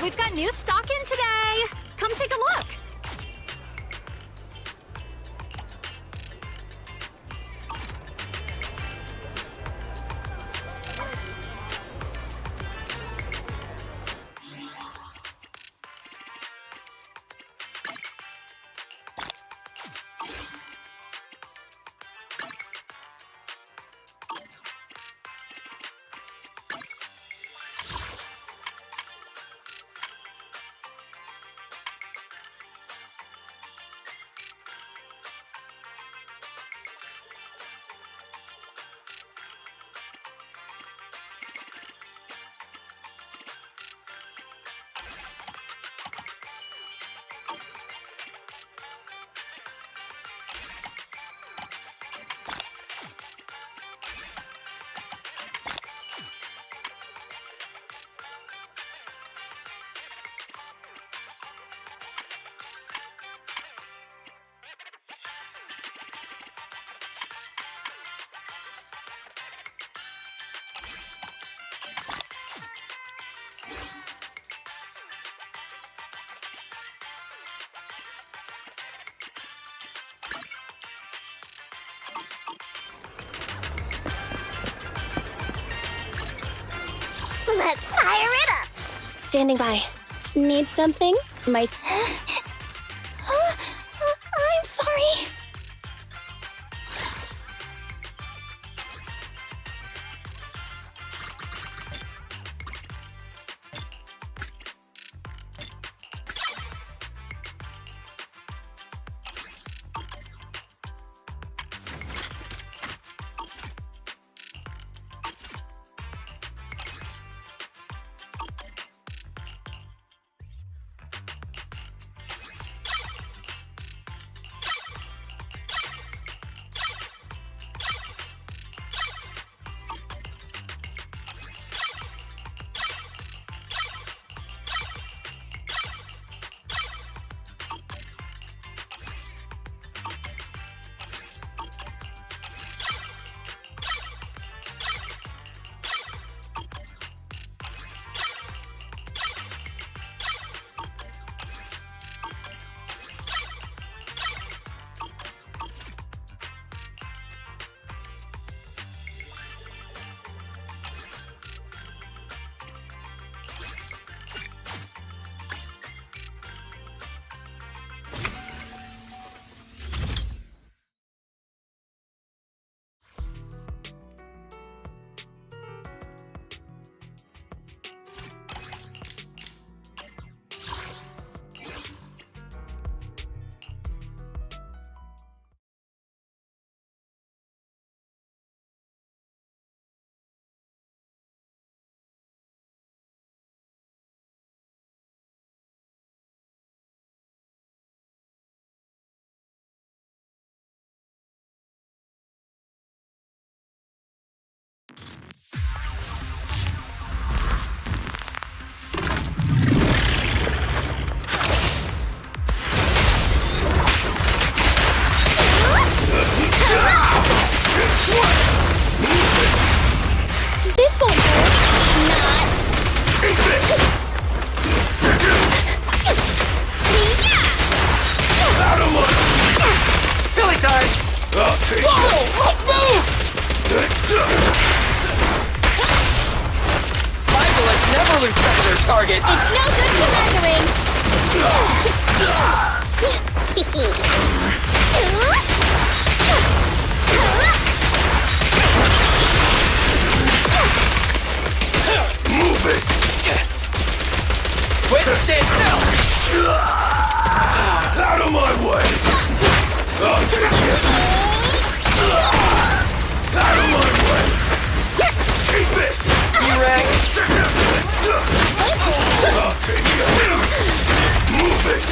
We've got new stock in today! Come take a look! Let's fire it up! Standing by. Need something? My... I'm sorry. This won't hurt. Not. Out of luck! Billy time! I'll take Whoa! this. Let's move! My bullets never lose sight of their target. It's no good surrendering. Move it! Quit and stand still! Out of my way! I'll take you! Out of my way! Keep it! E-Reg! I'll take you! Move it!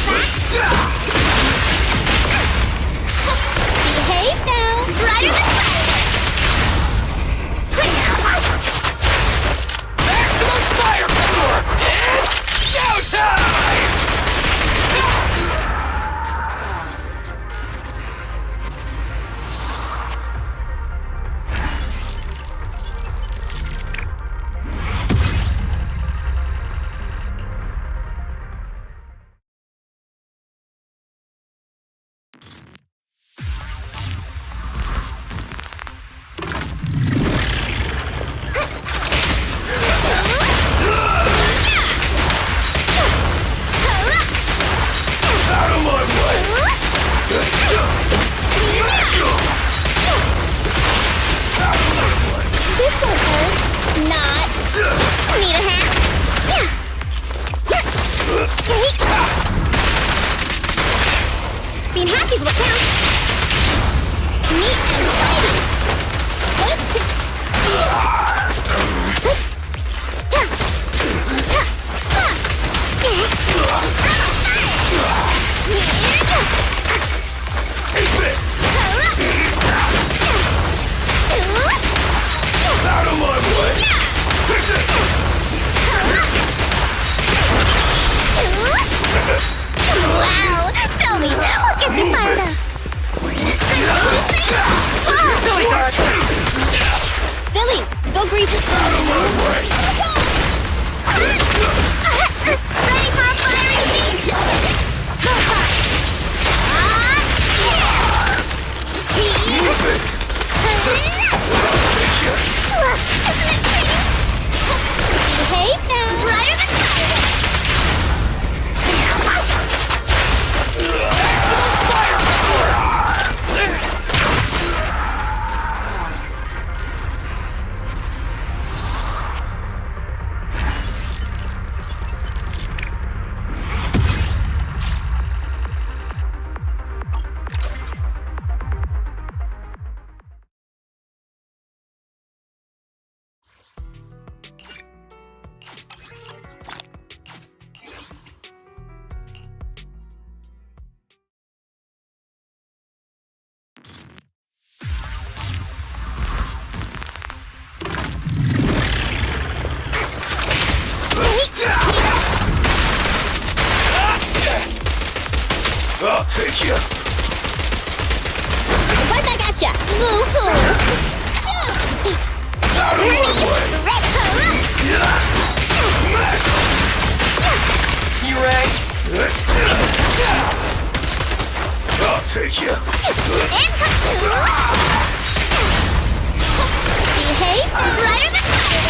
Like that? Billy, go grease the Out of my way! Ready for a fiery beat? Move it! Behave now. Brighter than fire! I'll take you! Right back at ya. Woo-hoo. Out of my way! You rang? I'll take you! Behave. Brighter than fire!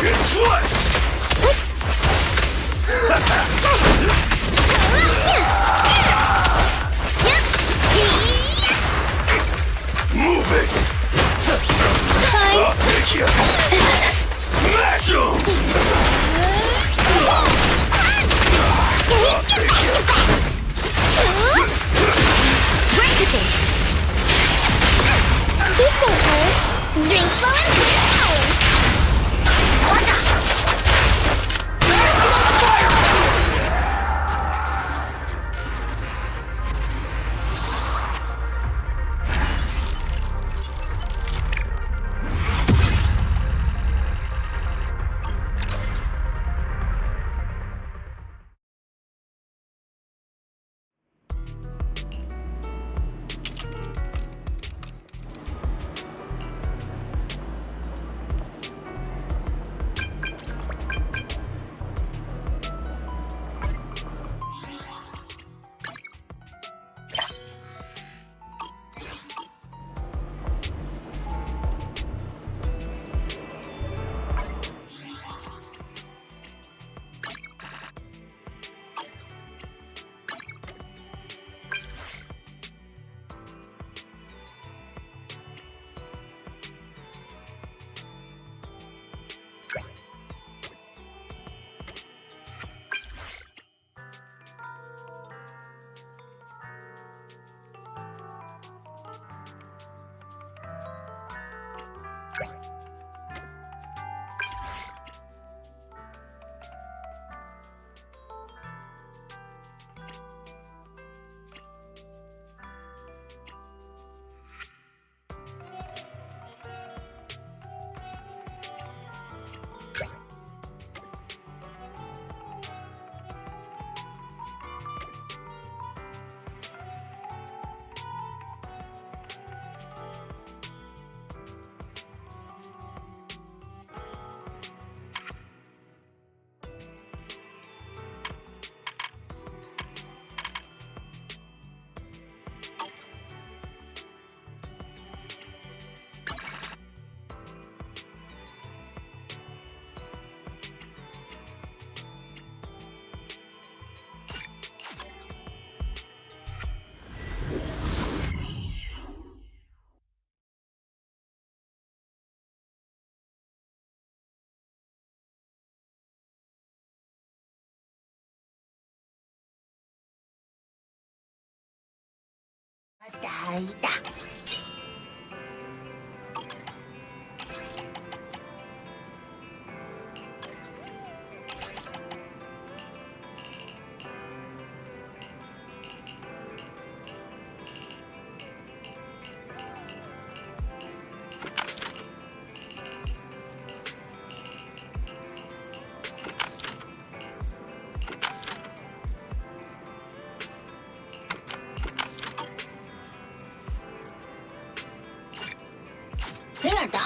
Guess what? Move it! I'll take you! Smash 'em! I'll take you! This won't hurt. Drink flowing, flowing! 听得。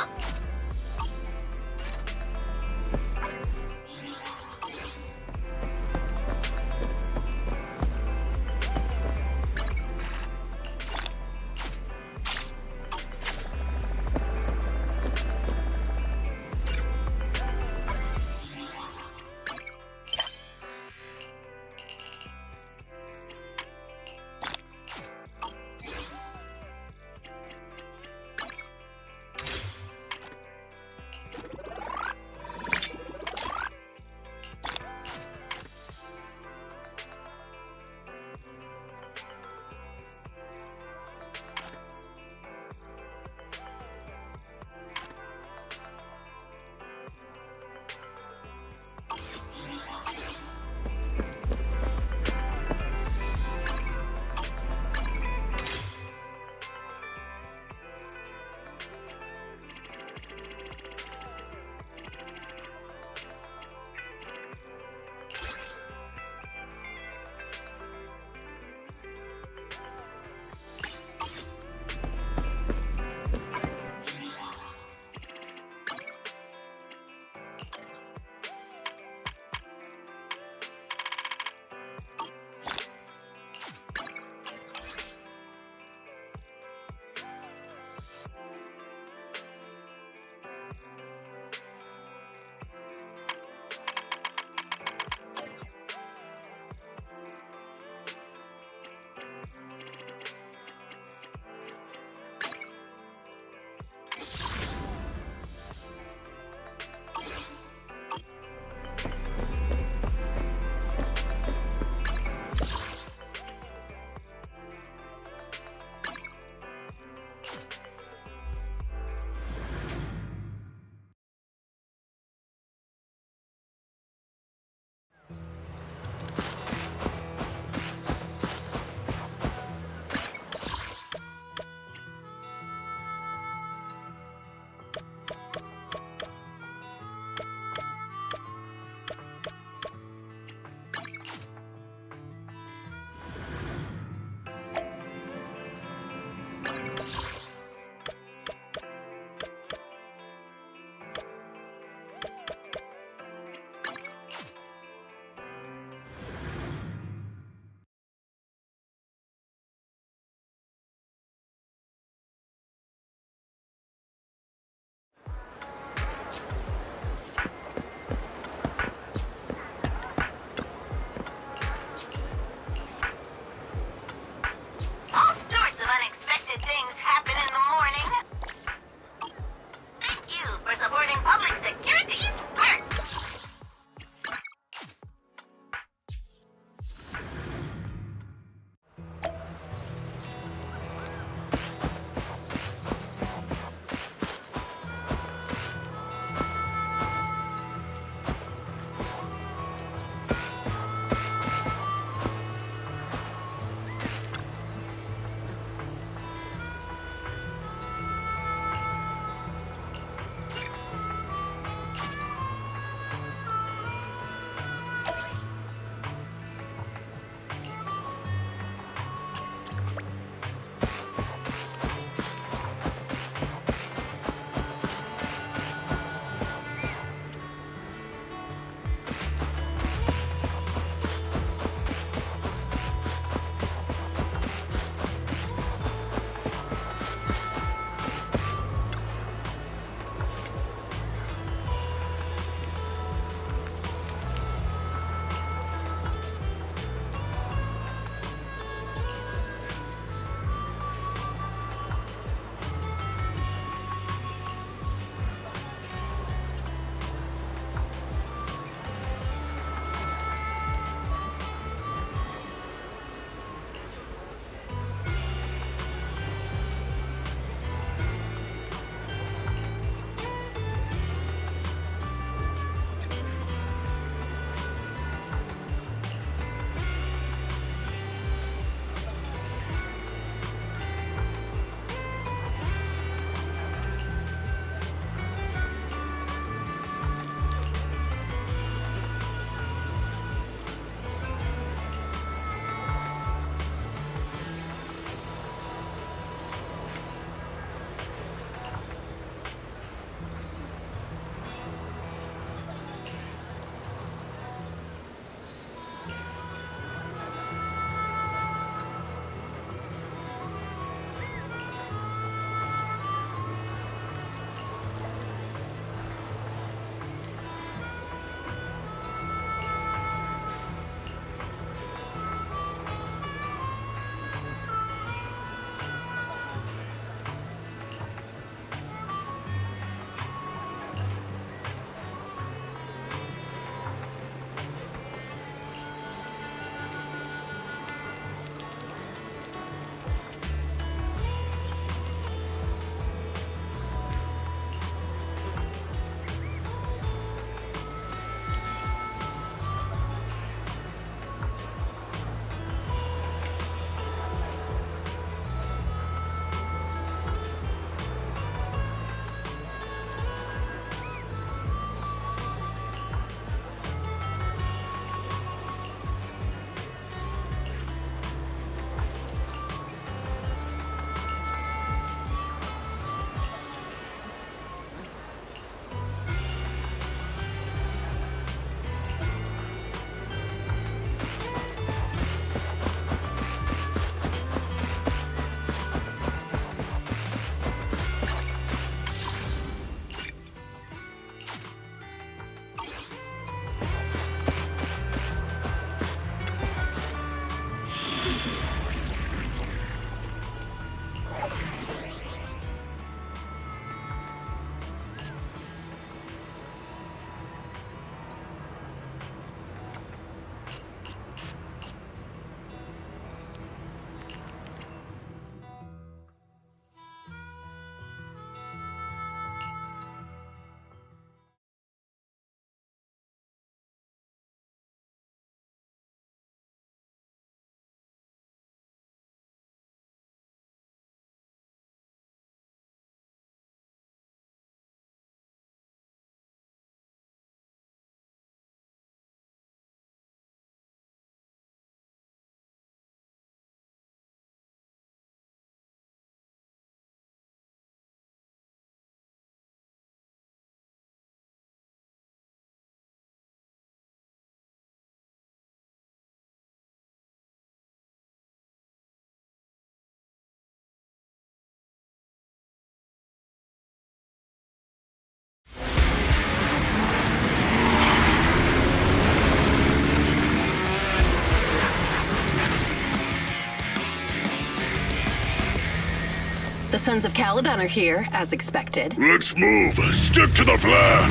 The Sons of Caledon are here, as expected. Let's move. Stick to the plan.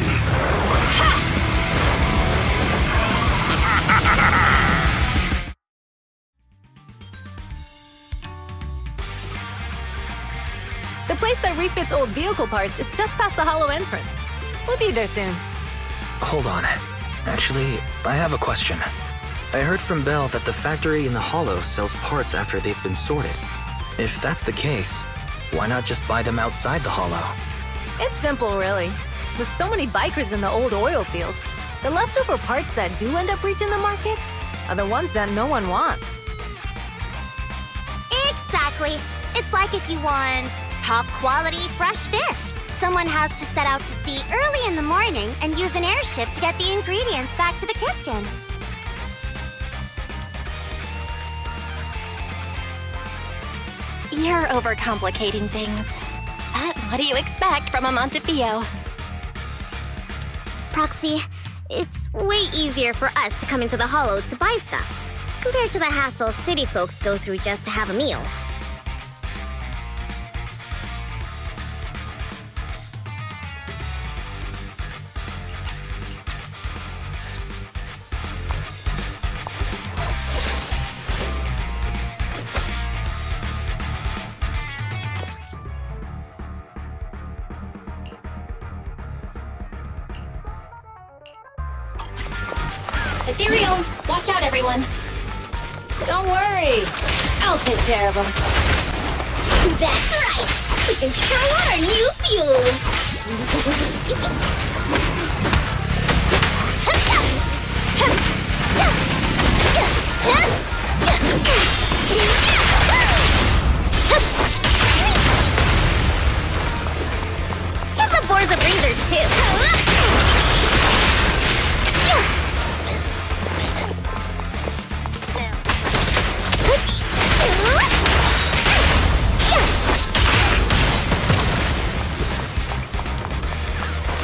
The place that refits old vehicle parts is just past the hollow entrance. We'll be there soon. Hold on. Actually, I have a question. I heard from Belle that the factory in the hollow sells parts after they've been sorted. If that's the case, why not just buy them outside the hollow? It's simple, really. With so many bikers in the old oil field, the leftover parts that do end up reaching the market are the ones that no one wants. Exactly. It's like if you want top quality fresh fish. Someone has to set out to sea early in the morning and use an airship to get the ingredients back to the kitchen. You're overcomplicating things. But what do you expect from a Montefiore? Proxy, it's way easier for us to come into the hollow to buy stuff, compared to the hassle city folks go through just to have a meal. Ethereals! Watch out, everyone! Don't worry. I'll take care of them. That's right! We can try out our new fuel! Give the boars a breather, too!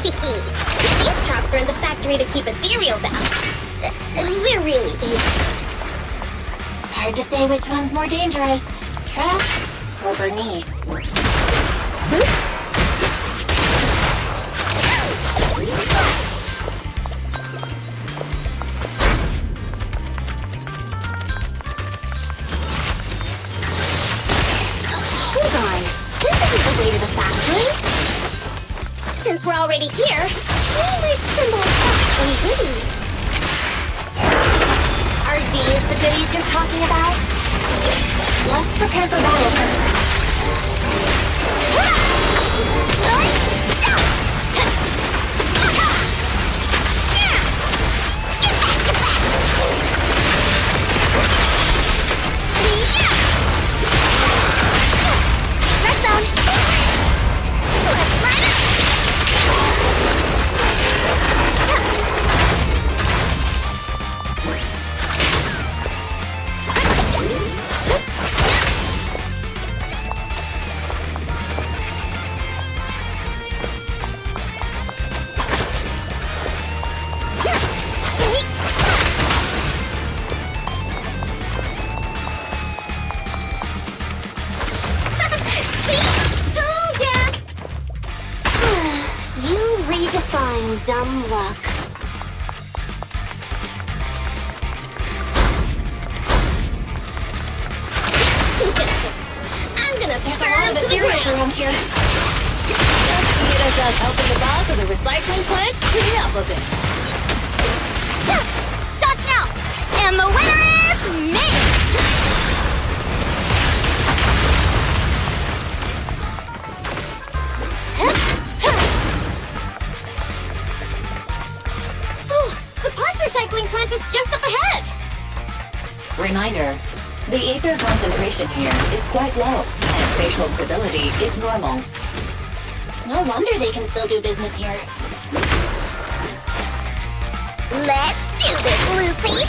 These traps are in the factory to keep ethereals out. They're really dangerous. Hard to say which one's more dangerous. Traps or Bernice? Hold on. This isn't the way to the factory. Since we're already here, we might stumble across some goodies. Are these the goodies you're talking about? Let's prepare for battle first. Red zone! Let's line up! Redefine dumb luck. I'm gonna There's a lot of burn to the ethereals ground. around here. Let's see it as us helping the boss of the recycling plant clean up a bit. Starts now, and the winner is me. Oh, the parts recycling plant is just up ahead. Reminder, the ether concentration here is quite low, and spatial stability is normal. No wonder they can still do business here. Let's do this, Lucy.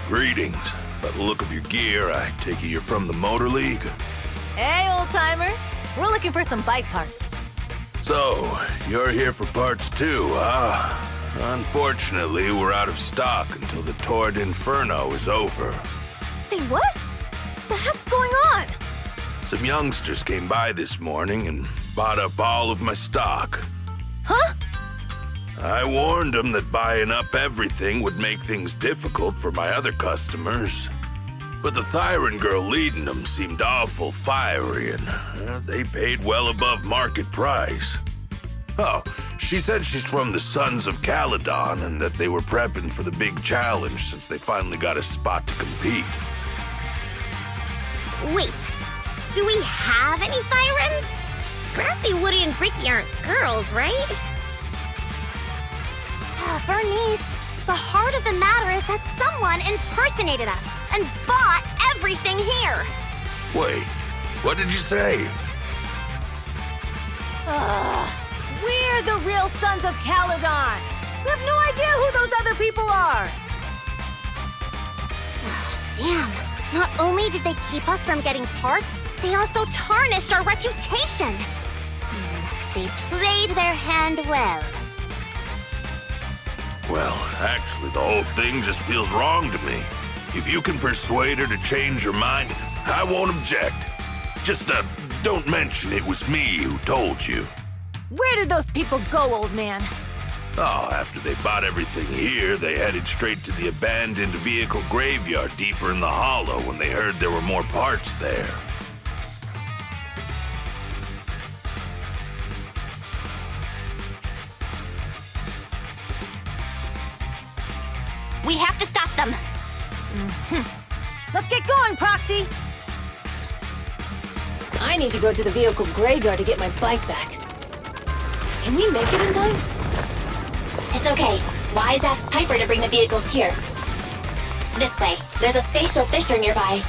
Greetings. By the look of your gear, I take it you're from the Motor League. Hey, old-timer. We're looking for some bike parts. So, you're here for parts too, huh? Unfortunately, we're out of stock until the Torrid Inferno is over. Say what? The heck's going on? Some youngsters came by this morning and bought up all of my stock. Huh? I warned them that buying up everything would make things difficult for my other customers. But the Thyron girl leading them seemed awful fiery, and they paid well above market price. Oh, she said she's from the Sons of Caledon and that they were prepping for the big challenge since they finally got a spot to compete. Wait, do we have any Thyrans? Grassy, Woody, and Bricky aren't girls, right? Bernice, the heart of the matter is that someone impersonated us and bought everything here. Wait, what did you say? We're the real Sons of Caledon. We have no idea who those other people are. Damn, not only did they keep us from getting parts, they also tarnished our reputation. They played their hand well. Well, actually, the whole thing just feels wrong to me. If you can persuade her to change her mind, I won't object. Just, don't mention it was me who told you. Where did those people go, old man? Oh, after they bought everything here, they headed straight to the abandoned vehicle graveyard deeper in the hollow when they heard there were more parts there. We have to stop them. Let's get going, Proxy! I need to go to the vehicle graveyard to get my bike back. Can we make it in time? It's okay. Wise asked Piper to bring the vehicles here. This way. There's a spatial fisher nearby.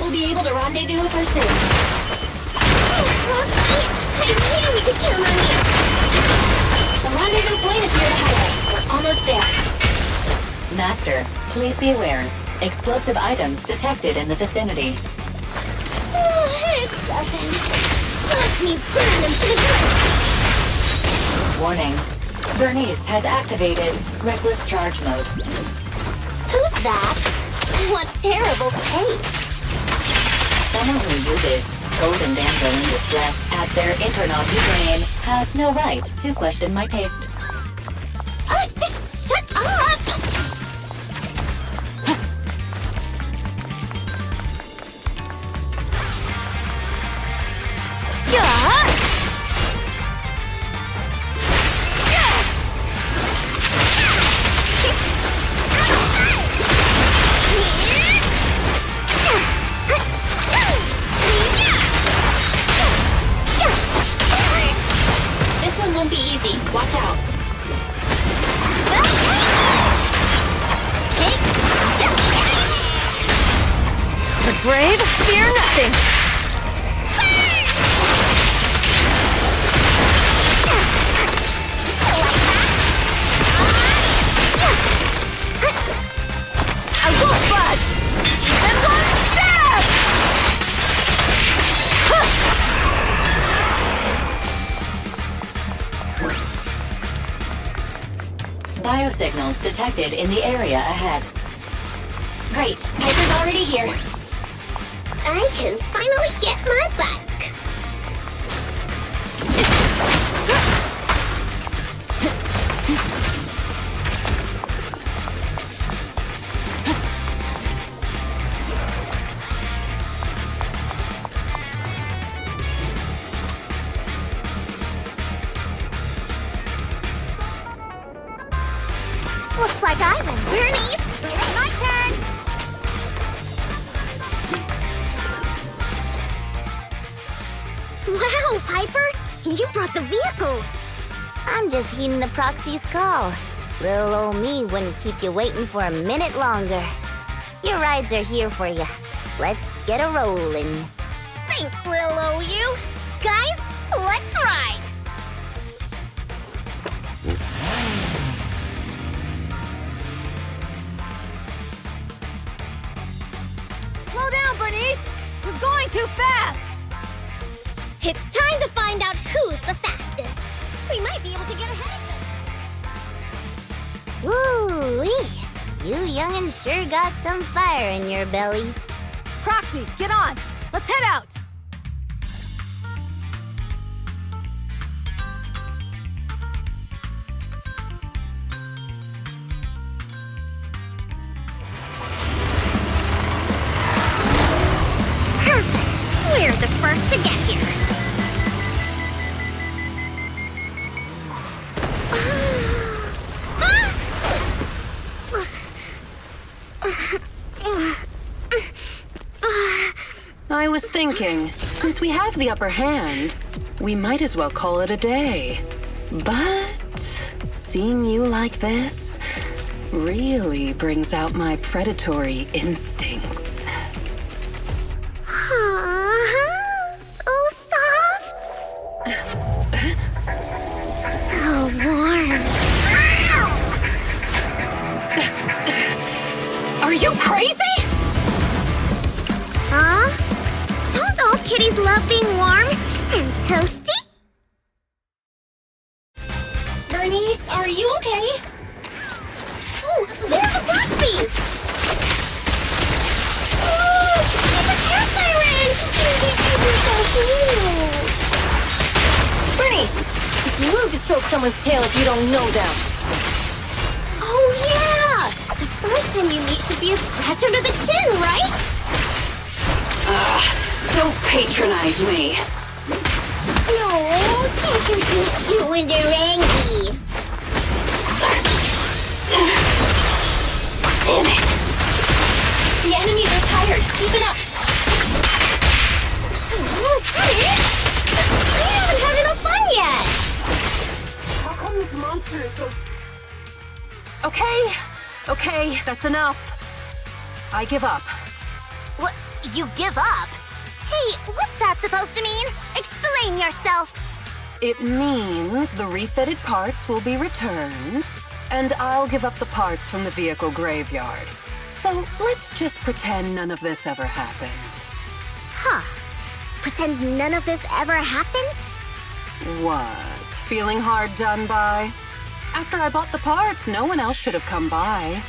We'll be able to rendezvous with her soon. Roxy! I knew we could count on you! The rendezvous point is near the highway. We're almost there. Master, please be aware. Explosive items detected in the vicinity. Oh, it's nothing. Watch me burn them to the ground. Warning. Bernice has activated Reckless Charge Mode. Who's that? What terrible taste. Someone who uses Golden Damsel in Distress as their internaut username has no right to question my taste. Shut up! This one won't be easy. Watch out. The brave fear nothing. I won't budge! And one stab! Biosignals detected in the area ahead. Great. Piper's already here. I can finally get my bike. Looks like I win. Bernice, it's my turn. Wow, Piper, you brought the vehicles. I'm just heeding the proxy's call. Little old me wouldn't keep you waiting for a minute longer. Your rides are here for you. Let's get a rolling. Thanks, little OU. Guys, let's ride. Slow down, Bernice! You're going too fast! It's time to find out who's the fastest. We might be able to get ahead of them. Ooh-wee. You young'uns sure got some fire in your belly. Proxy, get on! Let's head out! Perfect. We're the first to get here. I was thinking, since we have the upper hand, we might as well call it a day. But seeing you like this really brings out my predatory instincts. So soft. So warm. Are you crazy? Huh? Don't all kitties love being warm and toasty? Bernice, are you okay? Ooh, they're the Proxies! Oh, it's a cat siren! They're so cool! Bernice! It's rude to stroke someone's tail if you don't know them. Oh, yeah! The first time you meet should be a scratch under the chin, right? Don't patronize me. No, can't you be cute when you're angry? Damn it! The enemies are tired. Keep it up. Oh, is that it? We haven't had enough fun yet! Okay, that's enough. I give up. What? You give up? Hey, what's that supposed to mean? Explain yourself. It means the refitted parts will be returned, and I'll give up the parts from the vehicle graveyard. So let's just pretend none of this ever happened. Huh. Pretend none of this ever happened? What? Feeling hard done by? After I bought the parts, no one else should have come by.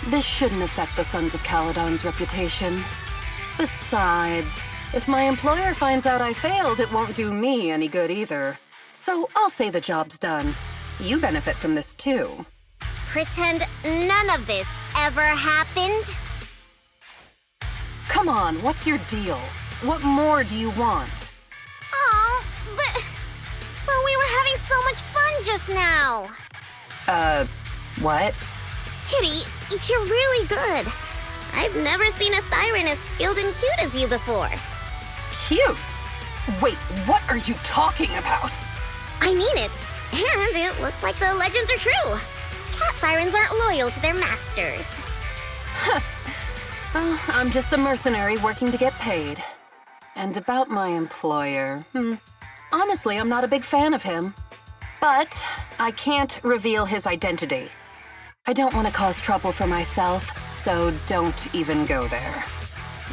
This shouldn't affect the Sons of Caledon's reputation. Besides, if my employer finds out I failed, it won't do me any good either. So I'll say the job's done. You benefit from this too. Pretend none of this ever happened? Come on, what's your deal? What more do you want? Oh, but we were having so much fun just now. What? Kitty, you're really good. I've never seen a Thyran as skilled and cute as you before. Cute? Wait, what are you talking about? I mean it. And it looks like the legends are true. Cat Thyrans aren't loyal to their masters. I'm just a mercenary working to get paid. And about my employer, honestly, I'm not a big fan of him. But I can't reveal his identity. I don't want to cause trouble for myself, so don't even go there.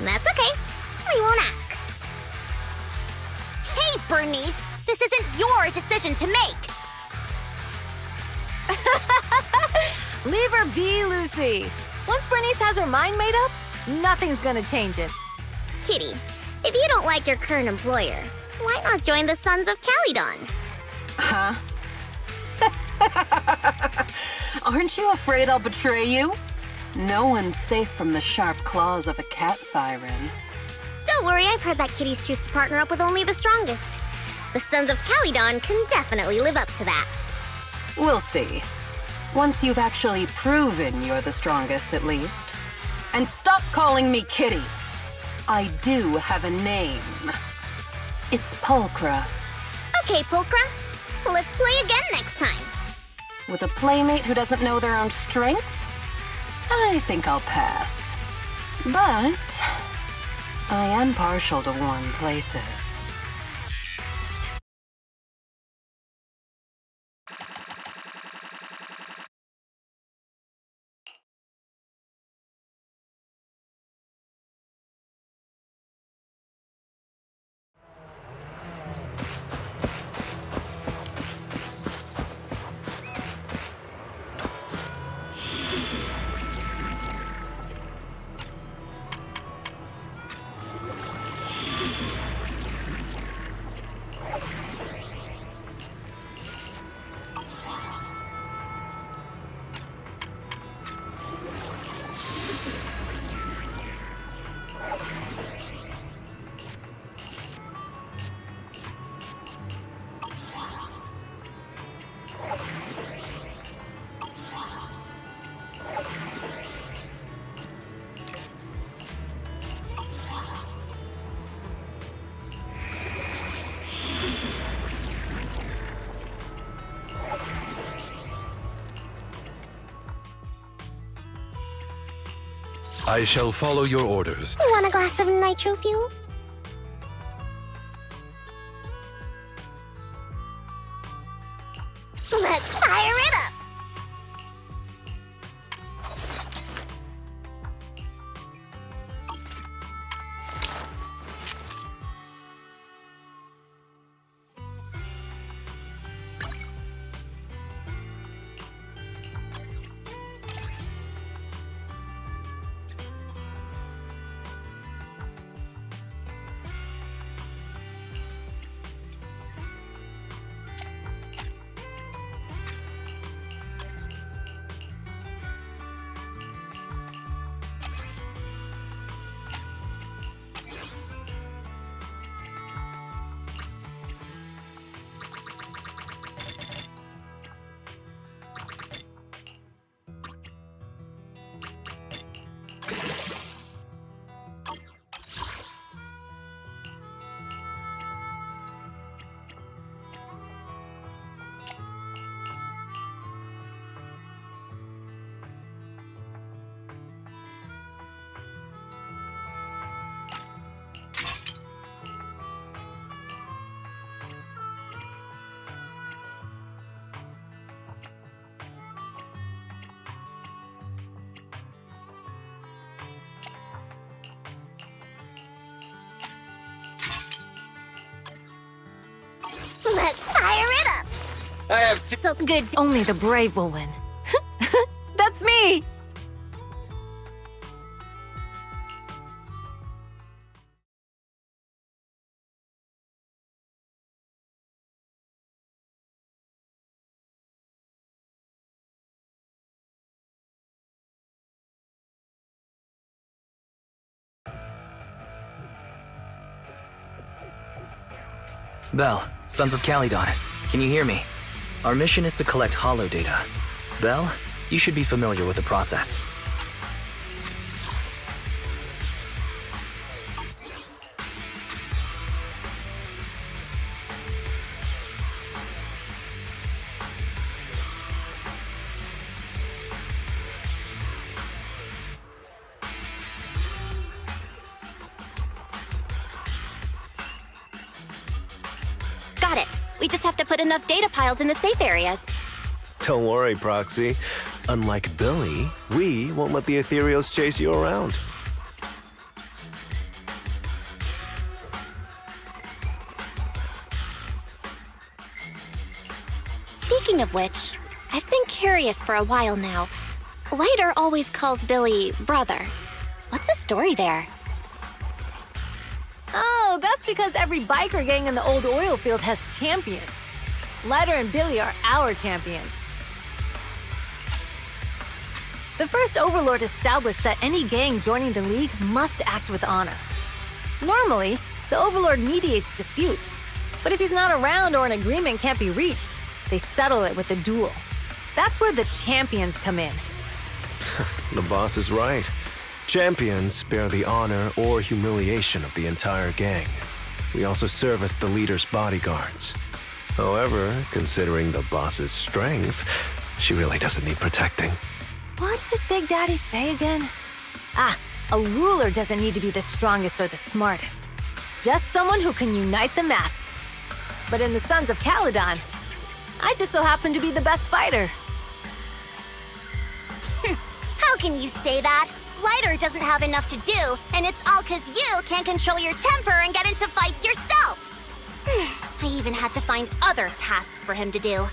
That's okay. We won't ask. Hey, Bernice! This isn't your decision to make! Leave her be, Lucy. Once Bernice has her mind made up, nothing's gonna change it. Kitty, if you don't like your current employer, why not join the Sons of Caledon? Huh? Aren't you afraid I'll betray you? No one's safe from the sharp claws of a cat Thyran. Don't worry, I've heard that kitties choose to partner up with only the strongest. The Sons of Caledon can definitely live up to that. We'll see. Once you've actually proven you're the strongest, at least. And stop calling me Kitty. I do have a name. It's Pulchra. Okay, Pulchra. Let's play again next time. With a playmate who doesn't know their own strength? I think I'll pass. But I am partial to warm places. I shall follow your orders. You want a glass of nitro fuel? Let's fire it up! Let's fire it up! I have two. So good. Only the brave will win. That's me! Belle, Sons of Calydon, can you hear me? Our mission is to collect holo data. Belle, you should be familiar with the process. Got it. We just have to put enough data piles in the safe areas. Don't worry, Proxy. Unlike Billy, we won't let the Ethereals chase you around. Speaking of which, I've been curious for a while now. Lighter always calls Billy brother. What's the story there? Oh, that's because every biker gang in the old oil field has champions. Lighter and Billy are our champions. The first Overlord established that any gang joining the League must act with honor. Normally, the Overlord mediates disputes, but if he's not around or an agreement can't be reached, they settle it with a duel. That's where the champions come in. The boss is right. Champions bear the honor or humiliation of the entire gang. We also serve as the leader's bodyguards. However, considering the boss's strength, she really doesn't need protecting. What did Big Daddy say again? Ah, A ruler doesn't need to be the strongest or the smartest. Just someone who can unite the masses. But in the Sons of Caledon, I just so happen to be the best fighter. How can you say that? Lighter doesn't have enough to do, and it's all 'cause you can't control your temper and get into fights yourself. I even had to find other tasks for him to do.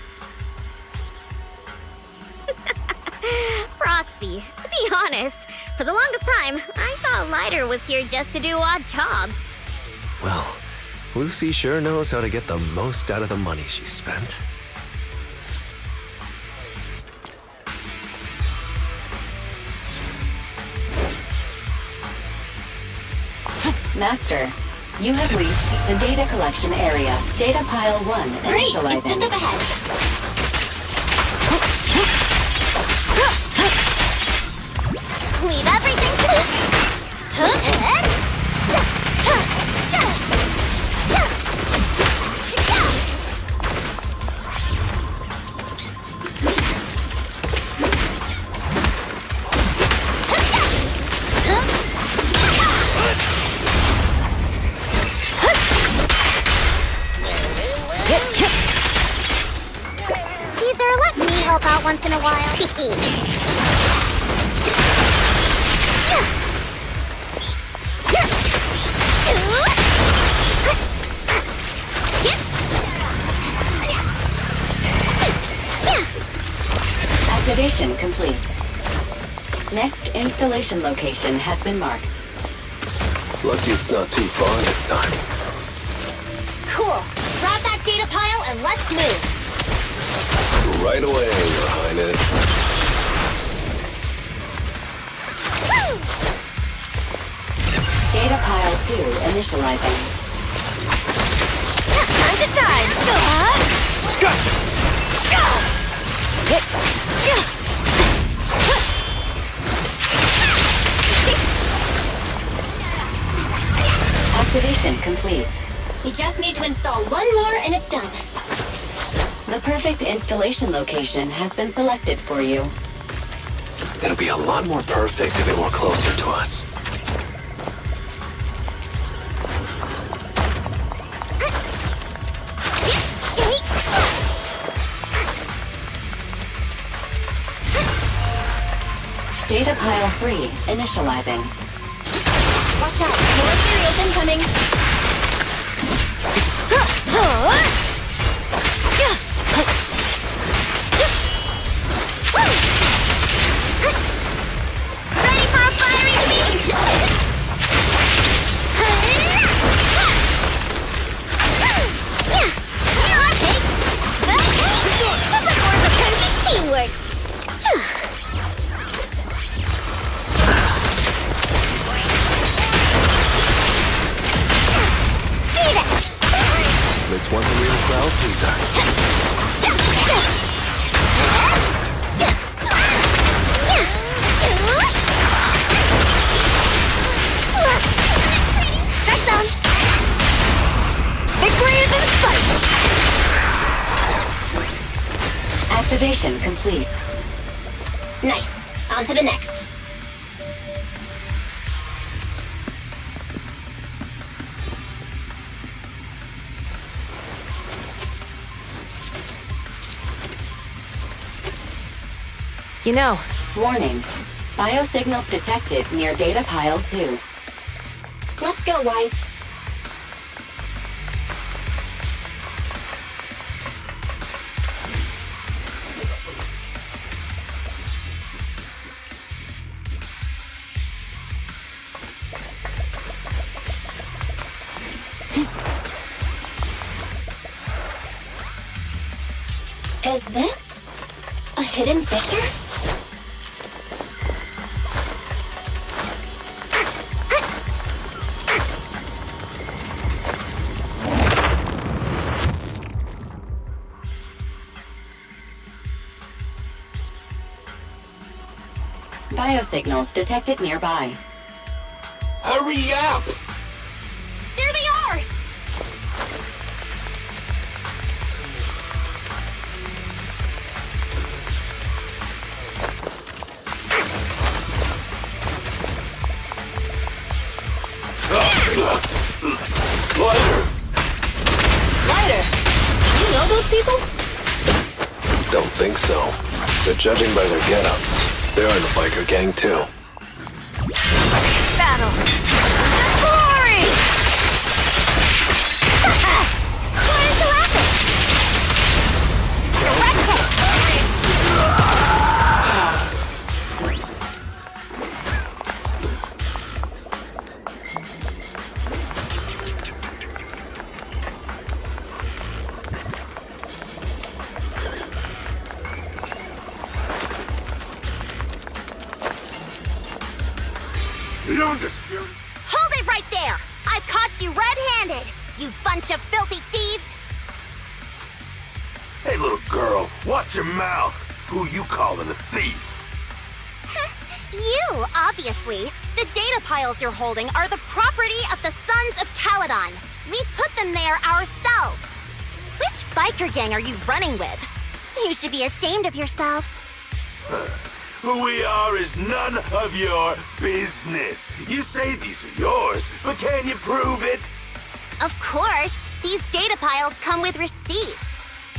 Proxy, to be honest, for the longest time, I thought Lighter was here just to do odd jobs. Well, Lucy sure knows how to get the most out of the money she spent. Master, you have reached the data collection area. Data pile 1 initializing. Great, it's just up ahead. Leave everything to me. Caesar, let me help out once in a while. Activation complete. Next installation location has been marked. Lucky it's not too far this time. Cool. Grab that data pile and let's move. Right away, Your Highness. Data pile 2 initializing. Time to shine. Activation complete. We just need to install one more and it's done. The perfect installation location has been selected for you. It'll be a lot more perfect if it were closer to us. Data pile 3 initializing. Watch out, more serials incoming. Ready for a fiery feast? Here I take. That's like more of a kind of teamwork. This one the real crowd pleaser. That's done. Victory is in sight. Activation complete. Nice. On to the next. You know, Warning. Biosignals detected near data pile 2. Let's go, Wise. Is this a hidden fissure? Biosignals detected nearby. Hurry up! There they are. think so. But judging by their get-ups, they're in the biker gang too. Battle. Glory! What is the weapon? Direct hit! Hold it right there! I've caught you red-handed, you bunch of filthy thieves! Hey, little girl, watch your mouth. Who you calling a thief? You, obviously. The data piles you're holding are the property of the Sons of Caledon. We put them there ourselves. Which biker gang are you running with? You should be ashamed of yourselves. Who we are is none of your business. You say these are yours, but can you prove it? Of course. These data piles come with receipts.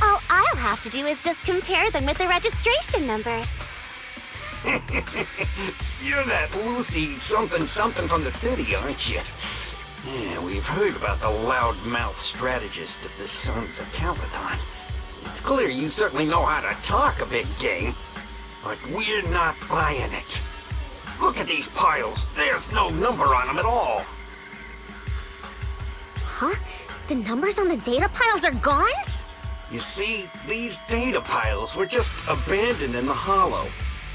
All I'll have to do is just compare them with the registration numbers. You're that Lucy something from the city, aren't you? Yeah, we've heard about the loudmouth strategist of the Sons of Caledon. It's clear you certainly know how to talk a big game, but we're not buying it. Look at these piles. There's no number on them at all. Huh? The numbers on the data piles are gone? You see, these data piles were just abandoned in the hollow.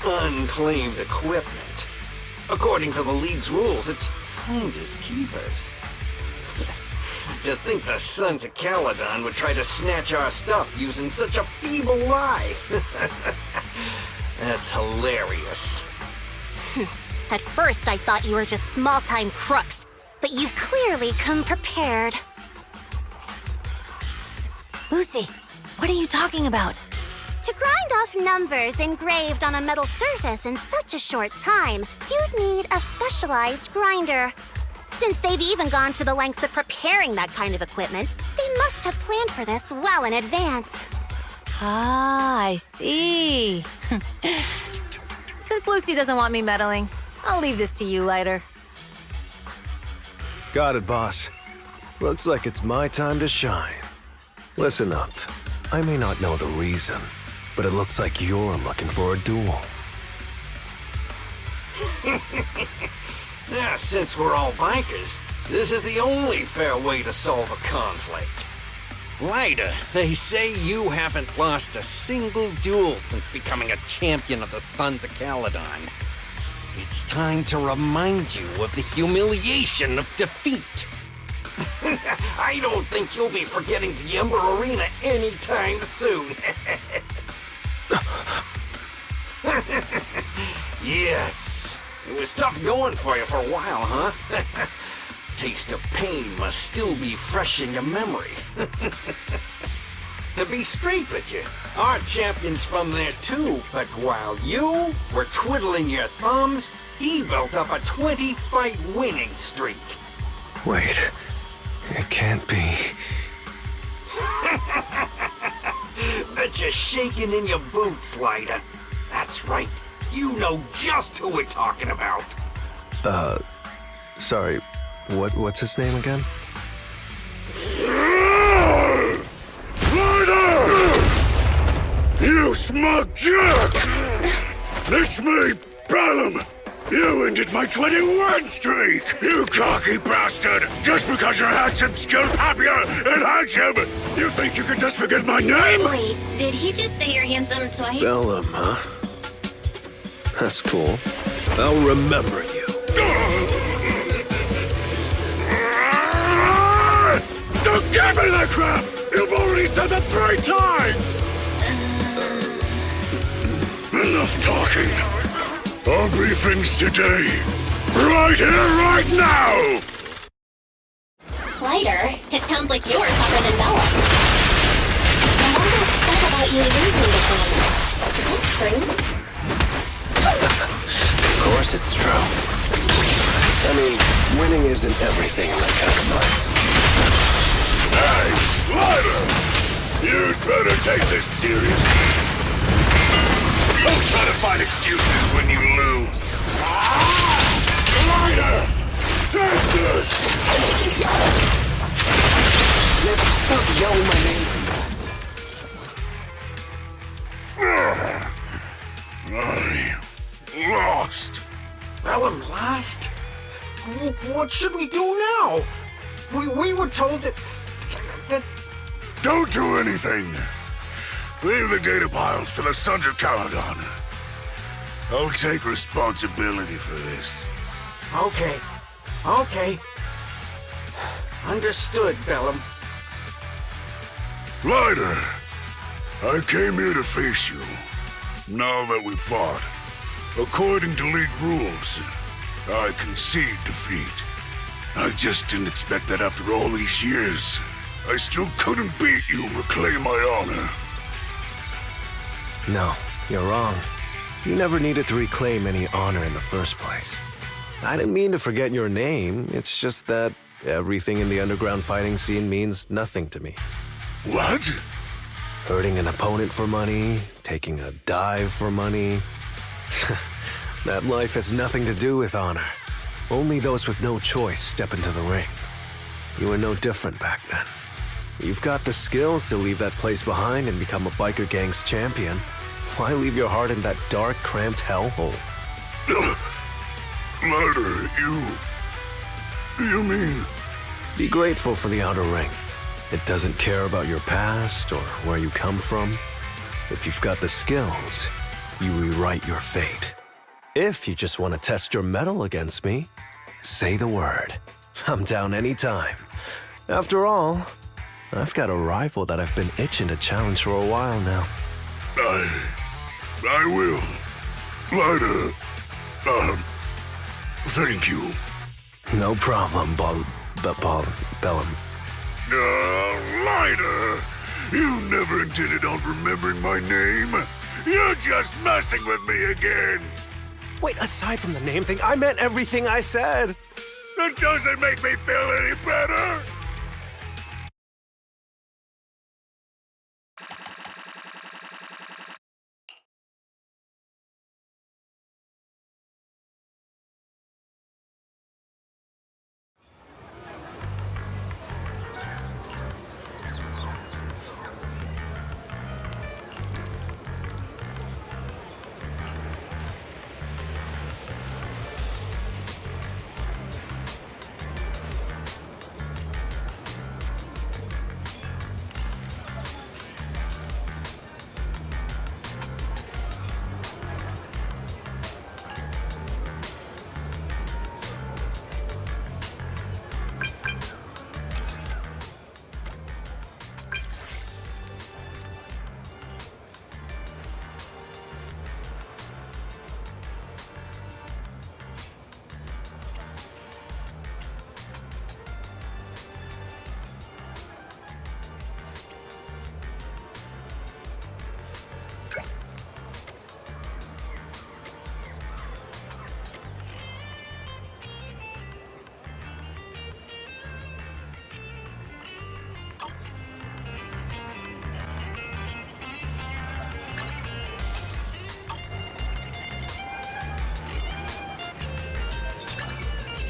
Unclaimed equipment. According to the League's rules, it's finders keepers. To think the Sons of Caledon would try to snatch our stuff using such a feeble lie. That's hilarious. At first, I thought you were just small-time crooks, but you've clearly come prepared. Lucy, what are you talking about? To grind off numbers engraved on a metal surface in such a short time, you'd need a specialized grinder. Since they've even gone to the lengths of preparing that kind of equipment, they must have planned for this well in advance. Ah, I see. Since Lucy doesn't want me meddling, I'll leave this to you, Lighter. Got it, boss. Looks like it's my time to shine. Listen up. I may not know the reason, but it looks like you're looking for a duel. Yeah, since we're all bikers, this is the only fair way to solve a conflict. Lighter, they say you haven't lost a single duel since becoming a champion of the Sons of Caledon. It's time to remind you of the humiliation of defeat. I don't think you'll be forgetting the Ember Arena anytime soon. Yes, it was tough going for you for a while, huh? Taste of pain must still be fresh in your memory. To be straight with you, our champion's from there too, but while you were twiddling your thumbs, he built up a 20-fight winning streak. Wait, it can't be. Bet you're shaking in your boots, Lighter. That's right, you know just who we're talking about. Sorry, what's his name again? You smug jerk! It's me, Bellum! You ended my 21 streak! You cocky bastard! Just because you're handsome, skilled, happier, and handsome! You think you can just forget my name? Wait, did he just say you're handsome twice? Bellum, huh? That's cool. I'll remember you. Don't give me that crap! You've already said that 3 times! Enough talking. Our briefings today. Right here, right now! Lighter, it sounds like you're tougher than Bella. I wonder what's stuff about you losing the game. Is it true? Of course it's true. I mean, winning isn't everything in that kind of life. Hey, Lighter! You'd better take this seriously. Don't try to find excuses when you lose. Lighter! Take this! Stop yelling my name. I lost. Bellum lost? What should we do now? We were told that... Don't do anything. Leave the data piles for the Sons of Caledon. I'll take responsibility for this. Okay. Understood, Bellum. Lighter, I came here to face you. Now that we've fought, according to League rules, I concede defeat. I just didn't expect that after all these years, I still couldn't beat you and reclaim my honor. No, you're wrong. You never needed to reclaim any honor in the first place. I didn't mean to forget your name, it's just that everything in the underground fighting scene means nothing to me. What? Hurting an opponent for money, taking a dive for money. That life has nothing to do with honor. Only those with no choice step into the ring. You were no different back then. You've got the skills to leave that place behind and become a biker gang's champion. Why leave your heart in that dark, cramped hellhole? Lighter, you mean... Be grateful for the outer ring. It doesn't care about your past or where you come from. If you've got the skills, you rewrite your fate. If you just want to test your mettle against me, say the word. I'm down anytime. After all, I've got a rival that I've been itching to challenge for a while now. I will. Lighter, thank you. No problem, Bellum. Lighter! You never intended on remembering my name. You're just messing with me again. Wait, aside from the name thing, I meant everything I said. That doesn't make me feel any better.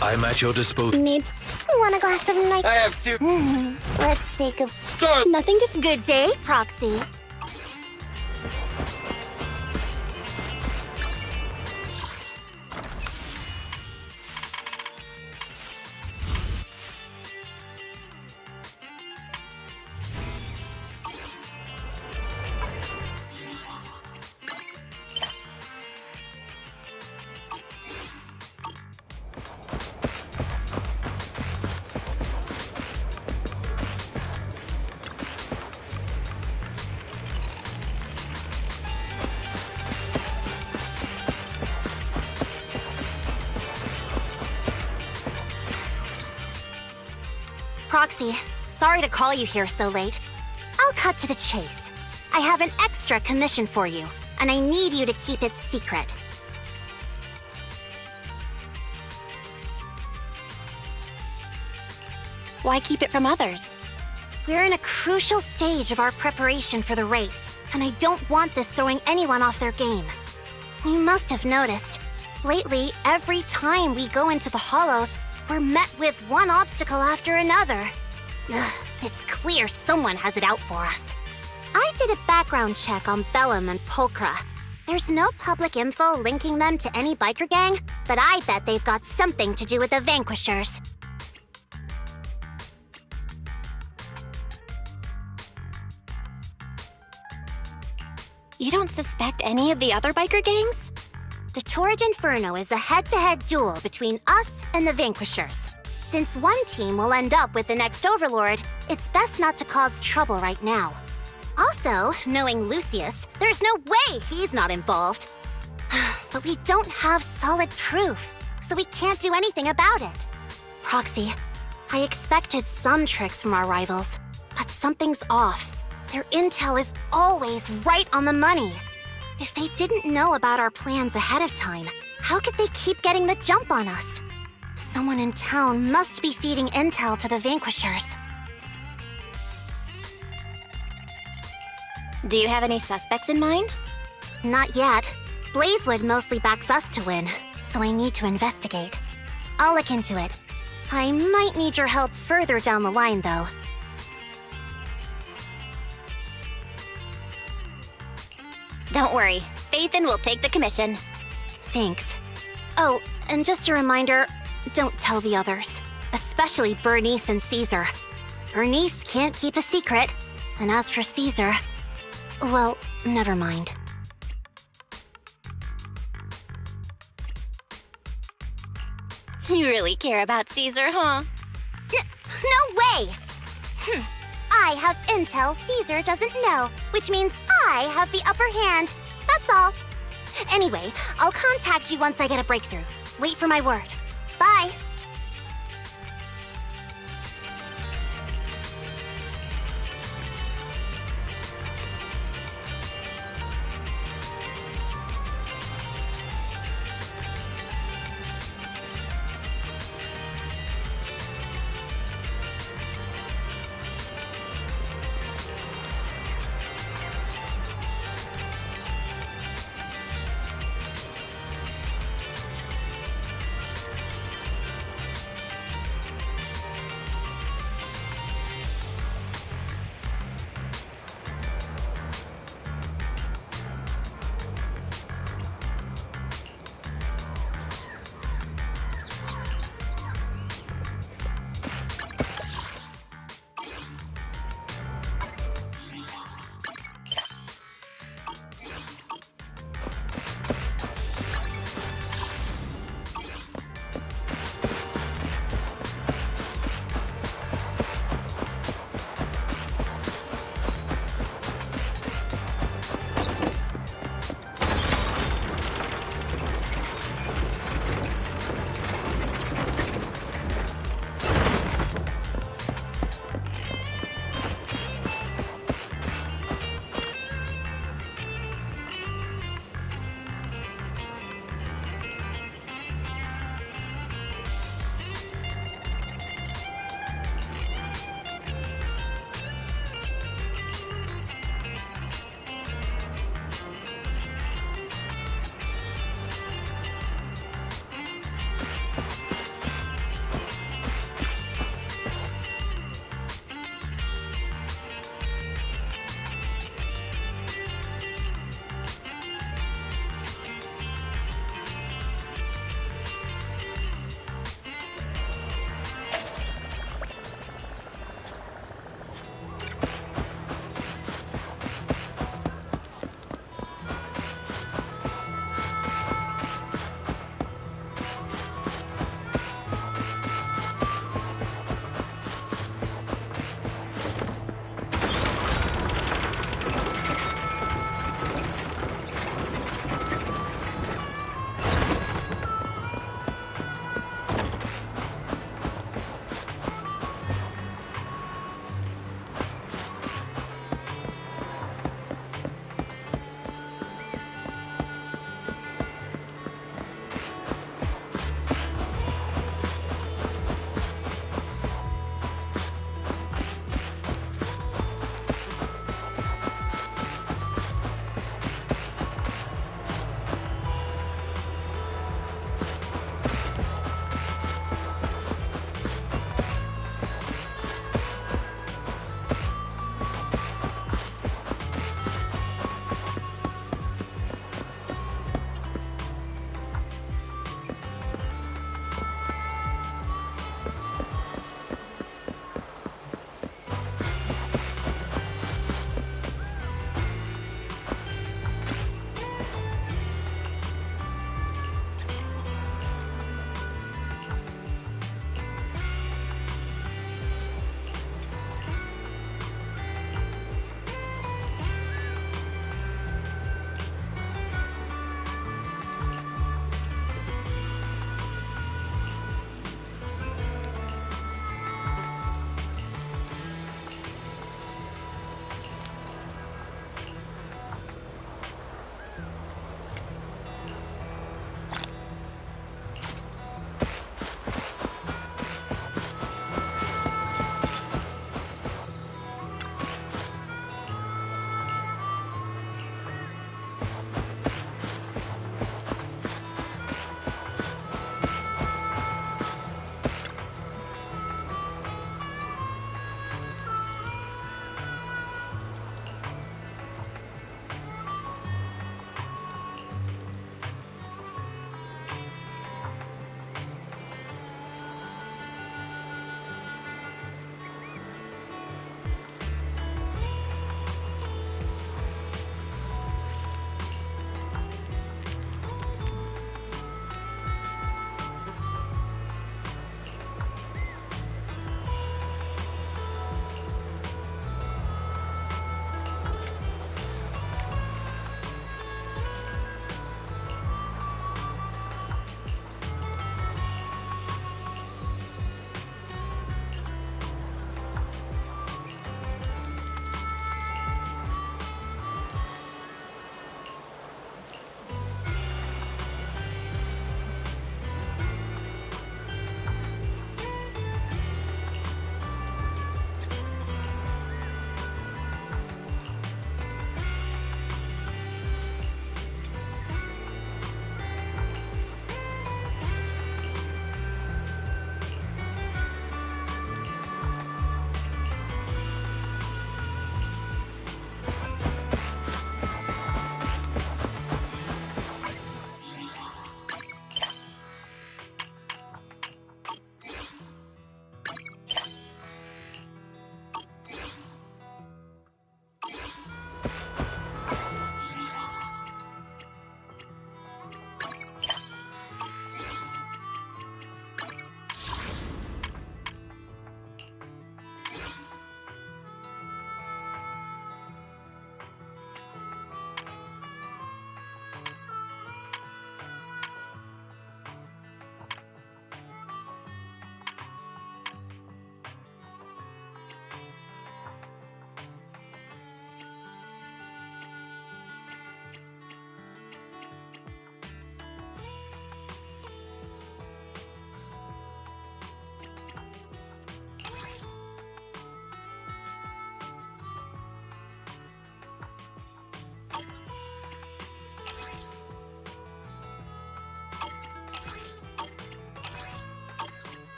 I'm at your disposal. Want a glass of night? I have two. Let's take a... Start! Nothing to... Good day, Proxy. Proxy, sorry to call you here so late. I'll cut to the chase. I have an extra commission for you, and I need you to keep it secret. Why keep it from others? We're in a crucial stage of our preparation for the race, and I don't want this throwing anyone off their game. You must have noticed. Lately, every time we go into the hollows, we're met with one obstacle after another. Ugh, it's clear someone has it out for us. I did a background check on Bellum and Pulchra. There's no public info linking them to any biker gang, but I bet they've got something to do with the Vanquishers. You don't suspect any of the other biker gangs? The Torrid Inferno is a head-to-head duel between us and the Vanquishers. Since one team will end up with the next Overlord, it's best not to cause trouble right now. Also, knowing Lucius, there's no way he's not involved. But we don't have solid proof, so we can't do anything about it. Proxy, I expected some tricks from our rivals, but something's off. Their intel is always right on the money. If they didn't know about our plans ahead of time, how could they keep getting the jump on us? Someone in town must be feeding intel to the Vanquishers. Do you have any suspects in mind? Not yet. Blazewood mostly backs us to win, so I need to investigate. I'll look into it. I might need your help further down the line, though. Don't worry, Phaethon will take the commission. Thanks. Oh, and just a reminder, don't tell the others. Especially Bernice and Caesar. Bernice can't keep a secret, and as for Caesar, well, never mind. You really care about Caesar, huh? No way! I have intel Caesar doesn't know, which means I have the upper hand. That's all. Anyway, I'll contact you once I get a breakthrough. Wait for my word. Bye.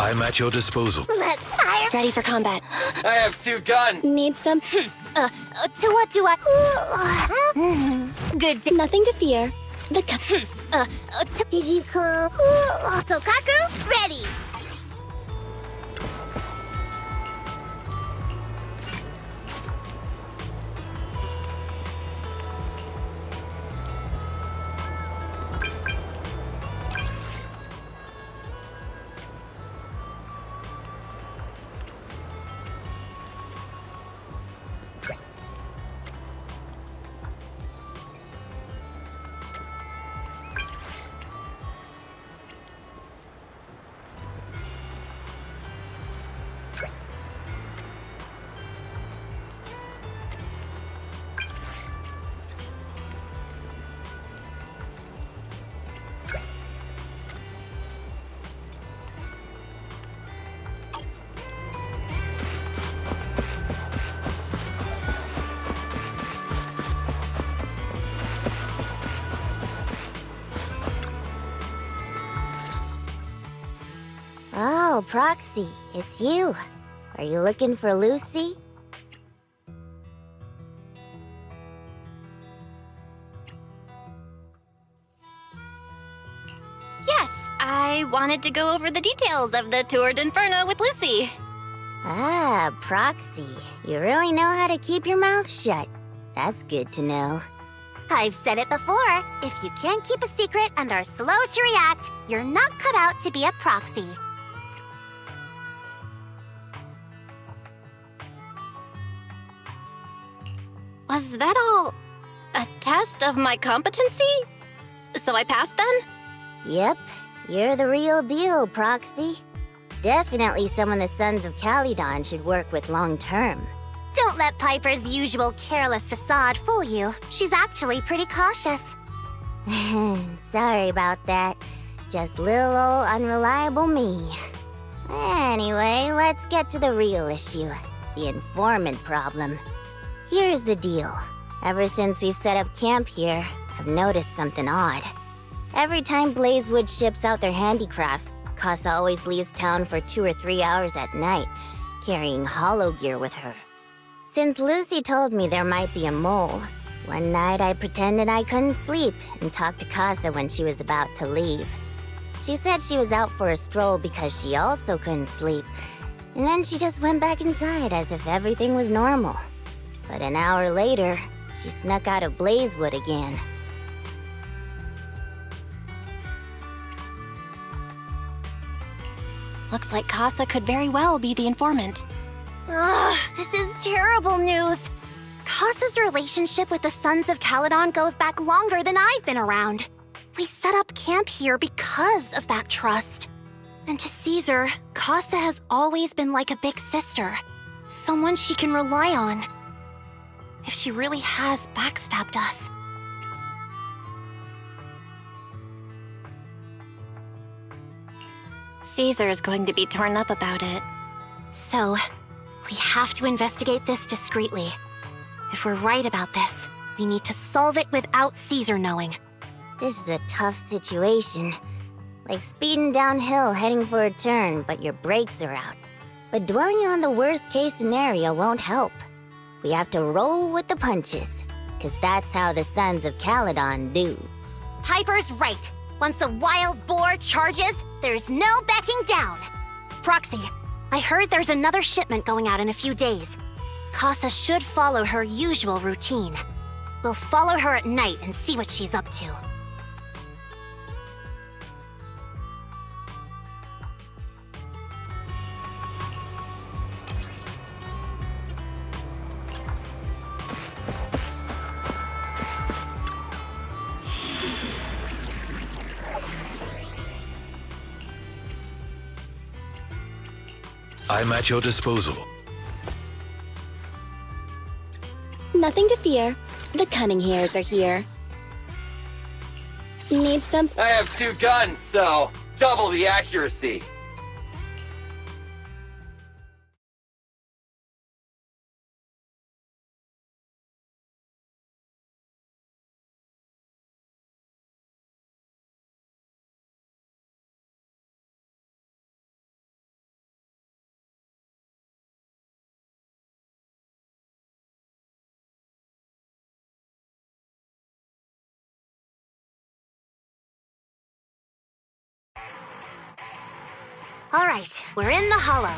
I'm at your disposal. Let's fire. Ready for combat. I have 2 guns. Need some. To what do I? Good. Nothing to fear. Did you call? Sokaku, ready. Oh, Proxy, it's you. Are you looking for Lucy? Yes, I wanted to go over the details of the Tour d'Inferno with Lucy. Ah, Proxy, you really know how to keep your mouth shut. That's good to know. I've said it before. If you can't keep a secret and are slow to react, you're not cut out to be a proxy. Was that all a test of my competency? So I passed then? Yep, you're the real deal, Proxy. Definitely someone the Sons of Calydon should work with long term. Don't let Piper's usual careless facade fool you. She's actually pretty cautious. Sorry about that. Just little old unreliable me. Anyway, let's get to the real issue. The informant problem. Here's the deal. Ever since we've set up camp here, I've noticed something odd. Every time Blazewood ships out their handicrafts, Casa always leaves town for 2 or 3 hours at night, carrying hollow gear with her. Since Lucy told me there might be a mole, one night I pretended I couldn't sleep and talked to Casa when she was about to leave. She said she was out for a stroll because she also couldn't sleep, and then she just went back inside as if everything was normal. But an hour later, she snuck out of Blazewood again. Looks like Casa could very well be the informant. Ugh, this is terrible news. Casa's relationship with the Sons of Calydon goes back longer than I've been around. We set up camp here because of that trust. And to Caesar, Casa has always been like a big sister. Someone she can rely on. If she really has backstabbed us. Caesar is going to be torn up about it. So, we have to investigate this discreetly. If we're right about this, we need to solve it without Caesar knowing. This is a tough situation. Like speeding downhill heading for a turn, but your brakes are out. But dwelling on the worst-case scenario won't help. We have to roll with the punches, 'cause that's how the Sons of Calydon do. Piper's right. Once a wild boar charges, there's no backing down. Proxy, I heard there's another shipment going out in a few days. Casa should follow her usual routine. We'll follow her at night and see what she's up to. I'm at your disposal. Nothing to fear. The Cunninghairs are here. Need some... I have 2 guns, so double the accuracy. All right, we're in the hollow.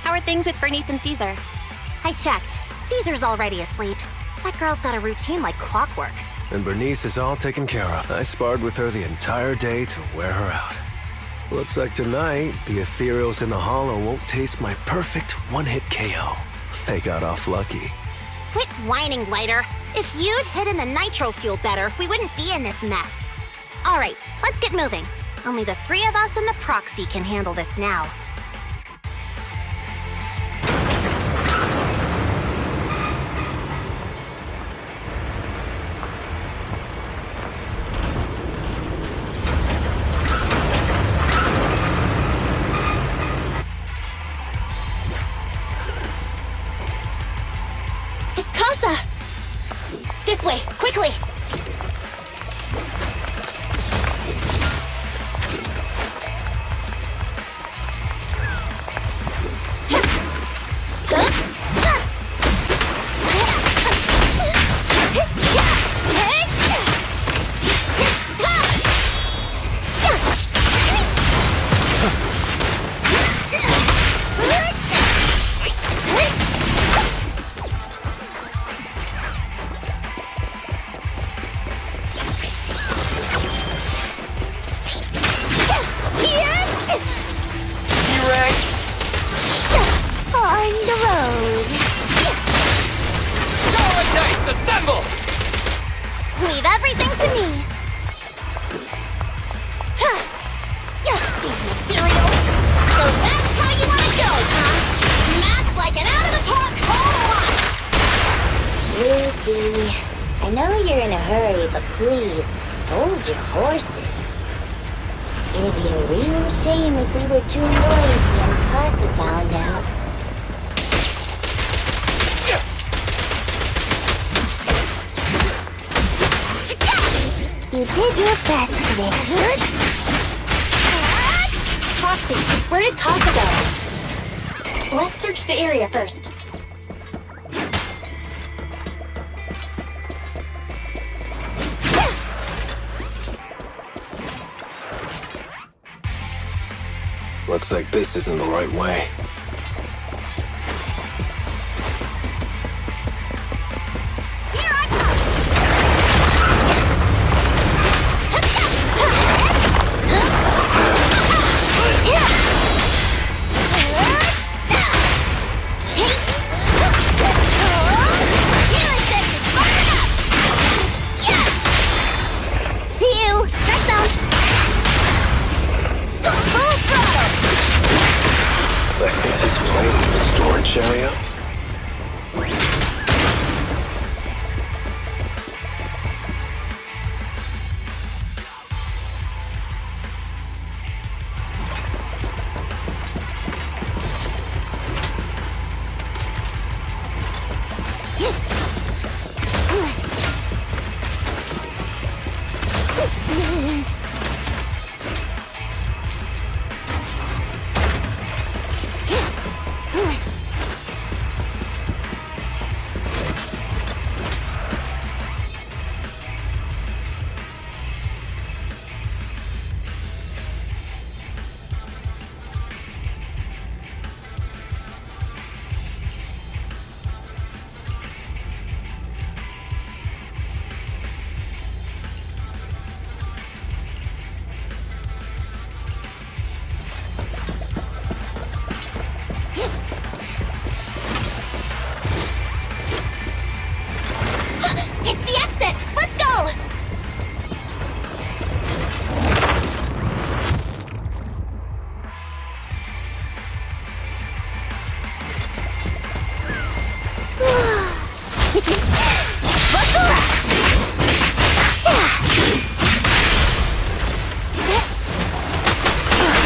How are things with Bernice and Caesar? I checked. Caesar's already asleep. That girl's got a routine like clockwork. And Bernice is all taken care of. I sparred with her the entire day to wear her out. Looks like tonight, the ethereals in the hollow won't taste my perfect one-hit KO. They got off lucky. Quit whining, Lighter. If you'd hidden the nitro fuel better, we wouldn't be in this mess. All right, let's get moving. Only the three of us and the proxy can handle this now. It's Casa! This way, quickly! On the road. Starlight Knights, assemble! Leave everything to me. Ethereal. So that's how you want to go, huh? Smash like an out-of-the-park home run! Lucy, I know you're in a hurry, but please, hold your horses. It'd be a real shame if we were too noisy and Casa found out. You did your best, Vic. Proxy, where did Casa go? Let's search the area first. Looks like this isn't the right way. Here I come! To you! Dress zone! Full throttle! I think this place is a storage area. It's the exit! Let's go!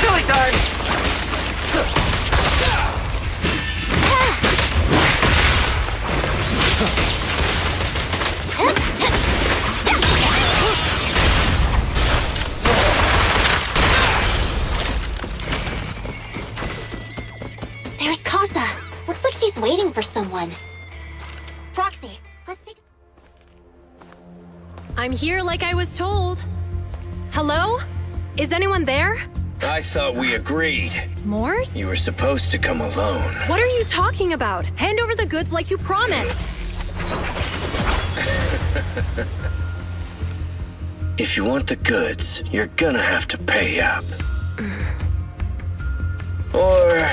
Silly time! There's Casa. Looks like she's waiting for someone. Proxy, let's take... I'm here like I was told. Hello? Is anyone there? I thought we agreed. Morse? You were supposed to come alone. What are you talking about? Hand over the goods like you promised. If you want the goods, you're gonna have to pay up. Or...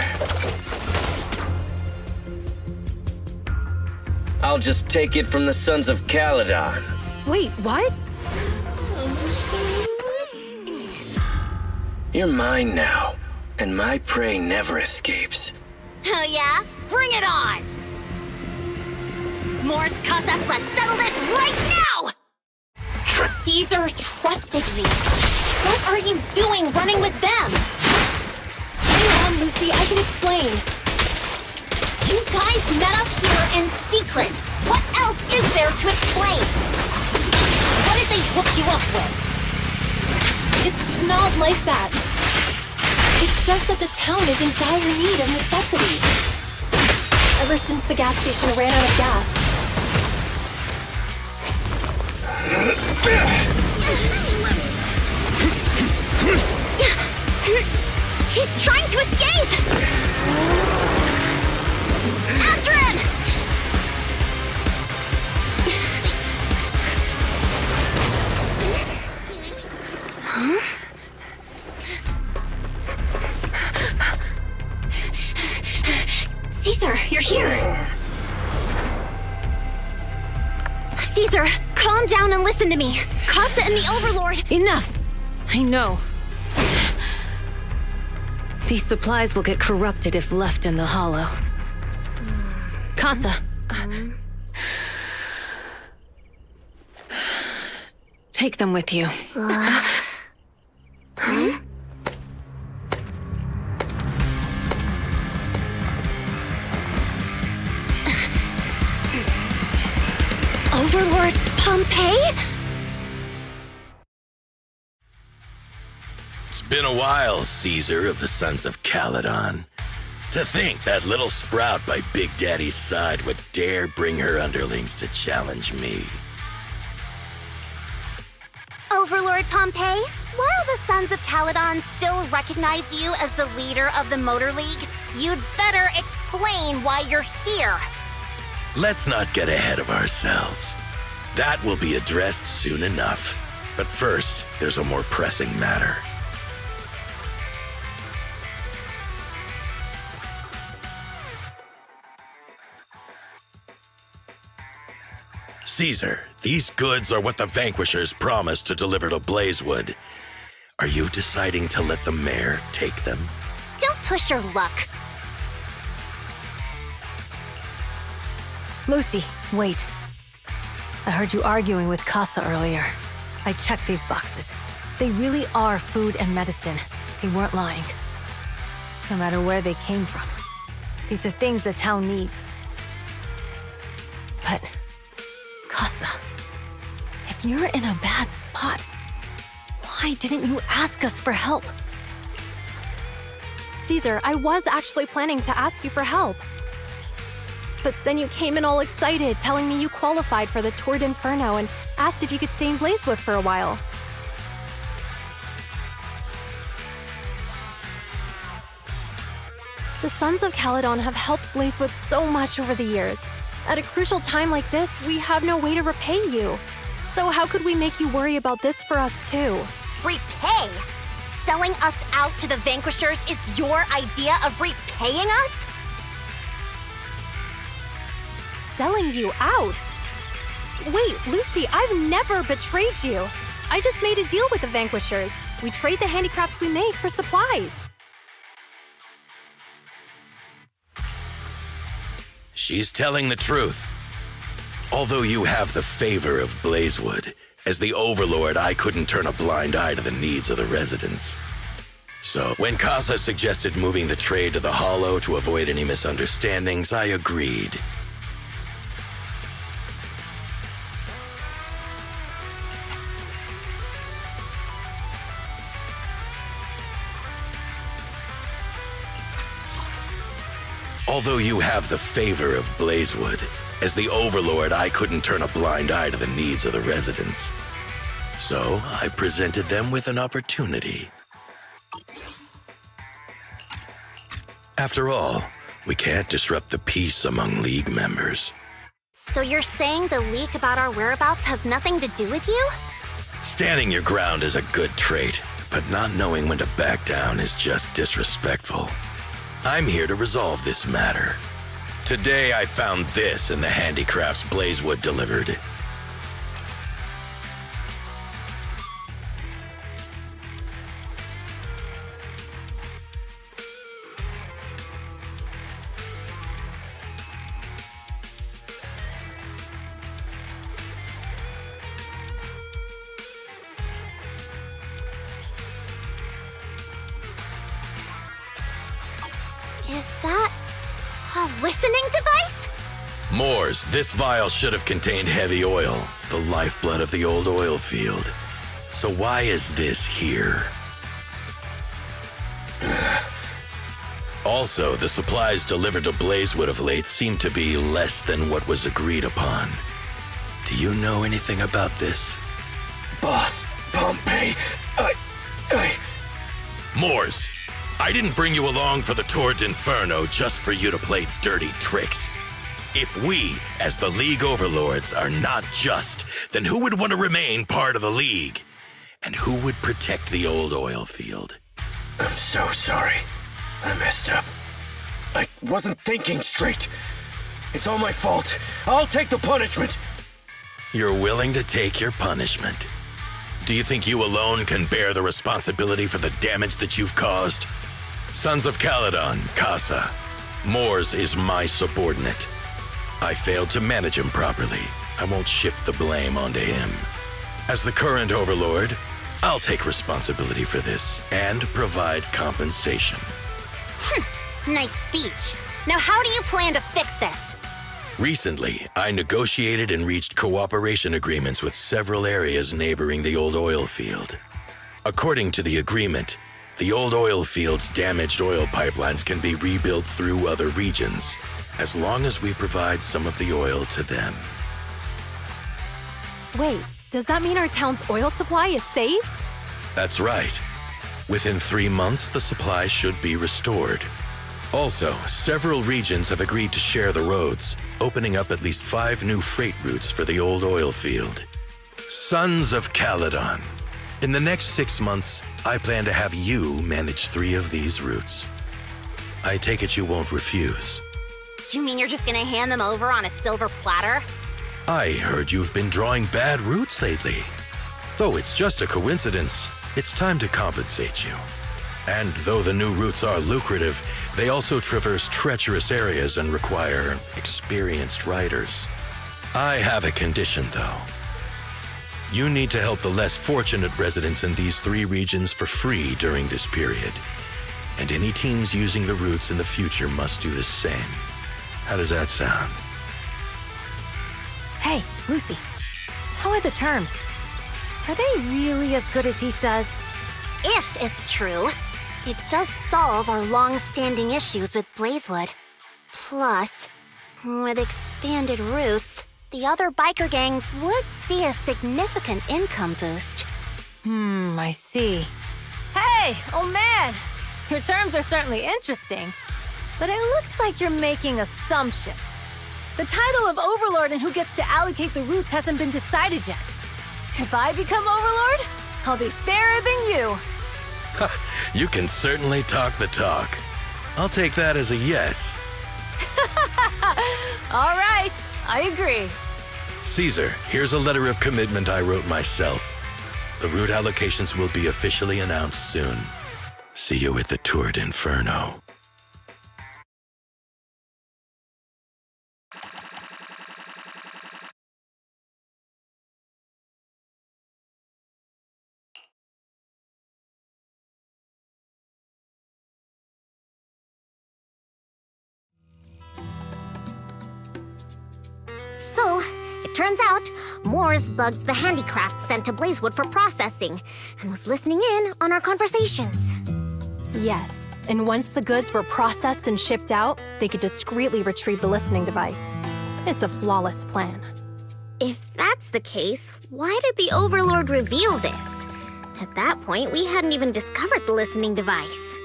I'll just take it from the Sons of Caledon. Wait, what? You're mine now, and my prey never escapes. Oh yeah? Bring it on! Morse Kosef, let's settle this right now! Caesar trusted me. What are you doing running with them? Hang on, Lucy, I can explain. You guys met us here in secret. What else is there to explain? What did they hook you up with? It's not like that. It's just that the town is in dire need of necessity. Ever since the gas station ran out of gas. He's trying to escape! After him! Huh? Caesar, you're here! Caesar, calm down and listen to me. Casa and the Overlord... Enough! I know. These supplies will get corrupted if left in the hollow. Casa. Take them with you. Overlord Pompeii? It's been a while, Caesar of the Sons of Caledon. To think that little sprout by Big Daddy's side would dare bring her underlings to challenge me. Overlord Pompeii, while the Sons of Caledon still recognize you as the leader of the Motor League, you'd better explain why you're here. Let's not get ahead of ourselves. That will be addressed soon enough. But first, there's a more pressing matter. Caesar, these goods are what the Vanquishers promised to deliver to Blazewood. Are you deciding to let the mayor take them? Don't push your luck. Lucy, wait. I heard you arguing with Casa earlier. I checked these boxes. They really are food and medicine. They weren't lying. No matter where they came from. These are things the town needs. But, Casa, if you're in a bad spot, why didn't you ask us for help? Caesar, I was actually planning to ask you for help. But then you came in all excited, telling me you qualified for the Tour d'Inferno and asked if you could stay in Blazewood for a while. The Sons of Caledon have helped Blazewood so much over the years. At a crucial time like this, we have no way to repay you. So how could we make you worry about this for us too? Repay? Selling us out to the Vanquishers is your idea of repaying us? Selling you out? Wait, Lucy, I've never betrayed you. I just made a deal with the Vanquishers. We trade the handicrafts we make for supplies. She's telling the truth. Although you have the favor of Blazewood, as the Overlord, I couldn't turn a blind eye to the needs of the residents. So, when Casa suggested moving the trade to the Hollow to avoid any misunderstandings, I agreed. Although you have the favor of Blazewood, as the Overlord, I couldn't turn a blind eye to the needs of the residents. So, I presented them with an opportunity. After all, we can't disrupt the peace among League members. So you're saying the leak about our whereabouts has nothing to do with you? Standing your ground is a good trait, but not knowing when to back down is just disrespectful. I'm here to resolve this matter. Today I found this in the handicrafts Blazewood delivered. Is that a listening device? Moors, this vial should have contained heavy oil, the lifeblood of the old oil field. So why is this here? Also, the supplies delivered to Blazewood of late seem to be less than what was agreed upon. Do you know anything about this? Boss, Pompey, Moors, I didn't bring you along for the Tour d'Inferno just for you to play dirty tricks. If we, as the League Overlords, are not just, then who would want to remain part of the League? And who would protect the old oil field? I'm so sorry. I messed up. I wasn't thinking straight. It's all my fault. I'll take the punishment. You're willing to take your punishment. Do you think you alone can bear the responsibility for the damage that you've caused? Sons of Caledon, Casa. Moors is my subordinate. I failed to manage him properly. I won't shift the blame onto him. As the current overlord, I'll take responsibility for this and provide compensation. Nice speech. Now how do you plan to fix this? Recently, I negotiated and reached cooperation agreements with several areas neighboring the old oil field. According to the agreement, the old oil field's damaged oil pipelines can be rebuilt through other regions, as long as we provide some of the oil to them. Wait, does that mean our town's oil supply is saved? That's right. Within 3 months, the supply should be restored. Also, several regions have agreed to share the roads, opening up at least 5 new freight routes for the old oil field. Sons of Caledon. In the next 6 months, I plan to have you manage 3 of these routes. I take it you won't refuse. You mean you're just gonna hand them over on a silver platter? I heard you've been drawing bad routes lately. Though it's just a coincidence, it's time to compensate you. And though the new routes are lucrative, they also traverse treacherous areas and require experienced riders. I have a condition, though. You need to help the less fortunate residents in these 3 regions for free during this period. And any teams using the routes in the future must do the same. How does that sound? Hey, Lucy, how are the terms? Are they really as good as he says? If it's true, it does solve our long-standing issues with Blazewood. Plus, with expanded routes, the other biker gangs would see a significant income boost. I see. Hey, oh man! Your terms are certainly interesting, but it looks like you're making assumptions. The title of Overlord and who gets to allocate the routes hasn't been decided yet. If I become Overlord, I'll be fairer than you. You can certainly talk the talk. I'll take that as a yes. All right, I agree. Caesar, here's a letter of commitment I wrote myself. The route allocations will be officially announced soon. See you at the Tour d'Inferno. So, it turns out, Moores bugged the handicraft sent to Blazewood for processing, and was listening in on our conversations. Yes, and once the goods were processed and shipped out, they could discreetly retrieve the listening device. It's a flawless plan. If that's the case, why did the Overlord reveal this? At that point, we hadn't even discovered the listening device.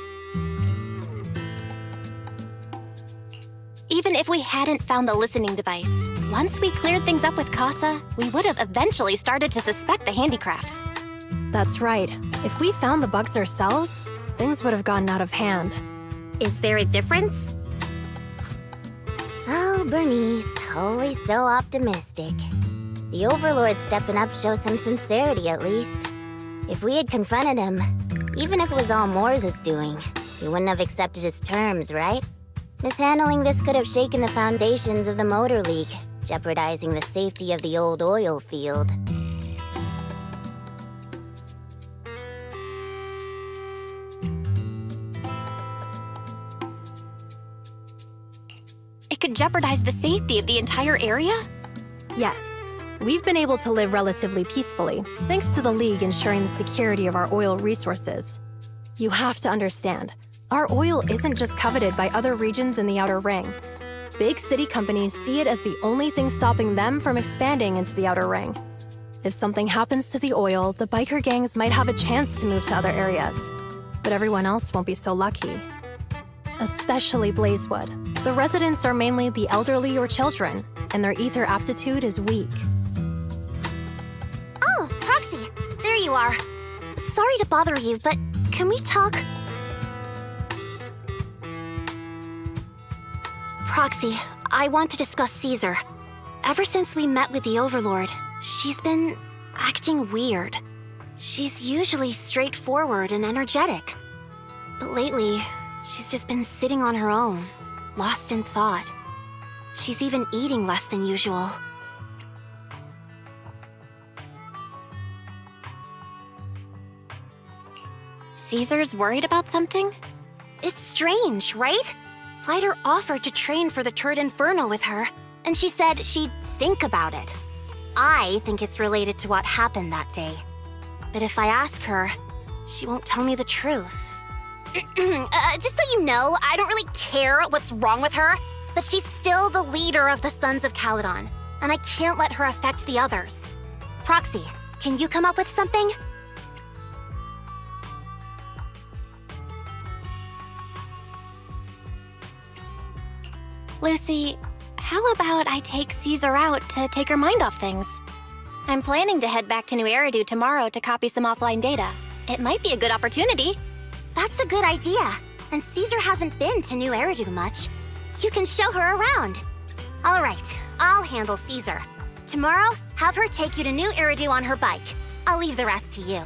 Even if we hadn't found the listening device, once we cleared things up with Casa, we would have eventually started to suspect the handicrafts. That's right. If we found the bugs ourselves, things would have gotten out of hand. Is there a difference? Oh, Bernice, always so optimistic. The Overlord stepping up shows some sincerity, at least. If we had confronted him, even if it was all Moore's doing, he wouldn't have accepted his terms, right? Mishandling this could have shaken the foundations of the Motor League, jeopardizing the safety of the old oil field. It could jeopardize the safety of the entire area? Yes. We've been able to live relatively peacefully, thanks to the League ensuring the security of our oil resources. You have to understand, our oil isn't just coveted by other regions in the Outer Ring. Big city companies see it as the only thing stopping them from expanding into the Outer Ring. If something happens to the oil, the biker gangs might have a chance to move to other areas. But everyone else won't be so lucky. Especially Blazewood. The residents are mainly the elderly or children, and their ether aptitude is weak. Oh, Proxy, there you are. Sorry to bother you, but can we talk? Proxy, I want to discuss Caesar. Ever since we met with the Overlord, she's been acting weird. She's usually straightforward and energetic. But lately, she's just been sitting on her own, lost in thought. She's even eating less than usual. Caesar's worried about something? It's strange, right? Lighter offered to train for the Turd Inferno with her, and she said she'd think about it. I think it's related to what happened that day. But if I ask her, she won't tell me the truth. Just so you know, I don't really care what's wrong with her, but she's still the leader of the Sons of Caledon, and I can't let her affect the others. Proxy, can you come up with something? Lucy, how about I take Caesar out to take her mind off things? I'm planning to head back to New Eridu tomorrow to copy some offline data. It might be a good opportunity. That's a good idea. And Caesar hasn't been to New Eridu much. You can show her around. All right, I'll handle Caesar. Tomorrow, have her take you to New Eridu on her bike. I'll leave the rest to you.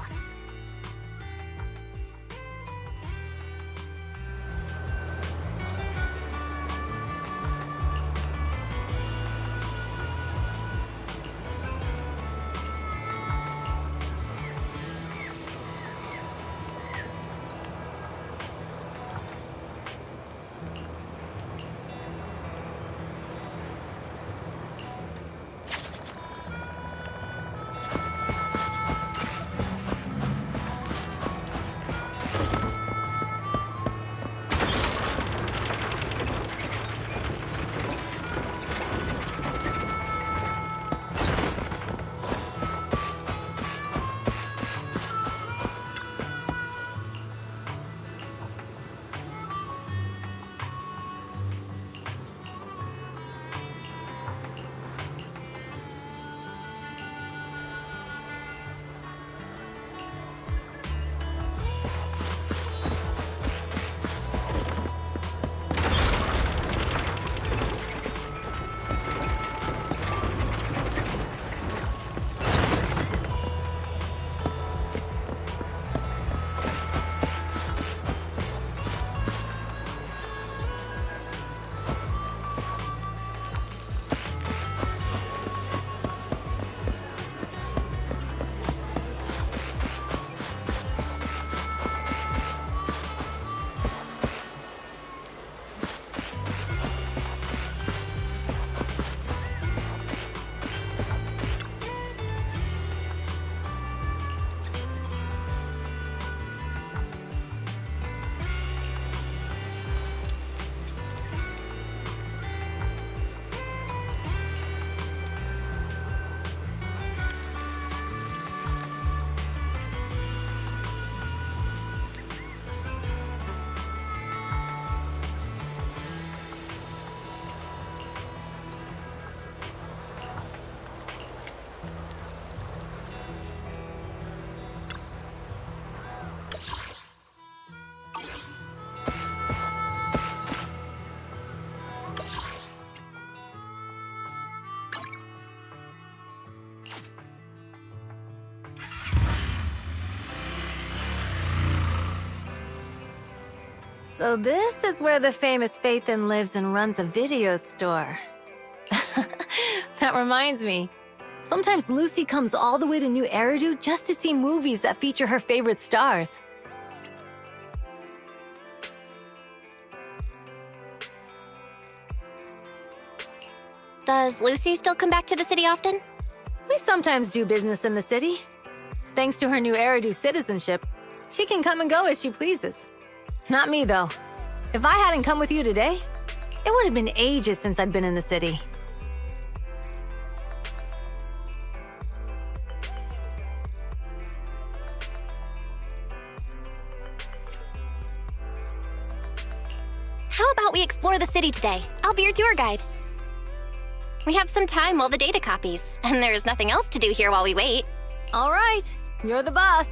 So this is where the famous Faithin lives and runs a video store. That reminds me. Sometimes Lucy comes all the way to New Eridu just to see movies that feature her favorite stars. Does Lucy still come back to the city often? We sometimes do business in the city. Thanks to her New Eridu citizenship, she can come and go as she pleases. Not me, though. If I hadn't come with you today, it would have been ages since I'd been in the city. How about we explore the city today? I'll be your tour guide. We have some time while the data copies, and there's nothing else to do here while we wait. All right, you're the boss.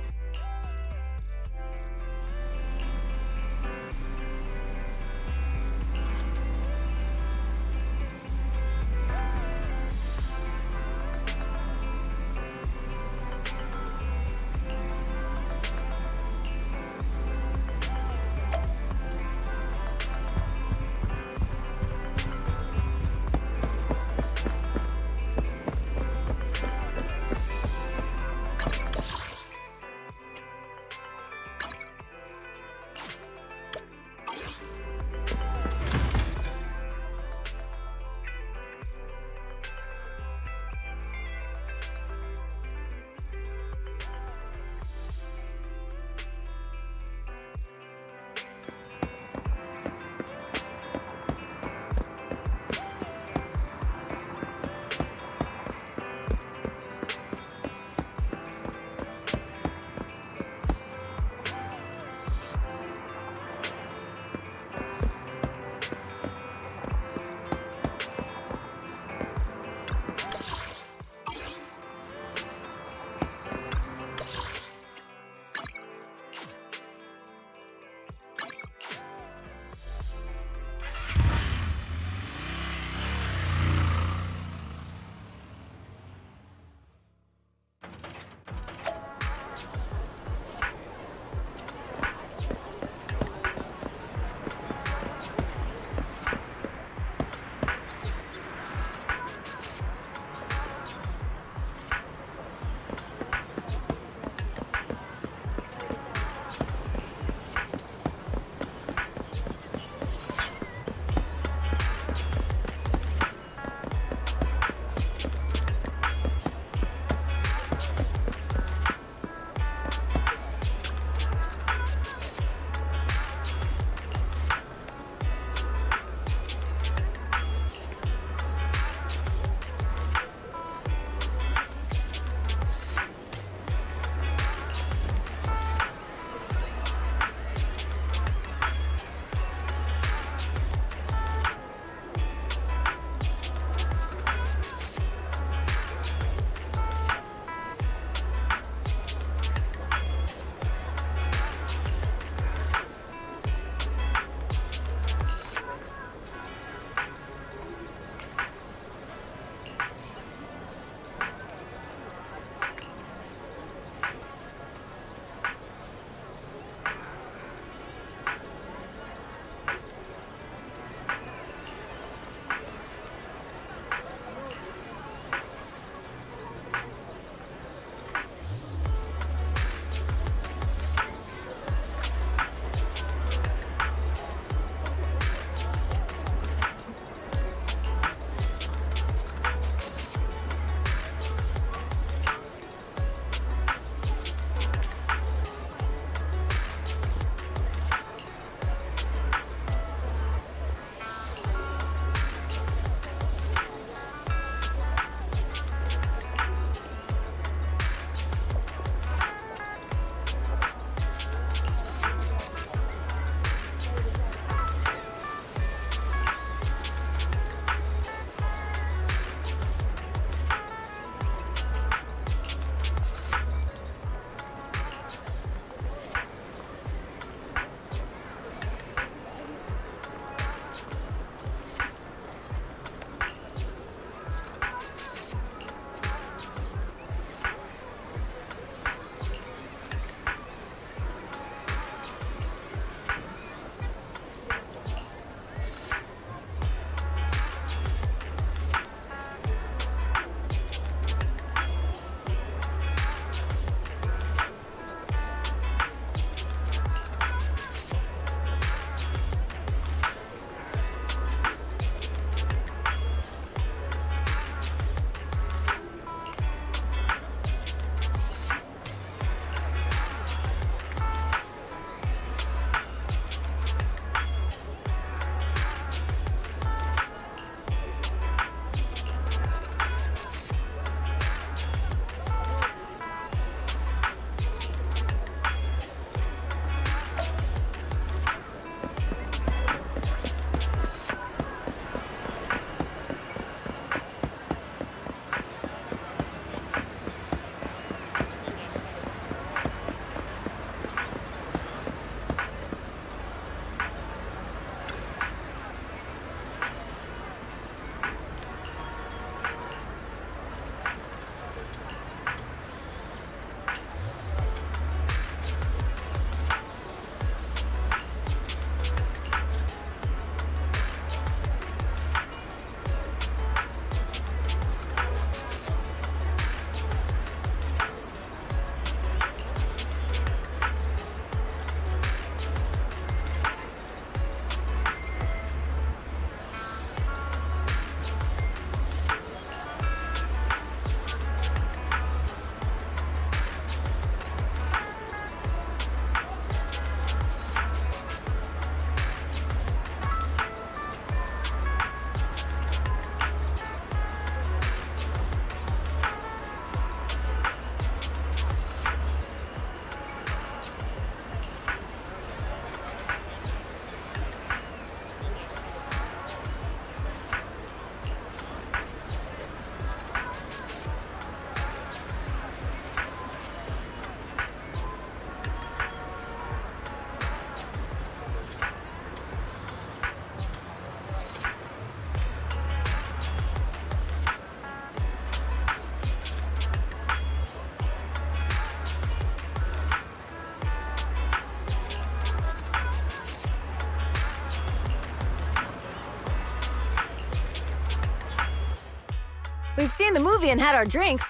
We've seen the movie and had our drinks.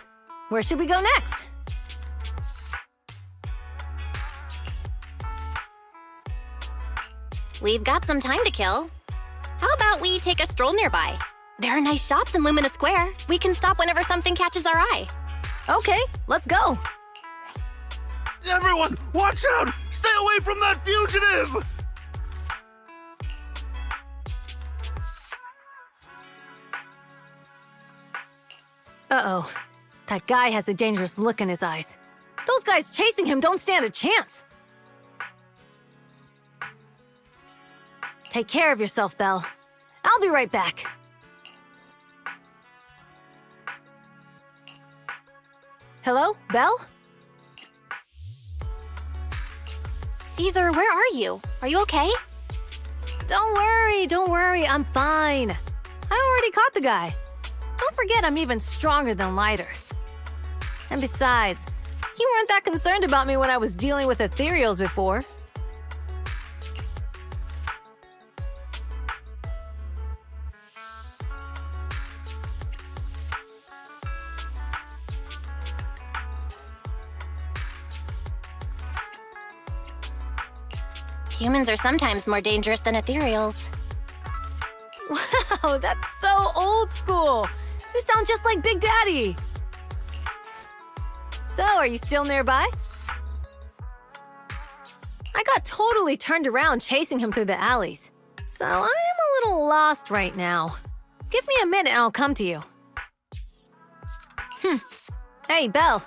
Where should we go next? We've got some time to kill. How about we take a stroll nearby? There are nice shops in Lumina Square. We can stop whenever something catches our eye. Okay, let's go. Everyone, watch out! Stay away from that fugitive! Uh-oh. That guy has a dangerous look in his eyes. Those guys chasing him don't stand a chance. Take care of yourself, Belle. I'll be right back. Hello, Belle? Caesar, where are you? Are you okay? Don't worry, I'm fine. I already caught the guy. Don't forget I'm even stronger than Lighter. And besides, you weren't that concerned about me when I was dealing with ethereals before. Humans are sometimes more dangerous than ethereals. Wow, that's so old school. You sound just like Big Daddy. So, are you still nearby? I got totally turned around chasing him through the alleys. So, I am a little lost right now. Give me a minute and I'll come to you. Hey, Belle.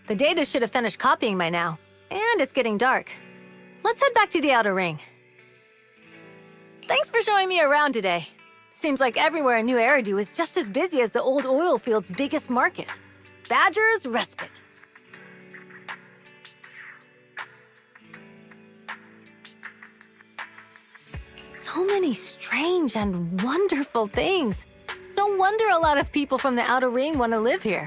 The data should have finished copying by now, and it's getting dark. Let's head back to the outer ring. Thanks for showing me around today. Seems like everywhere in New Eridu is just as busy as the old oil field's biggest market. Badger's Respite. So many strange and wonderful things. No wonder a lot of people from the outer ring want to live here.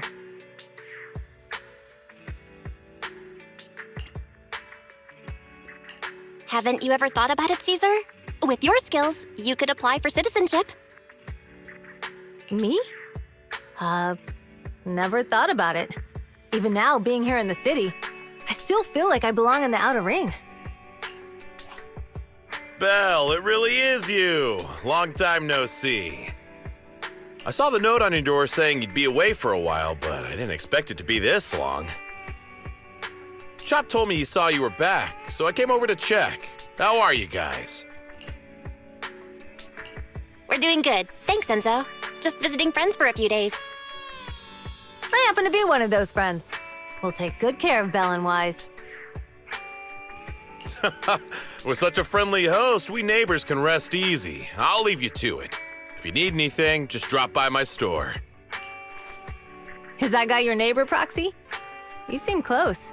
Haven't you ever thought about it, Caesar? With your skills, you could apply for citizenship. Me? Never thought about it. Even now, being here in the city, I still feel like I belong in the outer ring. Belle, it really is you. Long time no see. I saw the note on your door saying you'd be away for a while, but I didn't expect it to be this long. Chop told me he saw you were back, so I came over to check. How are you guys? We're doing good. Thanks, Enzo. Just visiting friends for a few days. I happen to be one of those friends. We'll take good care of Belle and Wise. With such a friendly host, we neighbors can rest easy. I'll leave you to it. If you need anything, just drop by my store. Is that guy your neighbor, Proxy? You seem close.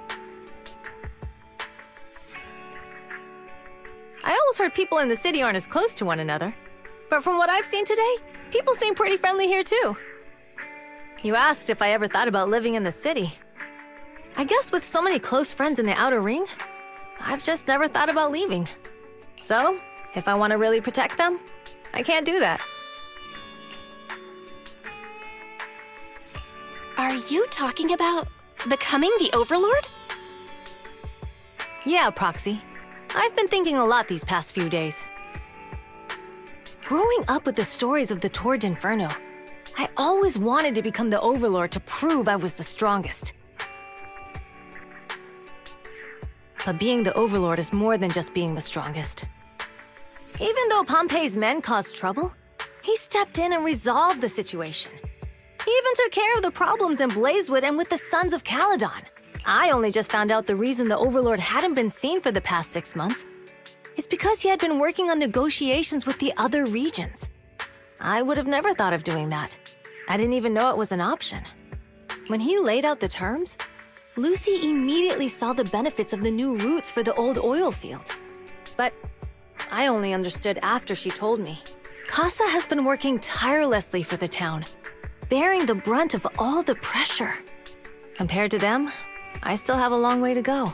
I always heard people in the city aren't as close to one another. But from what I've seen today, people seem pretty friendly here too. You asked if I ever thought about living in the city. I guess with so many close friends in the outer ring, I've just never thought about leaving. So, if I want to really protect them, I can't do that. Are you talking about becoming the Overlord? Yeah, Proxy. I've been thinking a lot these past few days. Growing up with the stories of the Torrid Inferno, I always wanted to become the Overlord to prove I was the strongest. But being the Overlord is more than just being the strongest. Even though Pompey's men caused trouble, he stepped in and resolved the situation. He even took care of the problems in Blazewood and with the Sons of Caledon. I only just found out the reason the Overlord hadn't been seen for the past 6 months is because he had been working on negotiations with the other regions. I would have never thought of doing that. I didn't even know it was an option. When he laid out the terms, Lucy immediately saw the benefits of the new routes for the old oil field. But I only understood after she told me. Casa has been working tirelessly for the town, bearing the brunt of all the pressure. Compared to them, I still have a long way to go.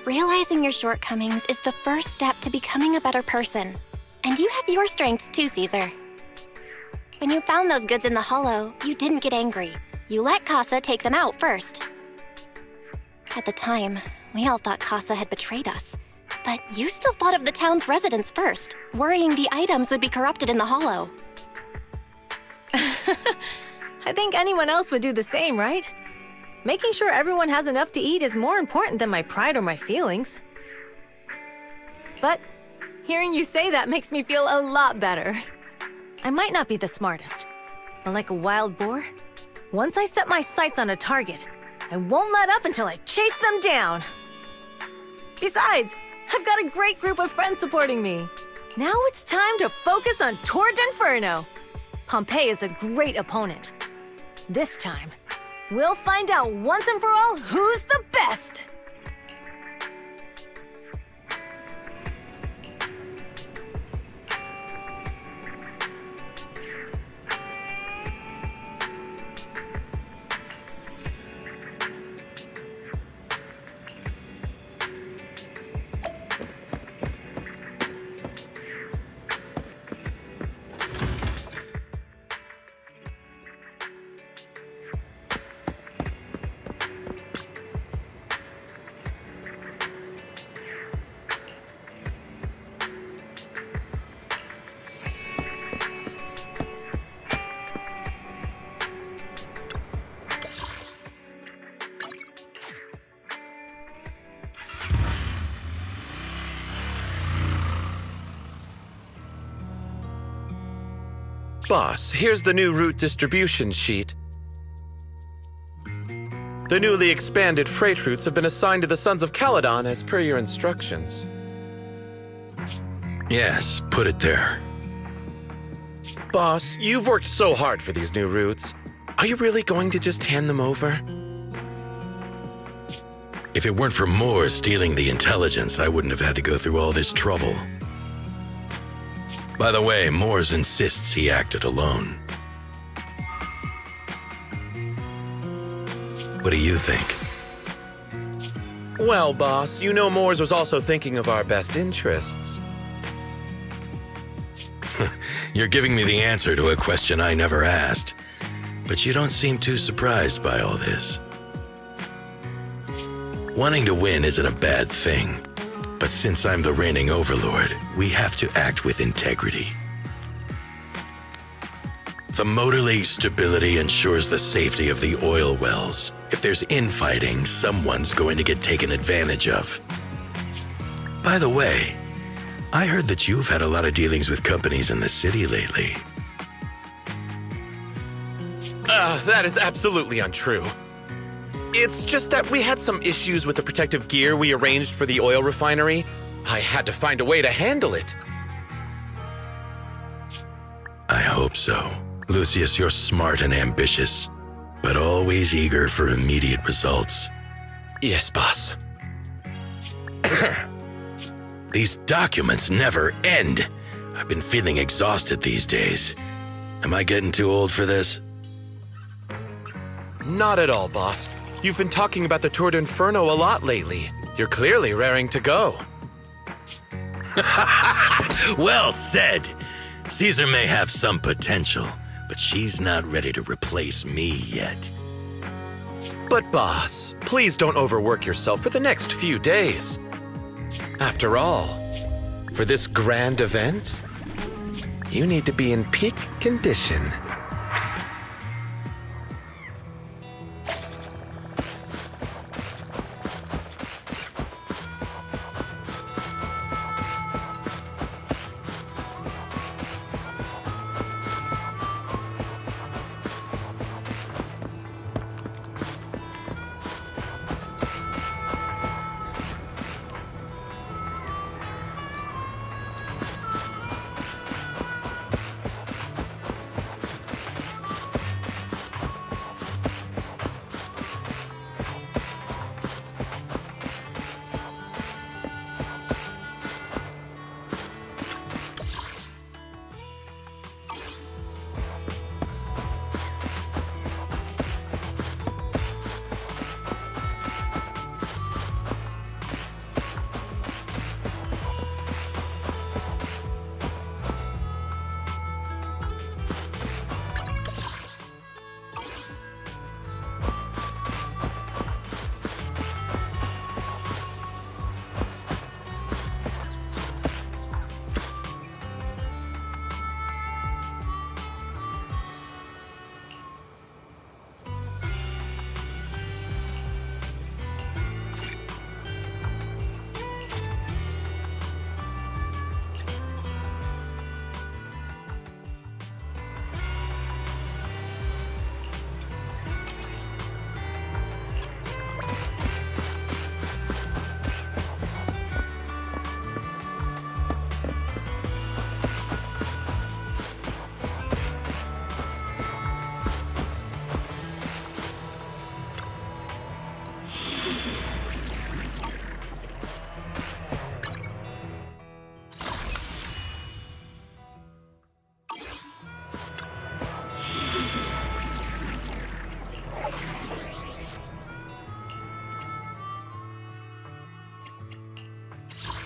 Realizing your shortcomings is the first step to becoming a better person. And you have your strengths too, Caesar. When you found those goods in the hollow, you didn't get angry. You let Casa take them out first. At the time, we all thought Casa had betrayed us. But you still thought of the town's residents first, worrying the items would be corrupted in the hollow. I think anyone else would do the same, right? Making sure everyone has enough to eat is more important than my pride or my feelings. But hearing you say that makes me feel a lot better. I might not be the smartest, but like a wild boar, once I set my sights on a target, I won't let up until I chase them down. Besides, I've got a great group of friends supporting me. Now it's time to focus on Torrid Inferno. Pompey is a great opponent. This time, we'll find out once and for all who's the best! Boss, here's the new route distribution sheet. The newly expanded freight routes have been assigned to the Sons of Caledon as per your instructions. Yes, put it there. Boss, you've worked so hard for these new routes. Are you really going to just hand them over? If it weren't for Moore stealing the intelligence, I wouldn't have had to go through all this trouble. By the way, Moores insists he acted alone. What do you think? Well, boss, you know Moores was also thinking of our best interests. You're giving me the answer to a question I never asked. But you don't seem too surprised by all this. Wanting to win isn't a bad thing. But since I'm the reigning overlord, we have to act with integrity. The Motor League's stability ensures the safety of the oil wells. If there's infighting, someone's going to get taken advantage of. By the way, I heard that you've had a lot of dealings with companies in the city lately. That is absolutely untrue. It's just that we had some issues with the protective gear we arranged for the oil refinery. I had to find a way to handle it. I hope so. Lucius, you're smart and ambitious, but always eager for immediate results. Yes, boss. These documents never end. I've been feeling exhausted these days. Am I getting too old for this? Not at all, boss. You've been talking about the Tour d'Inferno a lot lately. You're clearly raring to go. Well said. Caesar may have some potential, but she's not ready to replace me yet. But boss, please don't overwork yourself for the next few days. After all, for this grand event, you need to be in peak condition.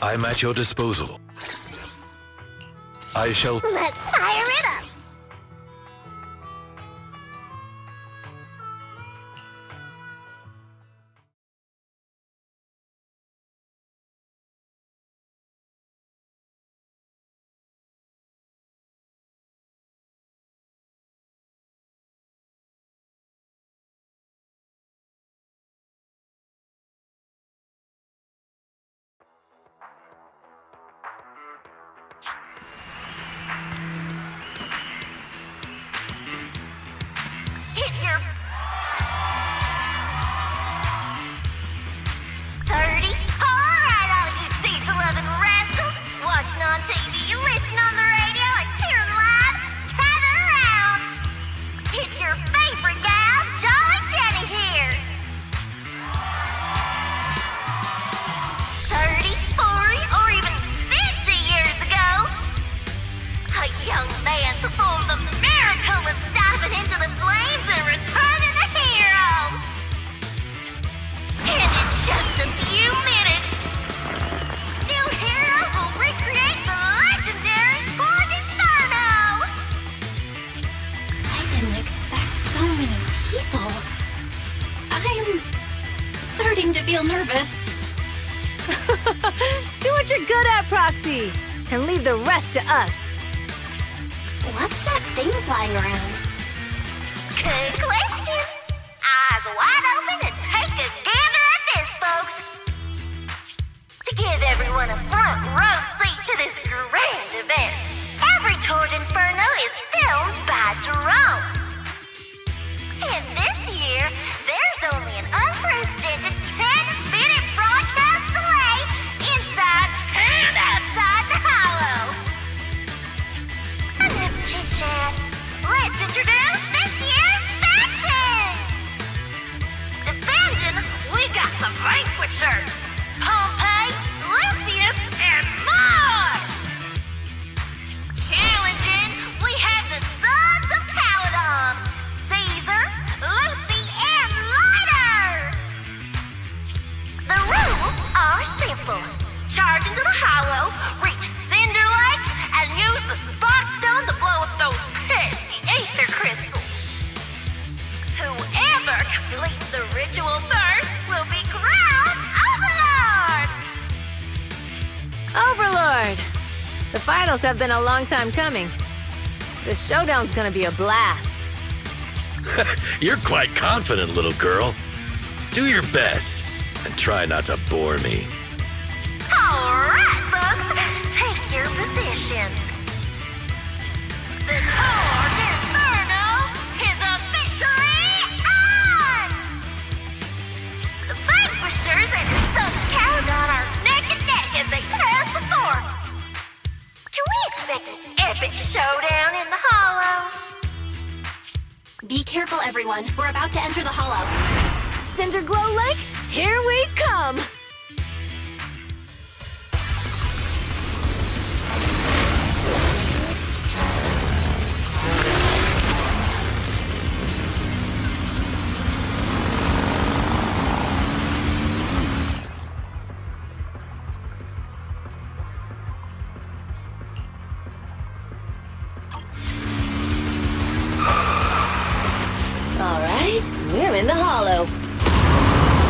I'm at your disposal. I shall... Let's fire it up! It's your 30. Alright, all you diesel-loving rascals. Watching on TV, listening on the radio, and cheering live. Gather around. It's your favorite gal, Jolly Jenny here. 30, 40, or even 50 years ago, a young man performed the miracle of diving into the flames and returning a hero. And in just a few minutes, new heroes will recreate the legendary Torn Inferno. I didn't expect so many people. I'm starting to feel nervous. Do what you're good at, Proxy, and leave the rest to us. What's that thing flying around? Good question. Eyes wide open and take a gander at this, folks. To give everyone a front row seat to this grand event, every Torn Inferno is filmed by drones. And this year, there's only an unprecedented 10-minute broadcast delay inside and outside the Hollow. Enough chit-chat. Let's introduce this year's factions! Defending, we got the Vanquishers, Pompey, Lucius, and Mars! Challenging, we have the Sons of Caledon, Caesar, Lucy, and Lighter! The rules are simple. Charge into the Hollow, reach Cinder Lake, and use the Spark Stone to blow up those pesky ether crystals. Whoever completes the ritual first will be crowned Overlord! Overlord! The finals have been a long time coming. The showdown's gonna be a blast. You're quite confident, little girl. Do your best, and try not to bore me. Alright, folks, take your positions. The Torn Inferno is officially on! The Vanquishers and the Sons of Caledon are neck and neck as they pass the fork. Can we expect an epic showdown in the Hollow? Be careful, everyone. We're about to enter the Hollow. Cinder Glow Lake, here we come! We're in the Hollow.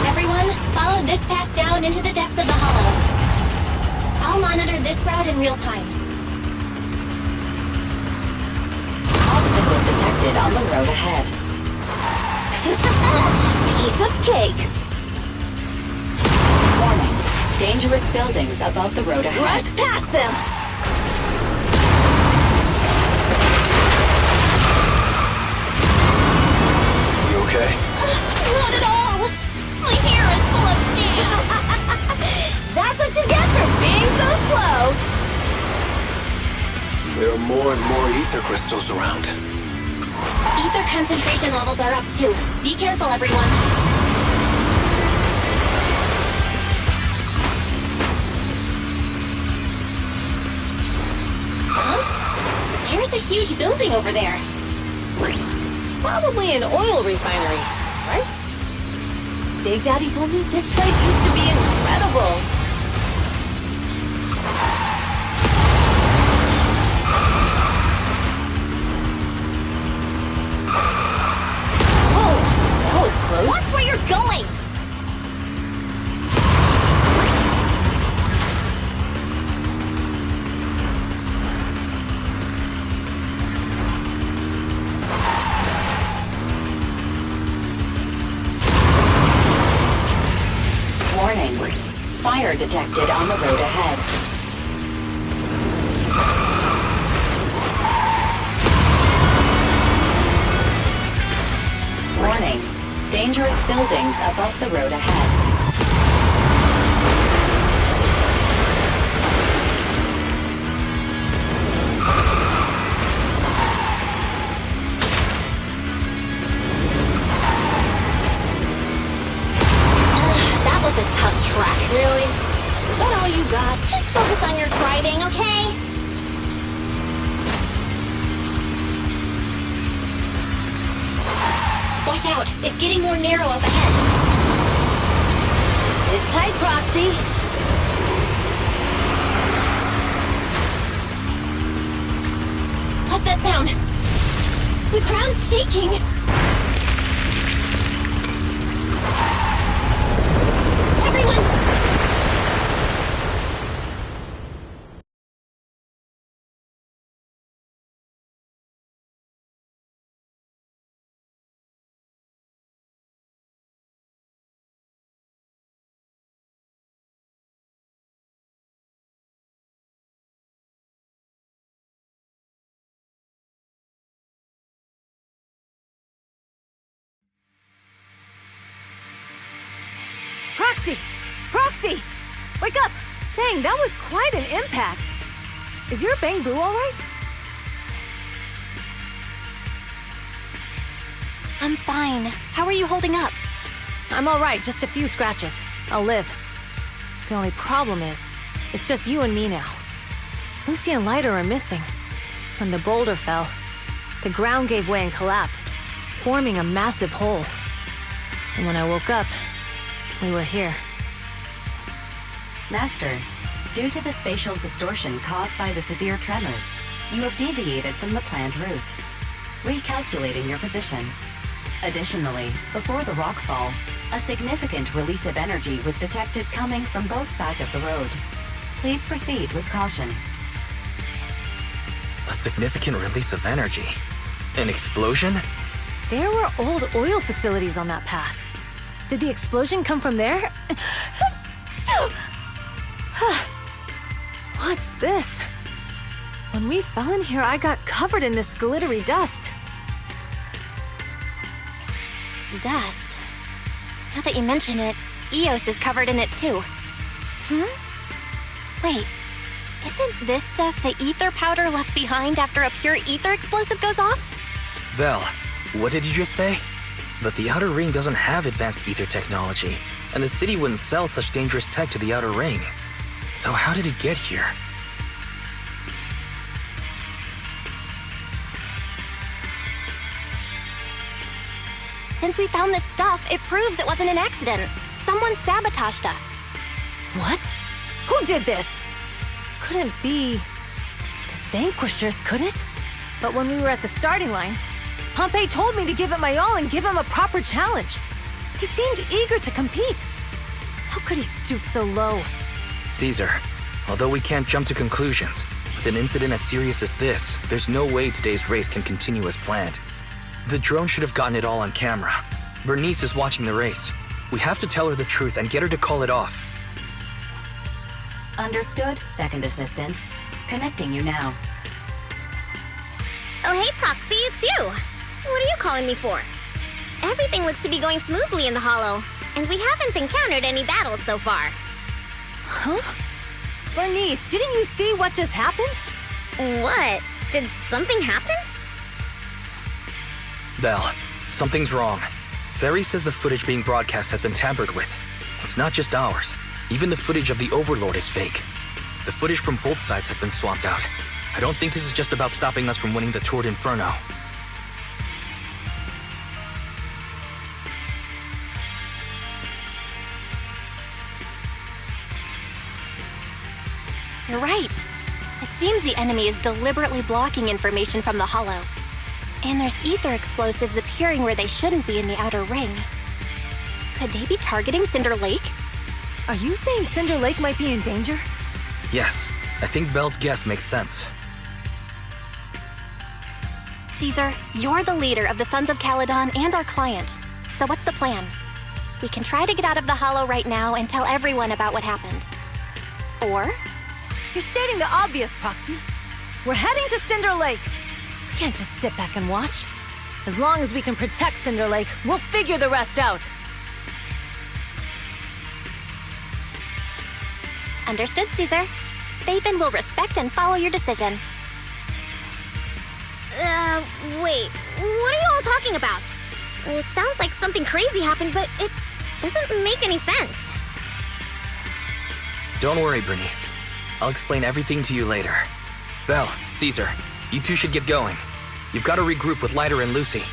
Everyone, follow this path down into the depths of the Hollow. I'll monitor this route in real time. Obstacles detected on the road ahead. Piece of cake. Warning. Dangerous buildings above the road ahead. Rush past them! You okay? Not at all! My hair is full of sand! That's what you get for being so slow! There are more and more ether crystals around. Ether concentration levels are up too. Be careful, everyone. Huh? There's a huge building over there. Probably an oil refinery, right? Big Daddy told me this place used to be incredible. Whoa, that was close. Watch where you're going! Warning. Fire detected on the road ahead. Warning. Dangerous buildings above the road ahead. That was a tough track. Really? Is that all you got? Just focus on your driving, okay? Watch out! It's getting more narrow up ahead. Sit tight, Proxy. What's that sound? The ground's shaking! Everyone! Proxy! Proxy! Wake up! Dang, that was quite an impact. Is your Bang Boo all right? I'm fine. How are you holding up? I'm all right, just a few scratches. I'll live. The only problem is, it's just you and me now. Lucy and Lighter are missing. When the boulder fell, the ground gave way and collapsed, forming a massive hole. And when I woke up, we were here. Master, due to the spatial distortion caused by the severe tremors, you have deviated from the planned route. Recalculating your position. Additionally, before the rockfall, a significant release of energy was detected coming from both sides of the road. Please proceed with caution. A significant release of energy? An explosion? There were old oil facilities on that path. Did the explosion come from there? What's this? When we fell in here, I got covered in this glittery dust. Dust. Now that you mention it, Eos is covered in it too. Wait, isn't this stuff the ether powder left behind after a pure ether explosive goes off? Belle, what did you just say? But the Outer Ring doesn't have advanced ether technology, and the city wouldn't sell such dangerous tech to the Outer Ring. So how did it get here? Since we found this stuff, it proves it wasn't an accident. Someone sabotaged us. What? Who did this? Couldn't be the Vanquishers, could it? But when we were at the starting line, Pompey told me to give it my all and give him a proper challenge. He seemed eager to compete. How could he stoop so low? Caesar, although we can't jump to conclusions, with an incident as serious as this, there's no way today's race can continue as planned. The drone should have gotten it all on camera. Bernice is watching the race. We have to tell her the truth and get her to call it off. Understood, Second Assistant. Connecting you now. Oh, hey, Proxy, it's you. What are you calling me for? Everything looks to be going smoothly in the Hollow, and we haven't encountered any battles so far. Huh? Bernice, didn't you see what just happened? What? Did something happen? Belle, something's wrong. Ferry says the footage being broadcast has been tampered with. It's not just ours. Even the footage of the Overlord is fake. The footage from both sides has been swapped out. I don't think this is just about stopping us from winning the Tour d'Inferno. You're right. It seems the enemy is deliberately blocking information from the Hollow. And there's ether explosives appearing where they shouldn't be in the Outer Ring. Could they be targeting Cinder Lake? Are you saying Cinder Lake might be in danger? Yes, I think Belle's guess makes sense. Caesar, you're the leader of the Sons of Caledon and our client. So what's the plan? We can try to get out of the Hollow right now and tell everyone about what happened. Or? You're stating the obvious, Proxy. We're heading to Cinder Lake. We can't just sit back and watch. As long as we can protect Cinder Lake, we'll figure the rest out. Understood, Caesar. Faven will respect and follow your decision. Wait. What are you all talking about? It sounds like something crazy happened, but it doesn't make any sense. Don't worry, Bernice. I'll explain everything to you later. Belle, Caesar, you two should get going. You've got to regroup with Lighter and Lucy.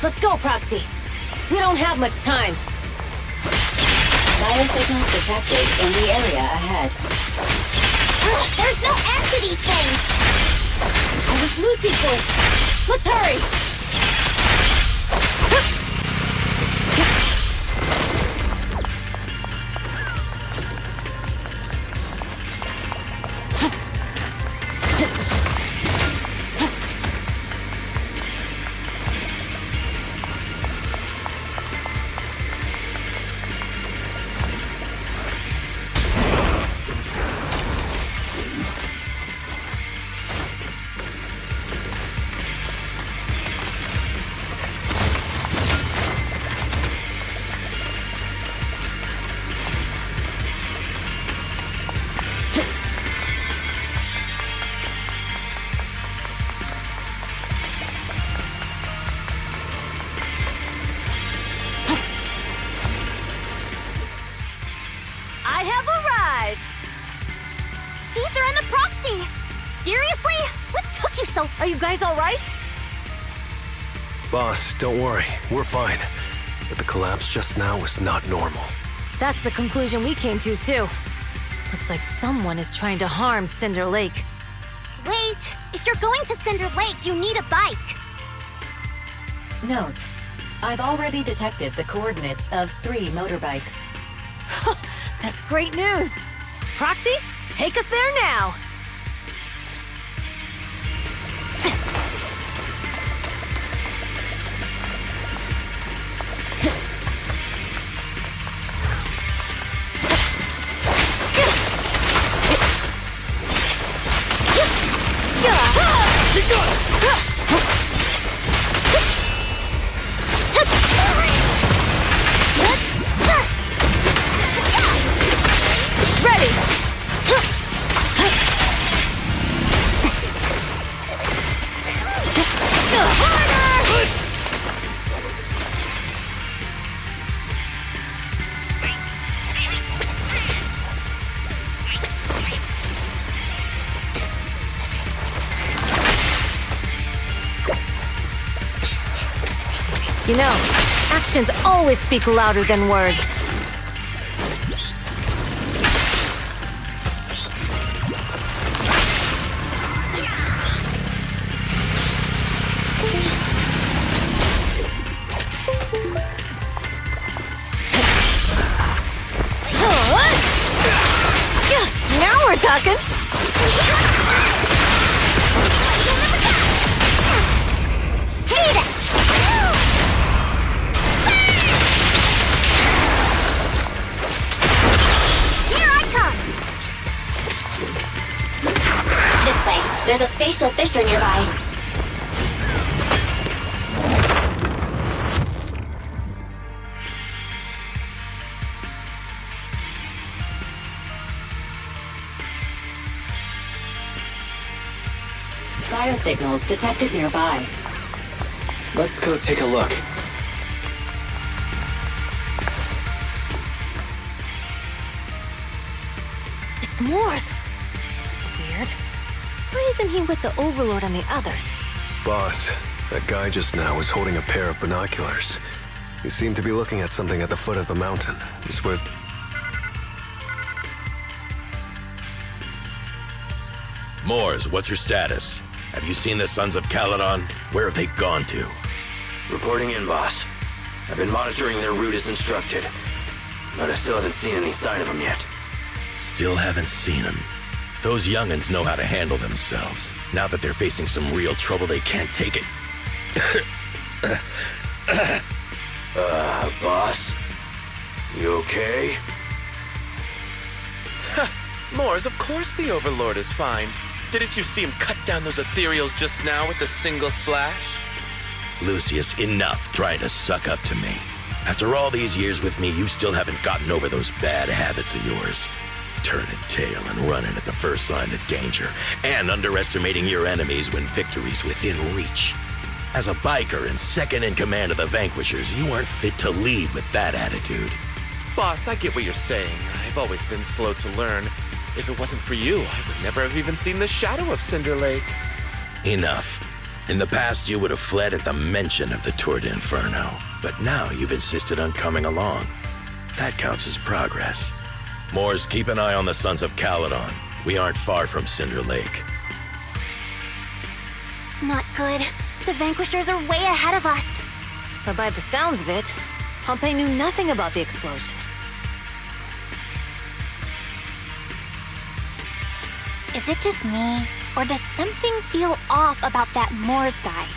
Let's go, Proxy. We don't have much time. Biosignals detected in the area ahead. There's no end to these things! That was Lucy's voice. Let's hurry! I have arrived! Caesar and the Proxy! Seriously? What took you so... Are you guys all right? Boss, don't worry. We're fine. But the collapse just now was not normal. That's the conclusion we came to, too. Looks like someone is trying to harm Cinder Lake. Wait! If you're going to Cinder Lake, you need a bike! Note, I've already detected the coordinates of 3 motorbikes. That's great news! Proxy, take us there now! You know, actions always speak louder than words. Now we're talking! There's a spatial fissure nearby. Biosignals detected nearby. Let's go take a look. It's Morse! That's weird. Why isn't he with the Overlord and the others? Boss, that guy just now was holding a pair of binoculars. He seemed to be looking at something at the foot of the mountain. Just where... Moors, what's your status? Have you seen the Sons of Caledon? Where have they gone to? Reporting in, boss. I've been monitoring their route as instructed, but I still haven't seen any sign of them yet. Still haven't seen them. Those young'uns know how to handle themselves. Now that they're facing some real trouble, they can't take it. Boss? You okay? Mors, of course the Overlord is fine. Didn't you see him cut down those ethereals just now with a single slash? Lucius, enough trying to suck up to me. After all these years with me, you still haven't gotten over those bad habits of yours. Turning tail and running at the first sign of danger, and underestimating your enemies when victory's within reach. As a biker and second in command of the Vanquishers, you aren't fit to lead with that attitude. Boss, I get what you're saying. I've always been slow to learn. If it wasn't for you, I would never have even seen the shadow of Cinder Lake. Enough. In the past, you would have fled at the mention of the Tour d'Inferno, but now you've insisted on coming along. That counts as progress. Mors, keep an eye on the Sons of Caledon. We aren't far from Cinder Lake. Not good. The Vanquishers are way ahead of us. But by the sounds of it, Pompey knew nothing about the explosion. Is it just me, or does something feel off about that Mors guy?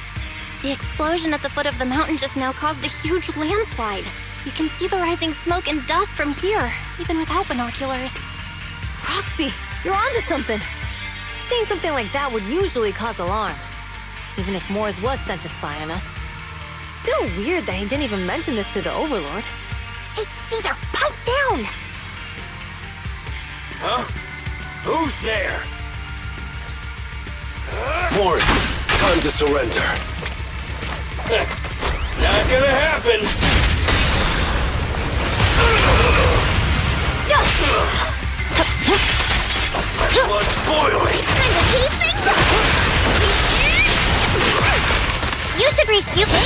The explosion at the foot of the mountain just now caused a huge landslide. You can see the rising smoke and dust from here, even without binoculars. Roxy, you're onto something. Seeing something like that would usually cause alarm. Even if Mors was sent to spy on us. It's still weird that he didn't even mention this to the Overlord. Hey, Caesar, pipe down! Huh? Who's there? Mors, time to surrender. Not gonna happen! Blood's boiling! You should refute me!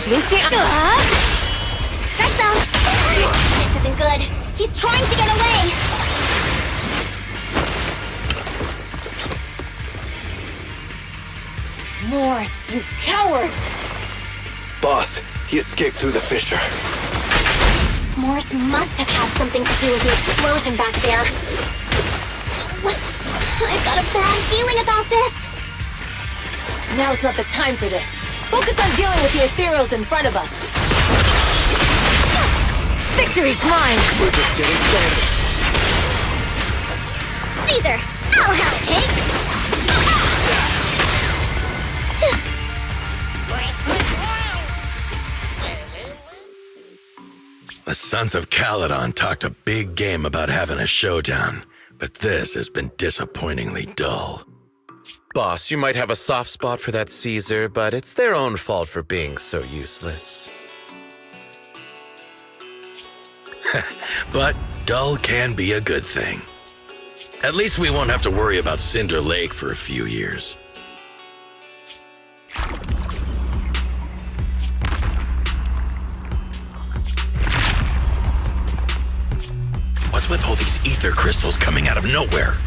Lucy, Strike zone! This isn't good. He's trying to get away! Mors, you coward! Boss, he escaped through the fissure. Mors must have had something to do with the explosion back there. I've got a bad feeling about this. Now's not the time for this. Focus on dealing with the ethereals in front of us. Victory's mine! We're just getting started. Caesar, I'll help, Hank! The Sons of Caledon talked a big game about having a showdown, but this has been disappointingly dull. Boss, you might have a soft spot for that Caesar, but it's their own fault for being so useless. But dull can be a good thing. At least we won't have to worry about Cinder Lake for a few years. What's with all these ether crystals coming out of nowhere?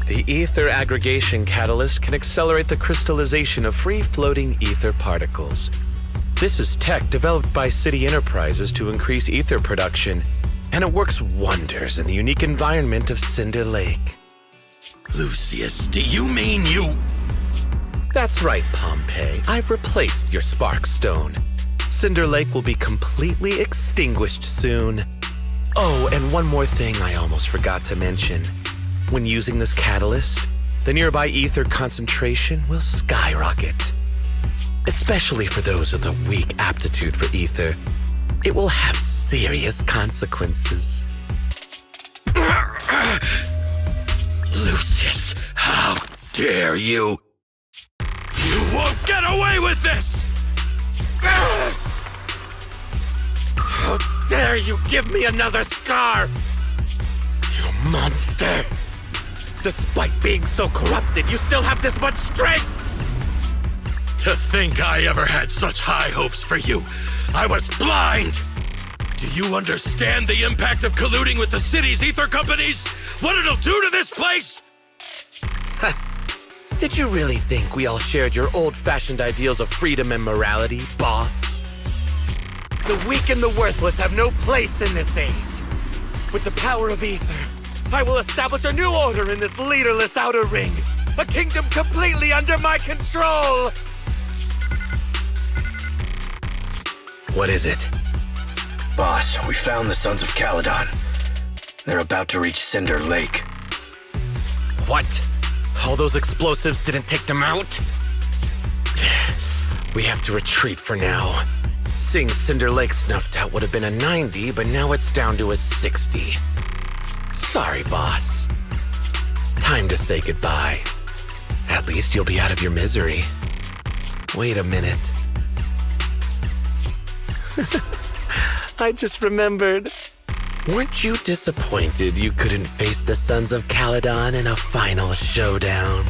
The ether aggregation catalyst can accelerate the crystallization of free-floating ether particles. This is tech developed by City Enterprises to increase ether production, and it works wonders in the unique environment of Cinder Lake. Lucius, do you mean you... That's right, Pompey. I've replaced your spark stone. Cinder Lake will be completely extinguished soon. Oh, and one more thing I almost forgot to mention. When using this catalyst, the nearby ether concentration will skyrocket. Especially for those with a weak aptitude for ether, it will have serious consequences. Lucius, how dare you? You won't get away with this! How dare you give me another scar! You monster! Despite being so corrupted, you still have this much strength! To think I ever had such high hopes for you. I was blind! Do you understand the impact of colluding with the city's ether companies? What it'll do to this place? Did you really think we all shared your old-fashioned ideals of freedom and morality, boss? The weak and the worthless have no place in this age. With the power of ether, I will establish a new order in this leaderless outer ring. A kingdom completely under my control! What is it? Boss, we found the Sons of Caledon. They're about to reach Cinder Lake. What? All those explosives didn't take them out? We have to retreat for now. Seeing Cinder Lake snuffed out would have been a 90, but now it's down to a 60. Sorry, boss. Time to say goodbye. At least you'll be out of your misery. Wait a minute. I just remembered. Weren't you disappointed you couldn't face the Sons of Caledon in a final showdown?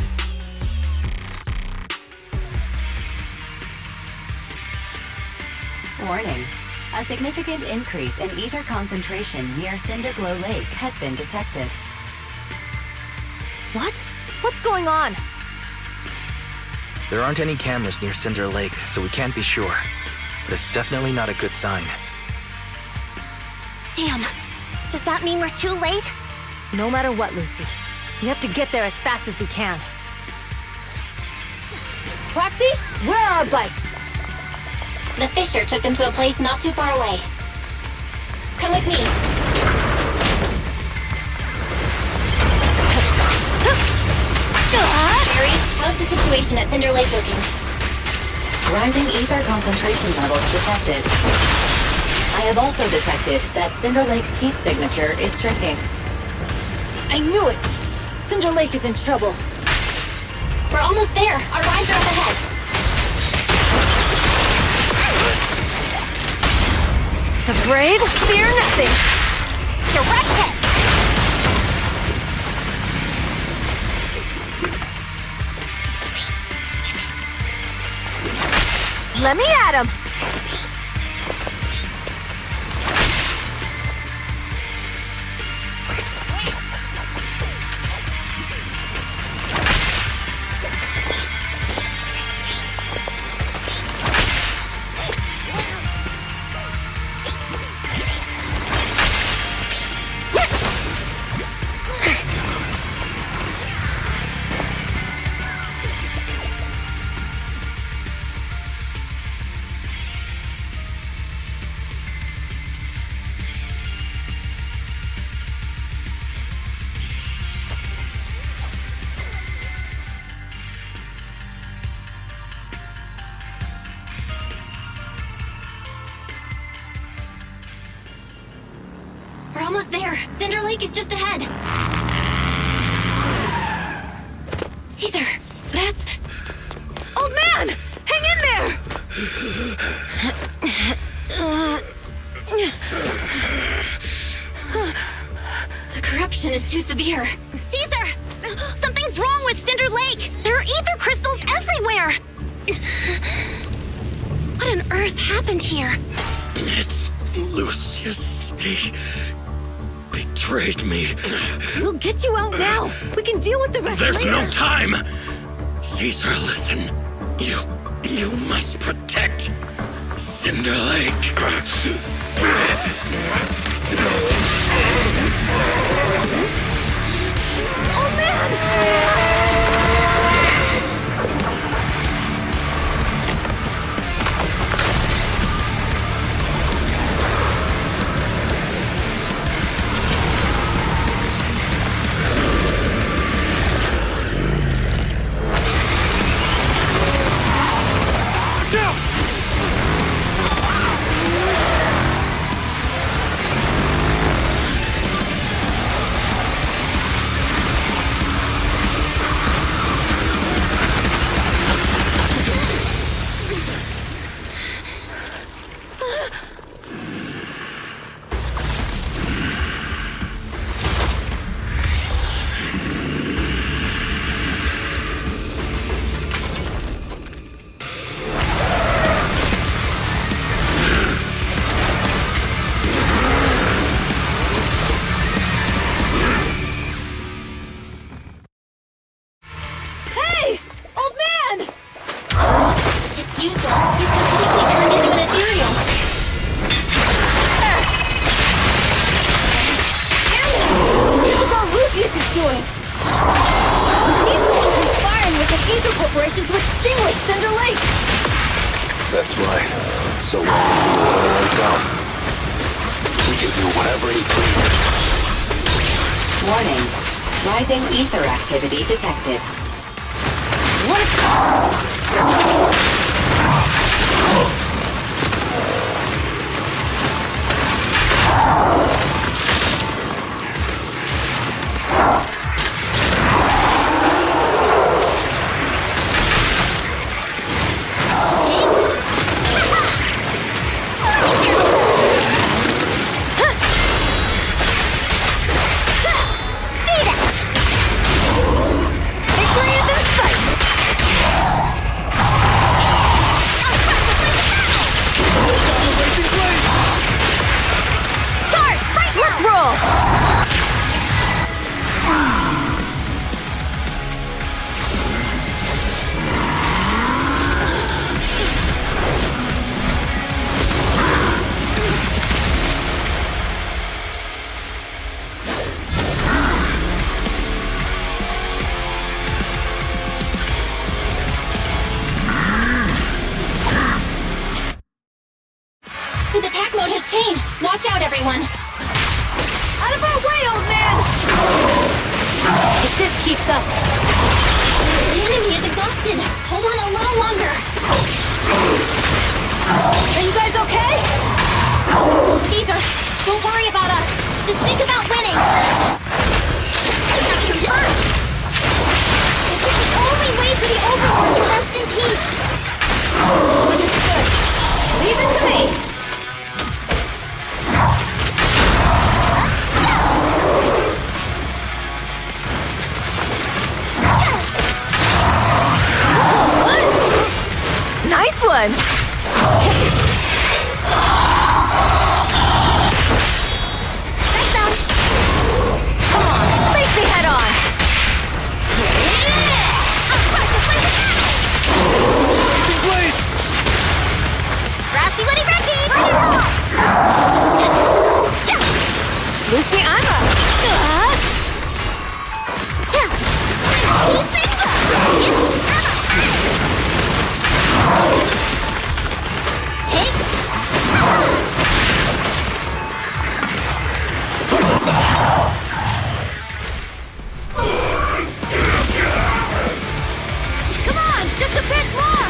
Warning. A significant increase in ether concentration near Cinderglow Lake has been detected. What? What's going on? There aren't any cameras near Cinder Lake, so we can't be sure. But it's definitely not a good sign. Damn. Does that mean we're too late? No matter what, Lucy. We have to get there as fast as we can. Proxy, where are our bikes? The Fisher took them to a place not too far away. Come with me. Harry, how's the situation at Cinder Lake looking? Rising ether concentration levels detected. I have also detected that Cinder Lake's heat signature is shrinking. I knew it! Cinder Lake is in trouble. We're almost there. Our rides are up ahead. The brave fear nothing. Direct hit! Let me at him! We're almost there. Cinder Lake is just ahead. Caesar, that's... Old man! Hang in there! The corruption is too severe. Caesar! Something's wrong with Cinder Lake! There are ether crystals everywhere! What on earth happened here? It's Lucius. He betrayed me. We'll get you out now! We can deal with the rest There's later! no time! Caesar, listen. You must protect Cinder Lake. Oh man! That's right. So long as the oil runs out, we can do whatever he pleases. Warning. Rising ether activity detected. Let's roll! His attack mode has changed. Watch out, everyone. Out of our way, old man! If this keeps up... The enemy is exhausted. Hold on a little longer. Are you guys okay? Caesar, don't worry about us. Just think about winning. This is the only way for the Overlord to rest in peace. Understood. Leave it to me. Nice one! Come on, face me head on! Rassy Woody Becky! Lucy, I'm up! Come on, just a bit more!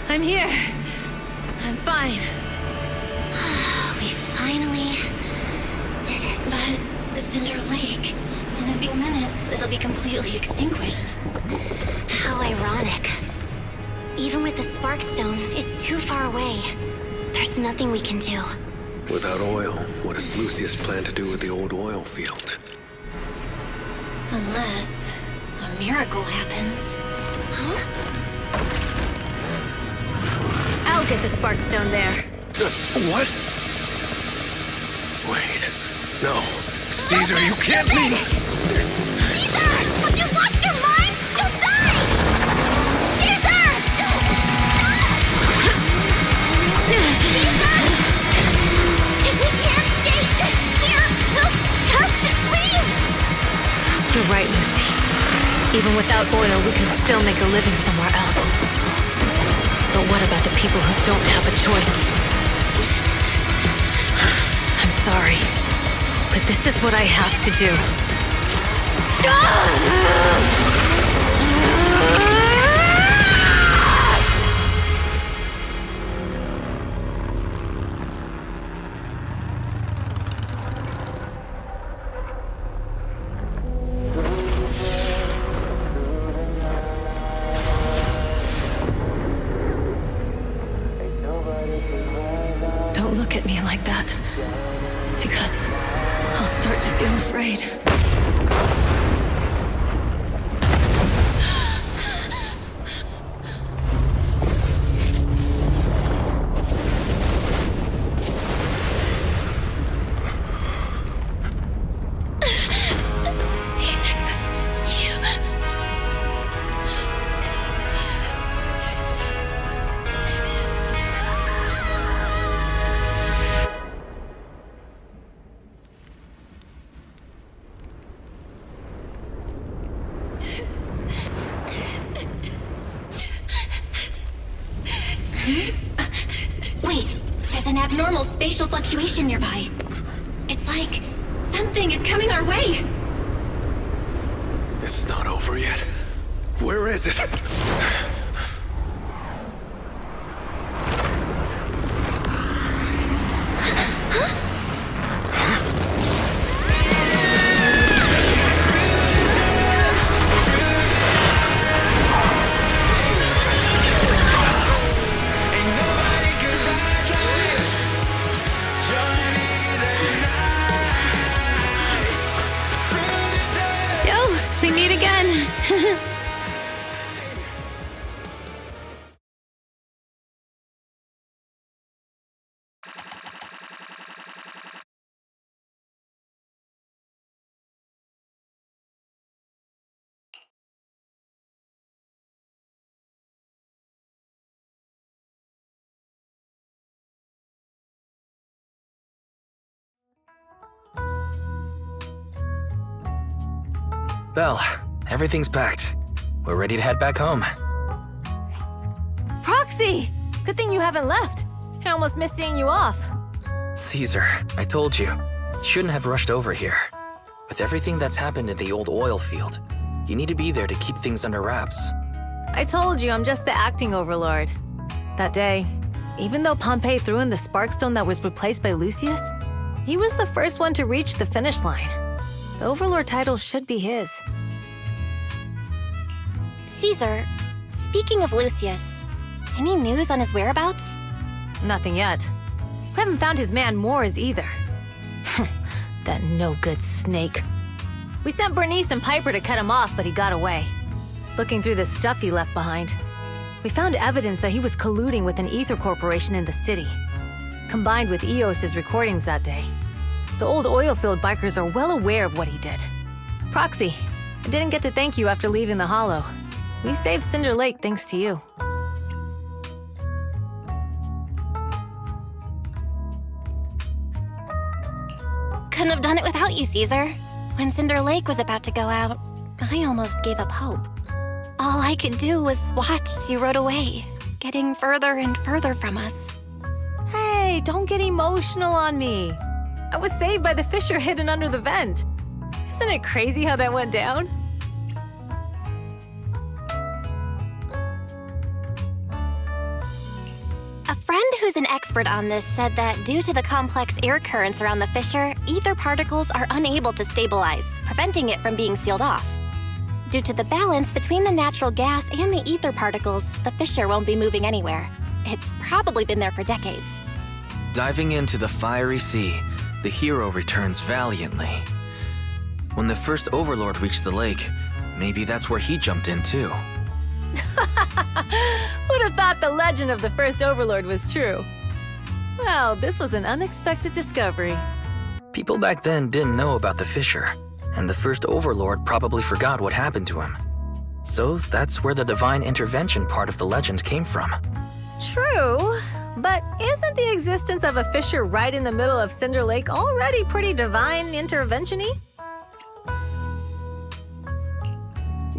I'm here. I'm fine. We finally did it. But Cinder Lake, in a few minutes, it'll be completely extinguished. How ironic. Even with the Sparkstone, it's too far away. There's nothing we can do. Without oil, what does Lucius plan to do with the old oil field? Unless a miracle happens. Huh? I'll get the Sparkstone there. What? Wait. No. Caesar, you can't mean... Caesar! Have you lost your mind? You'll die! Caesar! Caesar! If we can't stay here, we'll just leave! You're right, Lucy. Even without oil, we can still make a living somewhere else. But what about the people who don't have a choice? I'm sorry, but this is what I have to do. Don't look at me like that, because I'll start to feel afraid. Wait, there's an abnormal spatial fluctuation nearby. It's like something is coming our way. It's not over yet. Where is it? Yo, we meet again. Belle, everything's packed. We're ready to head back home. Proxy! Good thing you haven't left. I almost missed seeing you off. Caesar, I told you. Shouldn't have rushed over here. With everything that's happened in the old oil field, you need to be there to keep things under wraps. I told you I'm just the acting overlord. That day, even though Pompey threw in the Sparkstone that was replaced by Lucius, he was the first one to reach the finish line. The overlord title should be his. Caesar, speaking of Lucius, any news on his whereabouts? Nothing yet. We haven't found his man Moores either. That no-good snake. We sent Bernice and Piper to cut him off, but he got away. Looking through the stuff he left behind, we found evidence that he was colluding with an ether corporation in the city. Combined with Eos's recordings that day, the old oilfield bikers are well aware of what he did. Proxy, I didn't get to thank you after leaving the Hollow. We saved Cinder Lake thanks to you. Couldn't have done it without you, Caesar. When Cinder Lake was about to go out, I almost gave up hope. All I could do was watch as you rode away, getting further and further from us. Hey, don't get emotional on me. I was saved by the fissure hidden under the vent. Isn't it crazy how that went down? A friend who's an expert on this said that due to the complex air currents around the fissure, ether particles are unable to stabilize, preventing it from being sealed off. Due to the balance between the natural gas and the ether particles, the fissure won't be moving anywhere. It's probably been there for decades. Diving into the fiery sea, the hero returns valiantly. When the first overlord reached the lake, maybe that's where he jumped in too. Who'd have thought the legend of the first overlord was true? Well, this was an unexpected discovery. People back then didn't know about the fissure, and the first overlord probably forgot what happened to him. So that's where the divine intervention part of the legend came from. True, but isn't the existence of a fissure right in the middle of Cinder Lake already pretty divine intervention-y?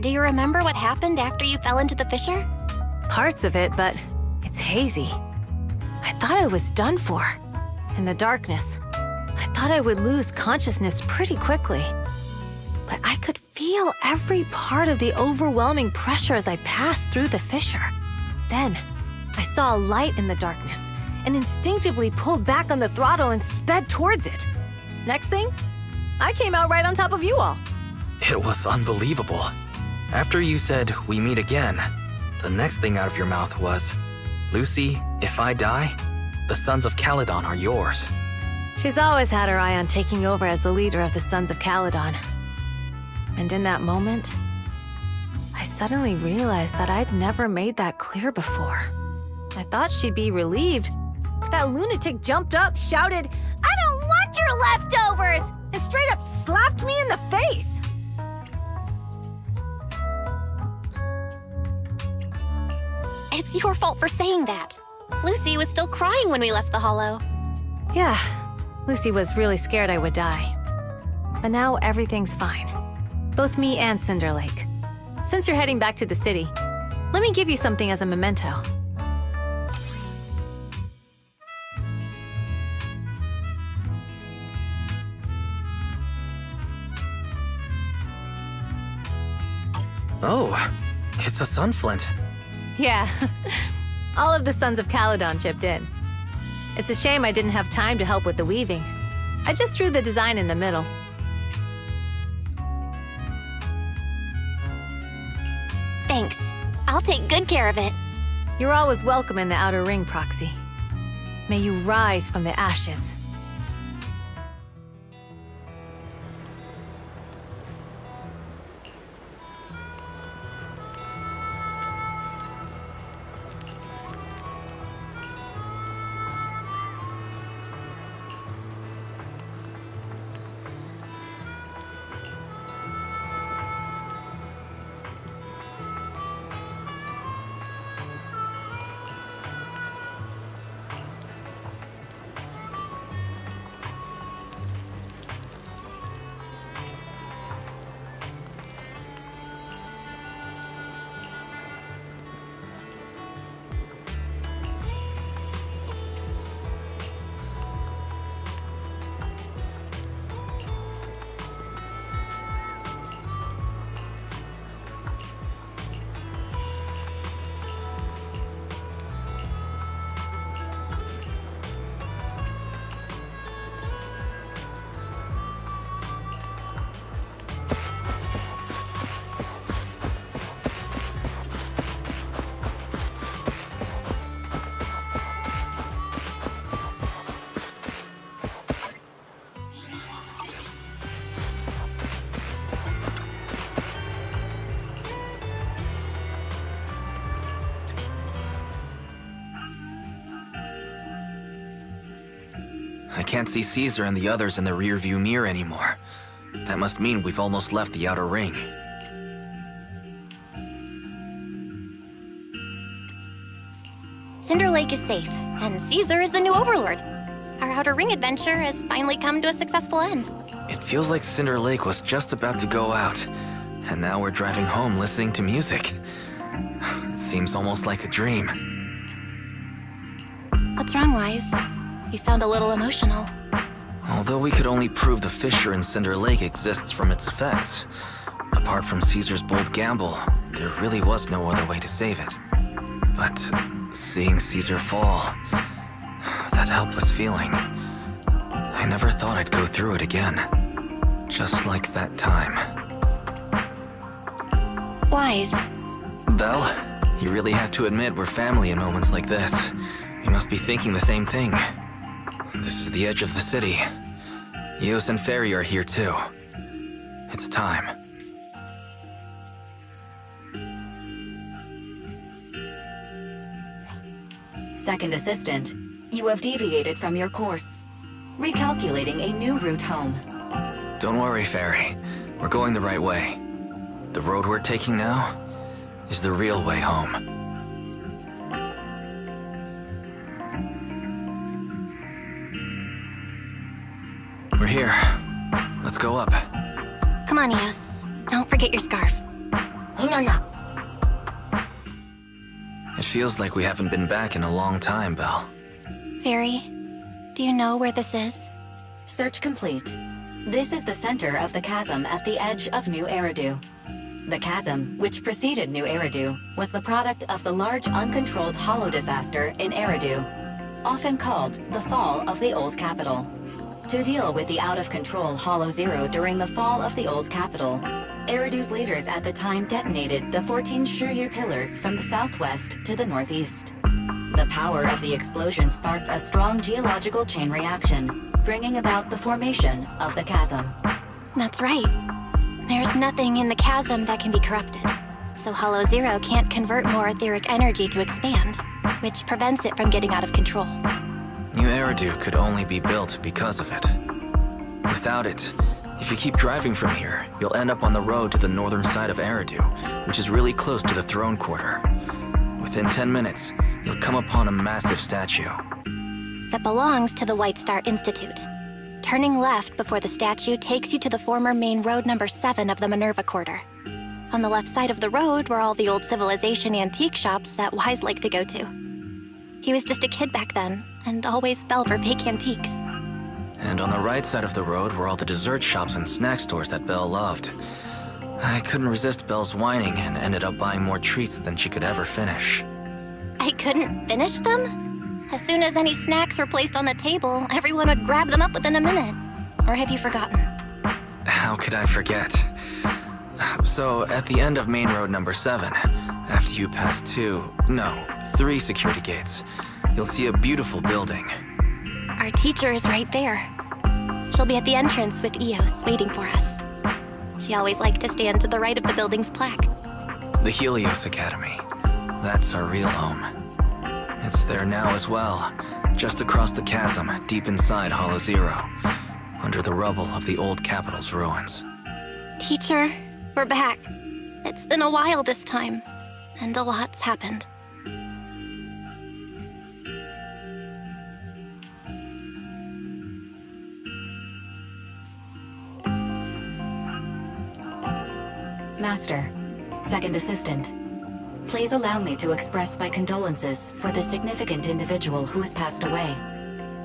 Do you remember what happened after you fell into the fissure? Parts of it, but it's hazy. I thought I was done for. In the darkness, I thought I would lose consciousness pretty quickly. But I could feel every part of the overwhelming pressure as I passed through the fissure. Then, I saw a light in the darkness and instinctively pulled back on the throttle and sped towards it. Next thing, I came out right on top of you all. It was unbelievable. After you said, "We meet again," the next thing out of your mouth was, "Lucy, if I die, the Sons of Caledon are yours." She's always had her eye on taking over as the leader of the Sons of Caledon. And in that moment, I suddenly realized that I'd never made that clear before. I thought she'd be relieved, but that lunatic jumped up, shouted, "I don't want your leftovers!" and straight up slapped me in the face. It's your fault for saying that. Lucy was still crying when we left the Hollow. Yeah, Lucy was really scared I would die. But now everything's fine. Both me and Cinder Lake. Since you're heading back to the city, let me give you something as a memento. Oh, it's a sun flint. Yeah, all of the Sons of Caledon chipped in. It's a shame I didn't have time to help with the weaving. I just drew the design in the middle. Thanks. I'll take good care of it. You're always welcome in the Outer Ring, Proxy. May you rise from the ashes. I can't see Caesar and the others in the rearview mirror anymore. That must mean we've almost left the Outer Ring. Cinder Lake is safe, and Caesar is the new overlord. Our Outer Ring adventure has finally come to a successful end. It feels like Cinder Lake was just about to go out, and now we're driving home listening to music. It seems almost like a dream. What's wrong, Wise? You sound a little emotional. Although we could only prove the fissure in Cinder Lake exists from its effects, apart from Caesar's bold gamble, there really was no other way to save it. But seeing Caesar fall, that helpless feeling, I never thought I'd go through it again. Just like that time. Wise. Belle, you really have to admit we're family in moments like this. You must be thinking the same thing. This is the edge of the city. Eos and Ferry are here too. It's time. Second assistant, you have deviated from your course. Recalculating a new route home. Don't worry, Ferry. We're going the right way. The road we're taking now is the real way home. We're here. Let's go up. Come on, Eos. Don't forget your scarf. No. It feels like we haven't been back in a long time, Belle. Fairy, do you know where this is? Search complete. This is the center of the chasm at the edge of New Eridu. The chasm, which preceded New Eridu, was the product of the large uncontrolled hollow disaster in Eridu, often called the fall of the Old Capital. To deal with the out-of-control Hollow Zero during the fall of the Old Capital, Eridu's leaders at the time detonated the 14 Shiryu pillars from the southwest to the northeast. The power of the explosion sparked a strong geological chain reaction, bringing about the formation of the chasm. That's right. There's nothing in the chasm that can be corrupted, so Hollow Zero can't convert more etheric energy to expand, which prevents it from getting out of control. New Eridu could only be built because of it. Without it, if you keep driving from here, you'll end up on the road to the northern side of Eridu, which is really close to the throne quarter. Within 10 minutes, you'll come upon a massive statue. That belongs to the White Star Institute. Turning left before the statue takes you to the former main road number 7 of the Minerva Quarter. On the left side of the road were all the old civilization antique shops that Wise liked to go to. He was just a kid back then, and always fell for fake antiques. And on the right side of the road were all the dessert shops and snack stores that Belle loved. I couldn't resist Belle's whining and ended up buying more treats than she could ever finish. I couldn't finish them? As soon as any snacks were placed on the table, everyone would grab them up within a minute. Or have you forgotten? How could I forget? So, at the end of Main Road number 7, after you pass 3 security gates, you'll see a beautiful building. Our teacher is right there. She'll be at the entrance with Eos, waiting for us. She always liked to stand to the right of the building's plaque. The Helios Academy. That's our real home. It's there now as well, just across the chasm, deep inside Hollow Zero, under the rubble of the old capital's ruins. Teacher, we're back. It's been a while this time, and a lot's happened. Master, Second Assistant, please allow me to express my condolences for the significant individual who has passed away.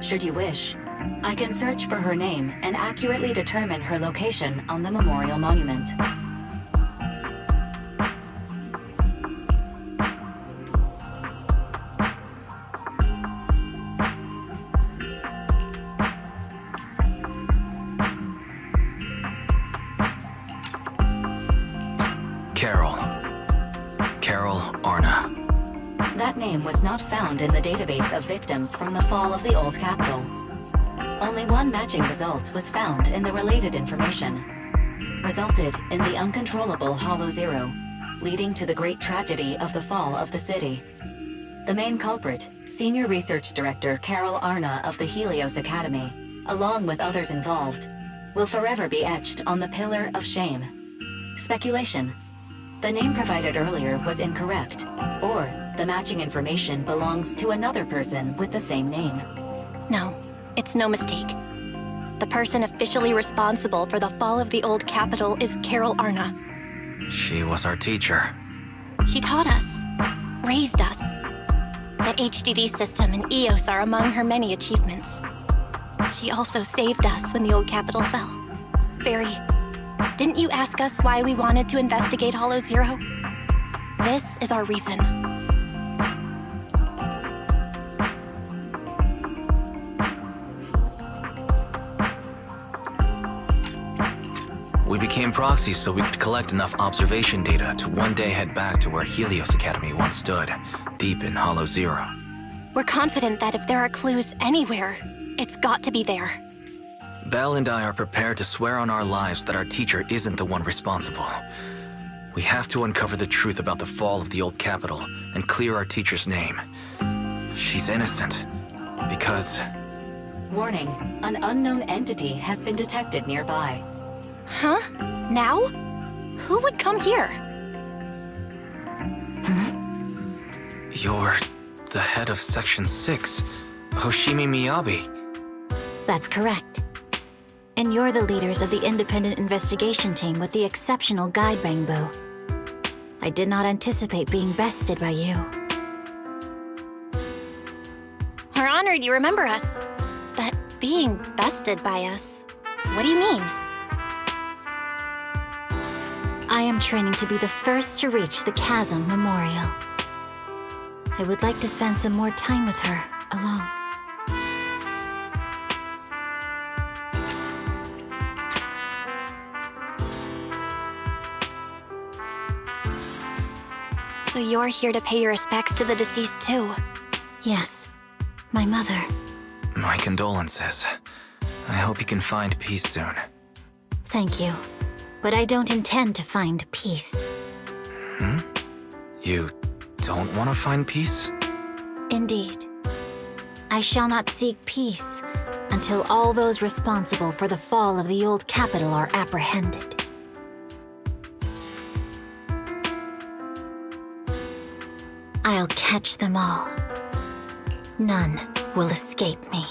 Should you wish, I can search for her name and accurately determine her location on the memorial monument. Carol Arna. That name was not found in the database of victims from the fall of the old capital. Only one matching result was found in the related information. Resulted in the uncontrollable Hollow Zero, leading to the great tragedy of the fall of the city. The main culprit, Senior Research Director Carol Arna of the Helios Academy, along with others involved, will forever be etched on the Pillar of Shame. Speculation. The name provided earlier was incorrect, or the matching information belongs to another person with the same name. No, it's no mistake. The person officially responsible for the fall of the old capital is Carol Arna. She was our teacher. She taught us, raised us. The HDD system and EOS are among her many achievements. She also saved us when the old capital fell. Very. Didn't you ask us why we wanted to investigate Hollow Zero? This is our reason. We became proxies so we could collect enough observation data to one day head back to where Helios Academy once stood, deep in Hollow Zero. We're confident that if there are clues anywhere, it's got to be there. Belle and I are prepared to swear on our lives that our teacher isn't the one responsible. We have to uncover the truth about the fall of the old capital and clear our teacher's name. She's innocent. Because... Warning, an unknown entity has been detected nearby. Huh? Now? Who would come here? You're the head of Section 6, Hoshimi Miyabi. That's correct. And you're the leaders of the independent investigation team with the exceptional guide Bangbu. I did not anticipate being bested by you. We're honored you remember us. But being bested by us, what do you mean? I am training to be the first to reach the Chasm Memorial. I would like to spend some more time with her, alone. So you're here to pay your respects to the deceased too? Yes, my mother. My condolences. I hope you can find peace soon. Thank you. But I don't intend to find peace. You don't want to find peace? Indeed. I shall not seek peace until all those responsible for the fall of the old capital are apprehended. I'll catch them all. None will escape me.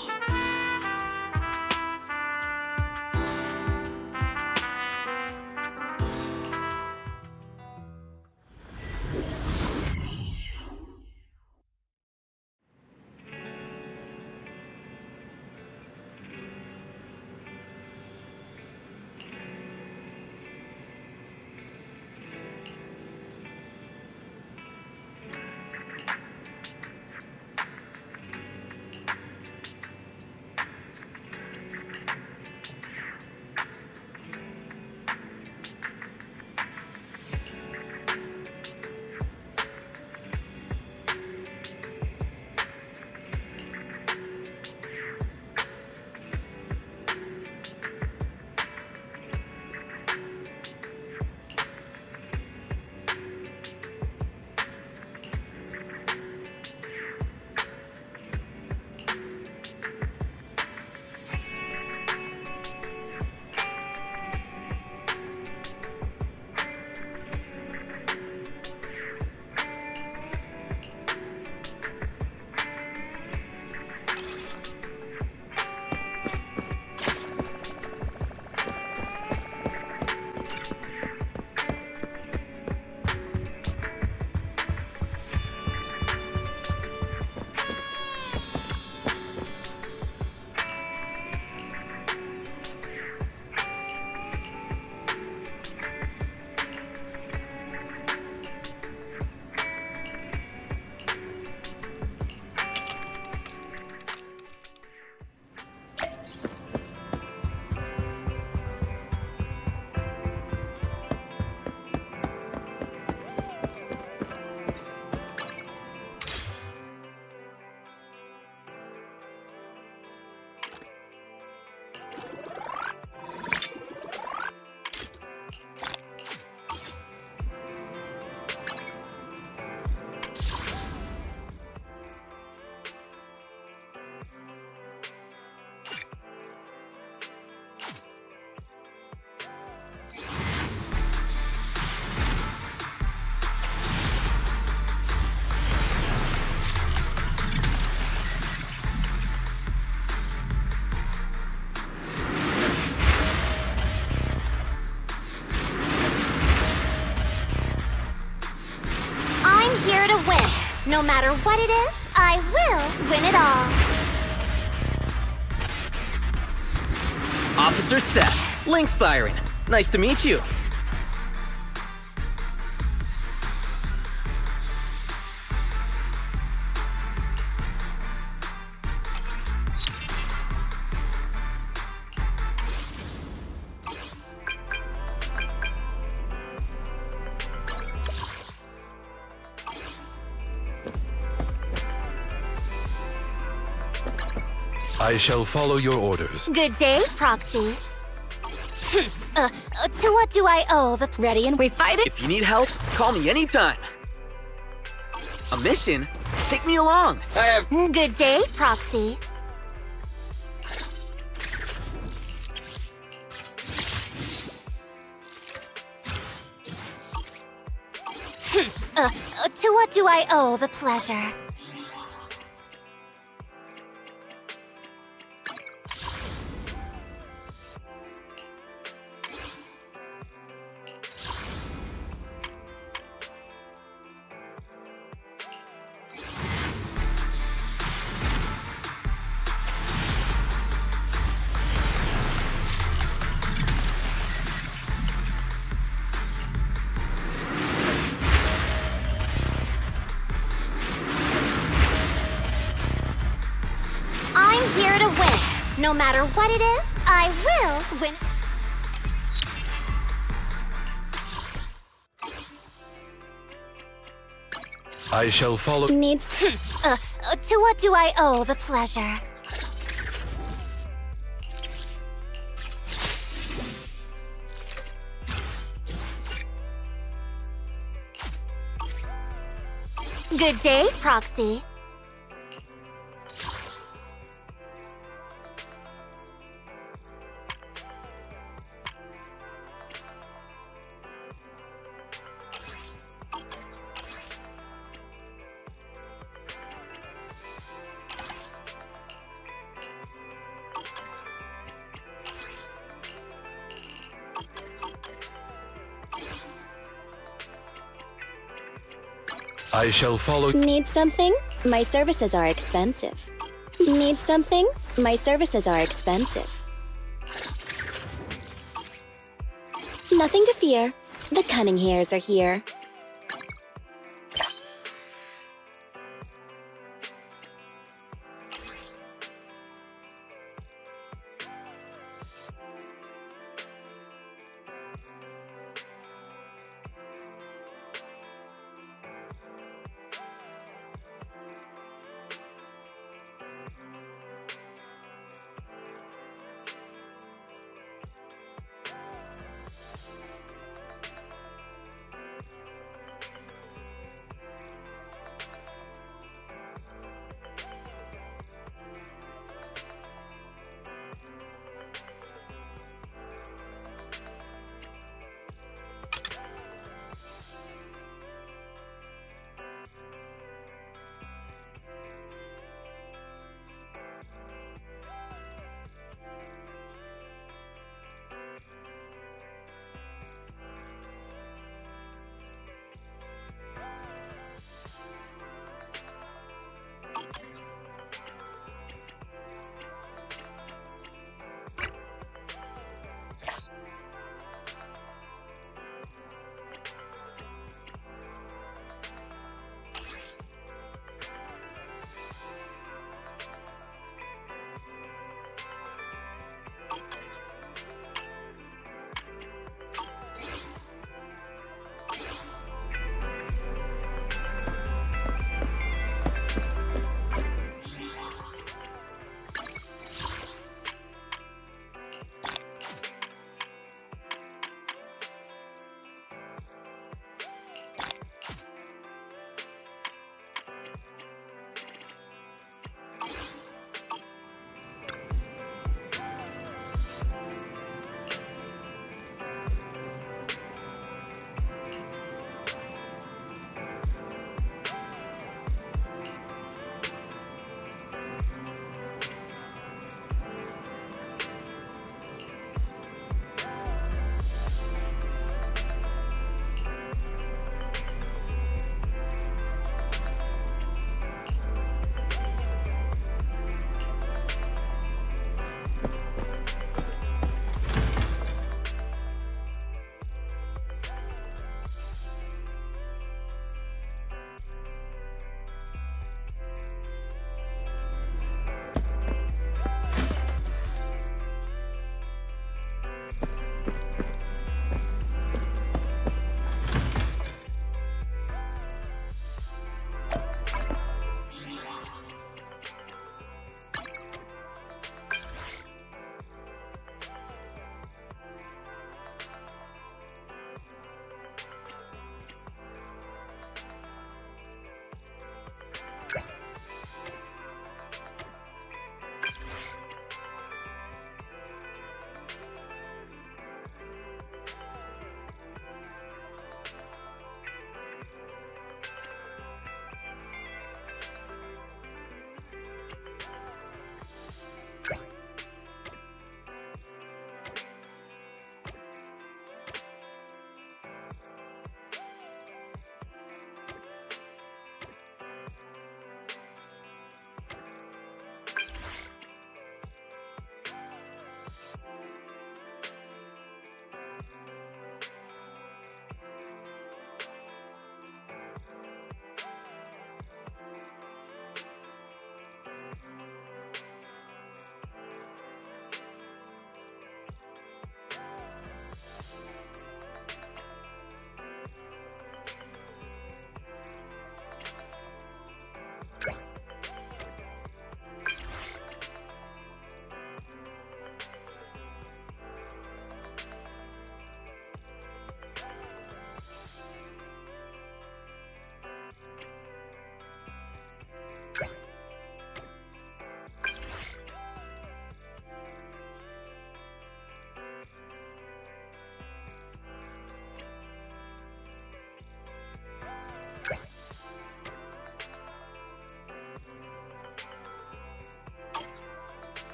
No matter what it is, I will win it all. Officer Seth, Lynx Thyron. Nice to meet you. I shall follow your orders. Good day, Proxy. To what do I owe the... Ready and we fight it? If you need help, call me anytime. A mission? Take me along. I have... Good day, Proxy. To what do I owe the pleasure? I'm here to win. No matter what it is, I will win. I shall follow. Needs... to what do I owe the pleasure? Good day, Proxy. I shall follow. Need something? My services are expensive. Need something? My services are expensive. Nothing to fear. The cunning hairs are here.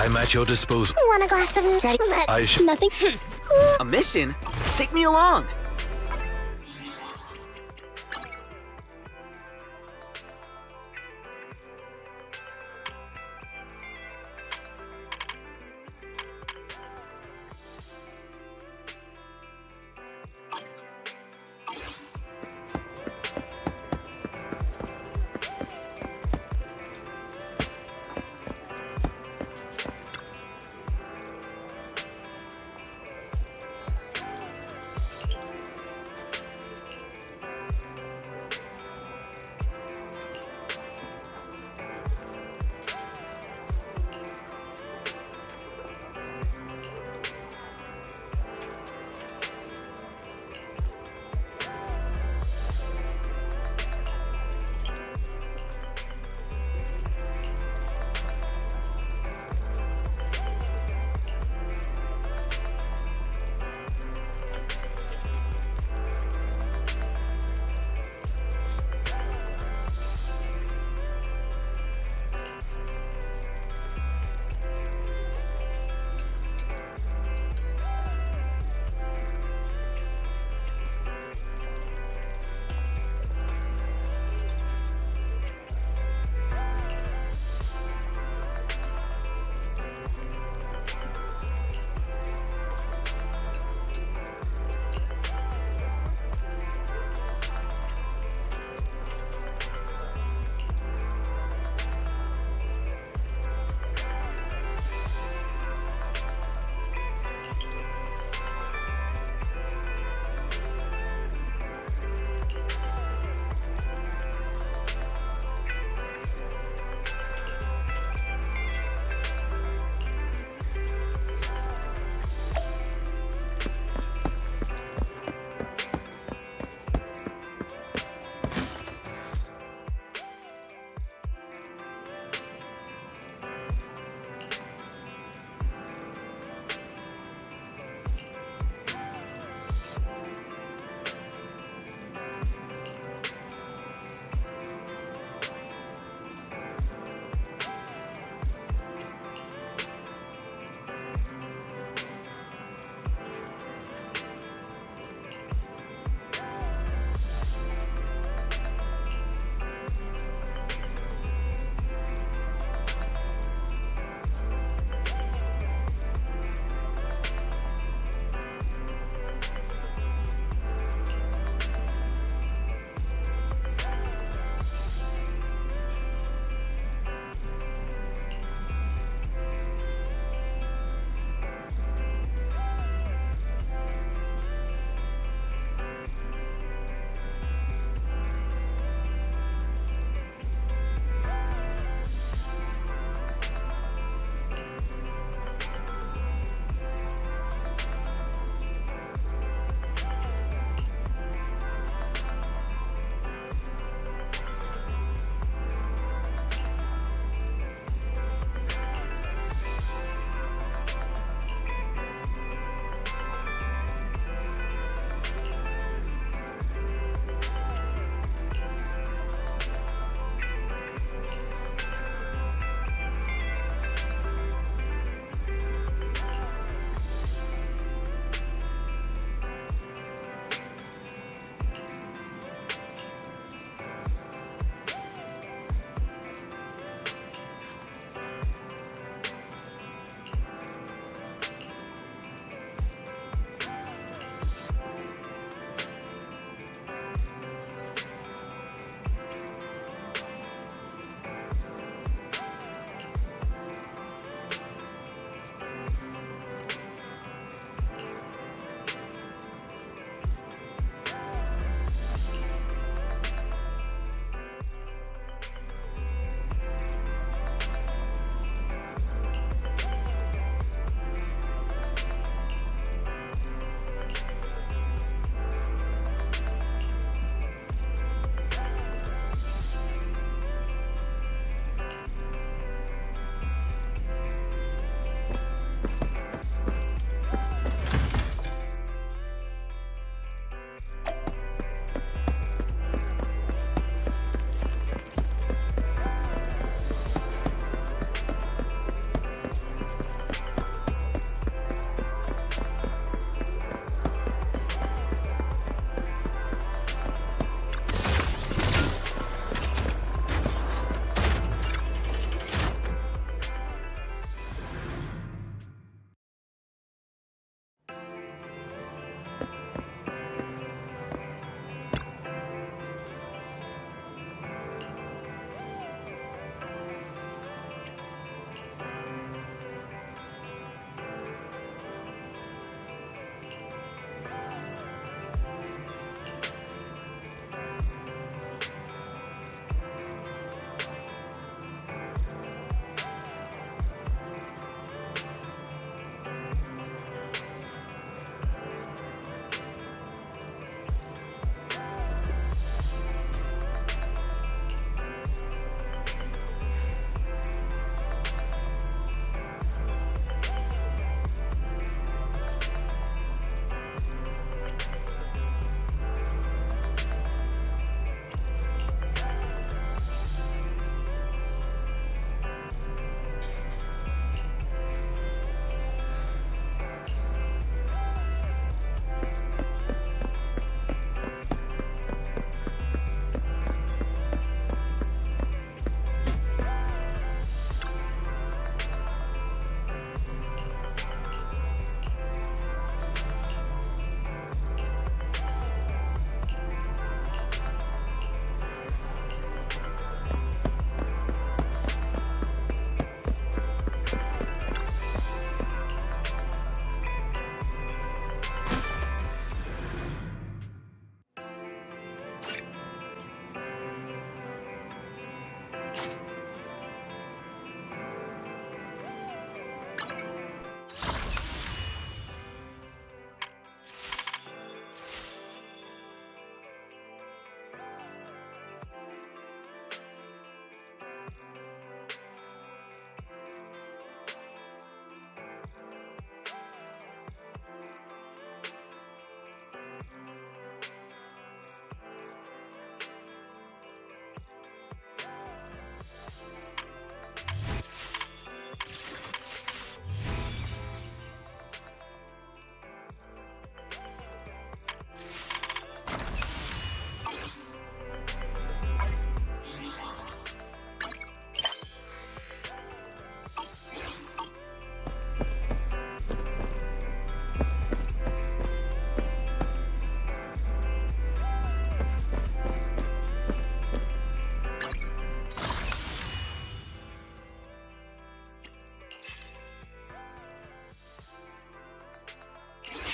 I'm at your disposal. Want a glass of I shall. Nothing. A mission? Take me along.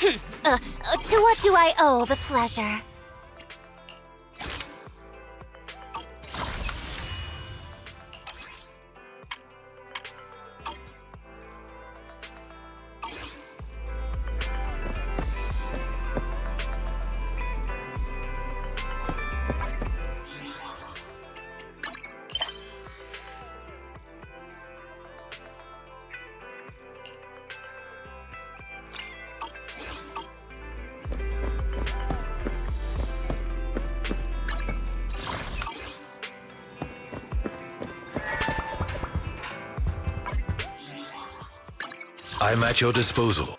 To what do I owe the pleasure? I'm at your disposal.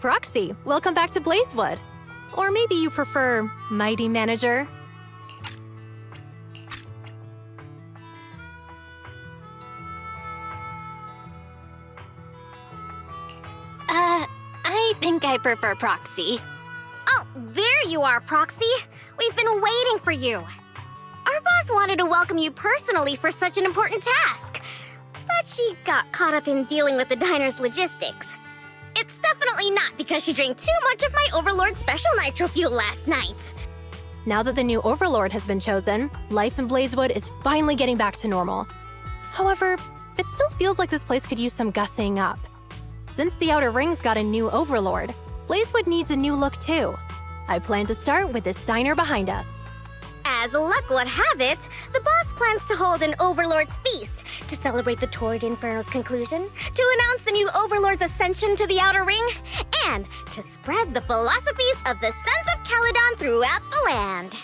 Proxy, welcome back to Blazewood. Or maybe you prefer Mighty Manager? I think I prefer Proxy. Oh, there you are, Proxy. We've been waiting for you. Our boss wanted to welcome you personally for such an important task. But she got caught up in dealing with the diner's logistics. It's definitely not because she drank too much of my Overlord Special Nitro Fuel last night. Now that the new Overlord has been chosen, life in Blazewood is finally getting back to normal. However, it still feels like this place could use some gussying up. Since the Outer Rings got a new Overlord, Blazewood needs a new look too. I plan to start with this diner behind us. As luck would have it, the boss plans to hold an Overlord's Feast to celebrate the Torrid Inferno's conclusion, to announce the new Overlord's ascension to the Outer Ring, and to spread the philosophies of the Sons of Caledon throughout the land.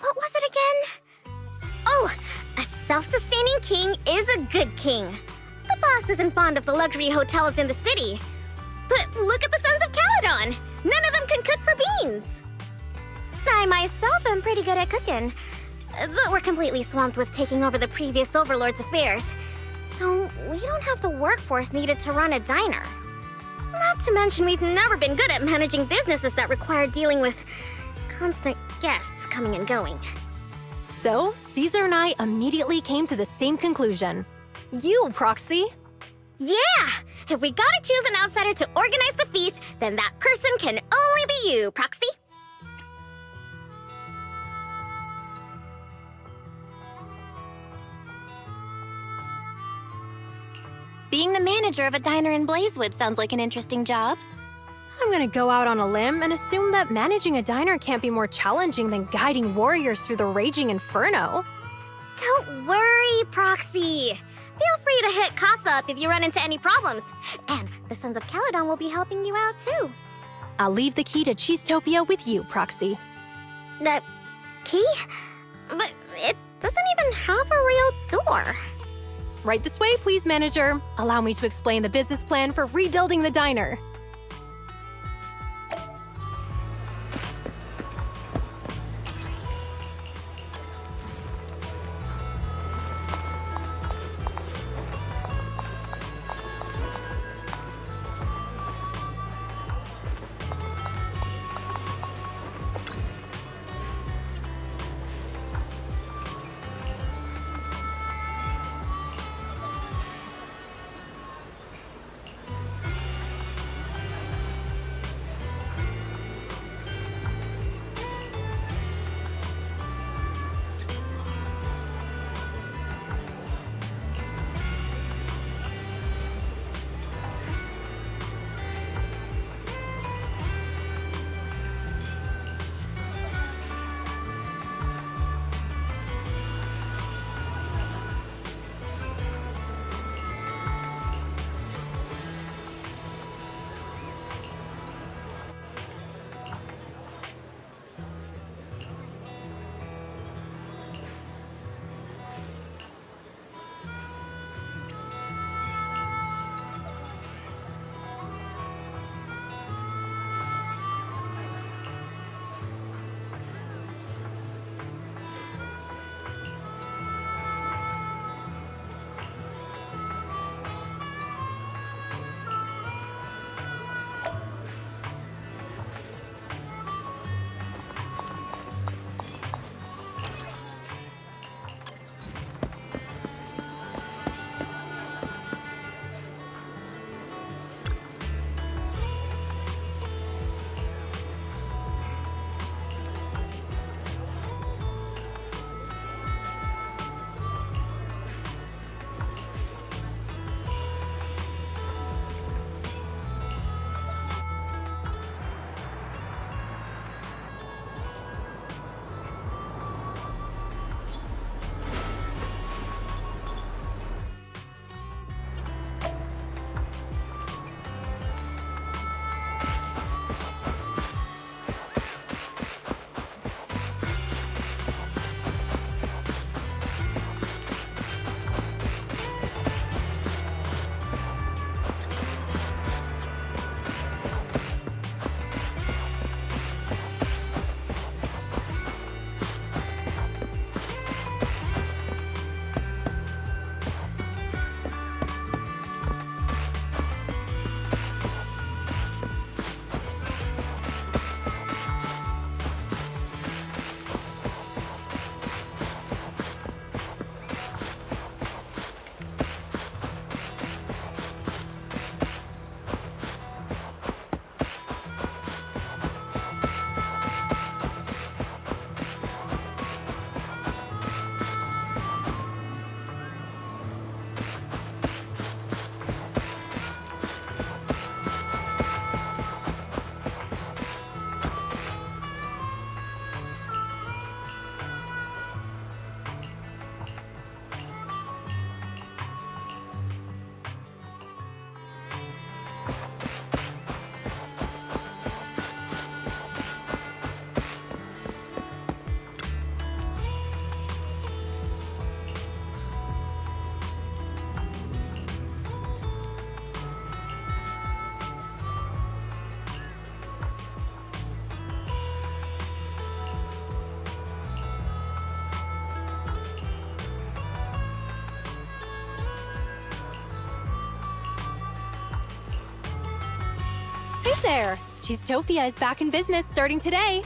What was it again? Oh, a self-sustaining king is a good king. The boss isn't fond of the luxury hotels in the city. But look at the Sons of Caledon! None of them can cook for beans! I myself am pretty good at cooking, but we're completely swamped with taking over the previous Overlord's affairs, so we don't have the workforce needed to run a diner. Not to mention we've never been good at managing businesses that require dealing with constant guests coming and going. So, Caesar and I immediately came to the same conclusion. You, Proxy! Yeah! If we gotta choose an outsider to organize the feast, then that person can only be you, Proxy! Being the manager of a diner in Blazewood sounds like an interesting job. I'm gonna go out on a limb and assume that managing a diner can't be more challenging than guiding warriors through the raging inferno. Don't worry, Proxy! Feel free to hit Casa up if you run into any problems. And the Sons of Caledon will be helping you out too. I'll leave the key to Cheesetopia with you, Proxy. The key? But it doesn't even have a real door. Right this way, please, manager. Allow me to explain the business plan for rebuilding the diner. there! Cheesetopia is back in business starting today.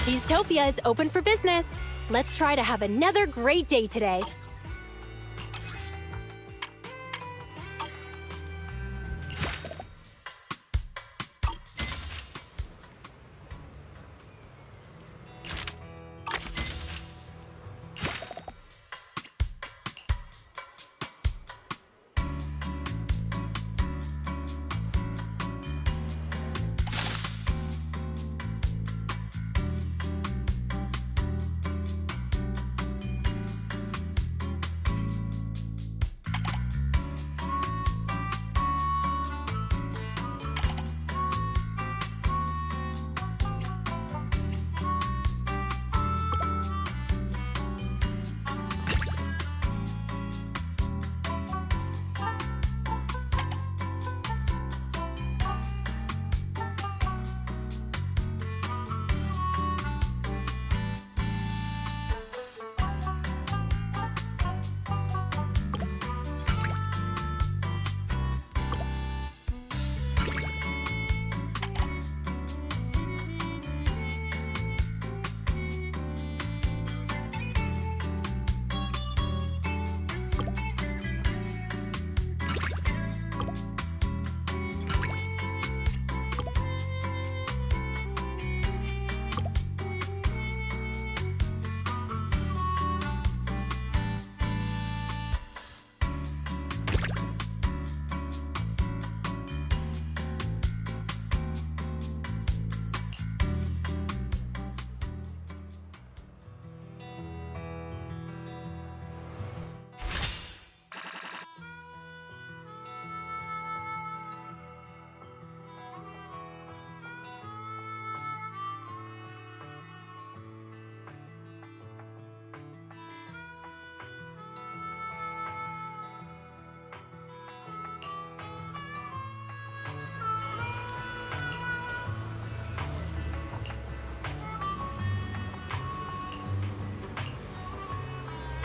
Cheesetopia is open for business. Let's try to have another great day today.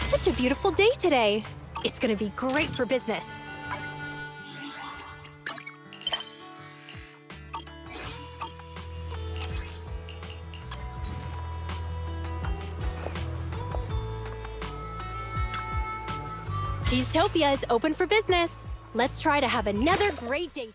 Such a beautiful day today. It's gonna be great for business. Cheesetopia is open for business. Let's try to have another great day.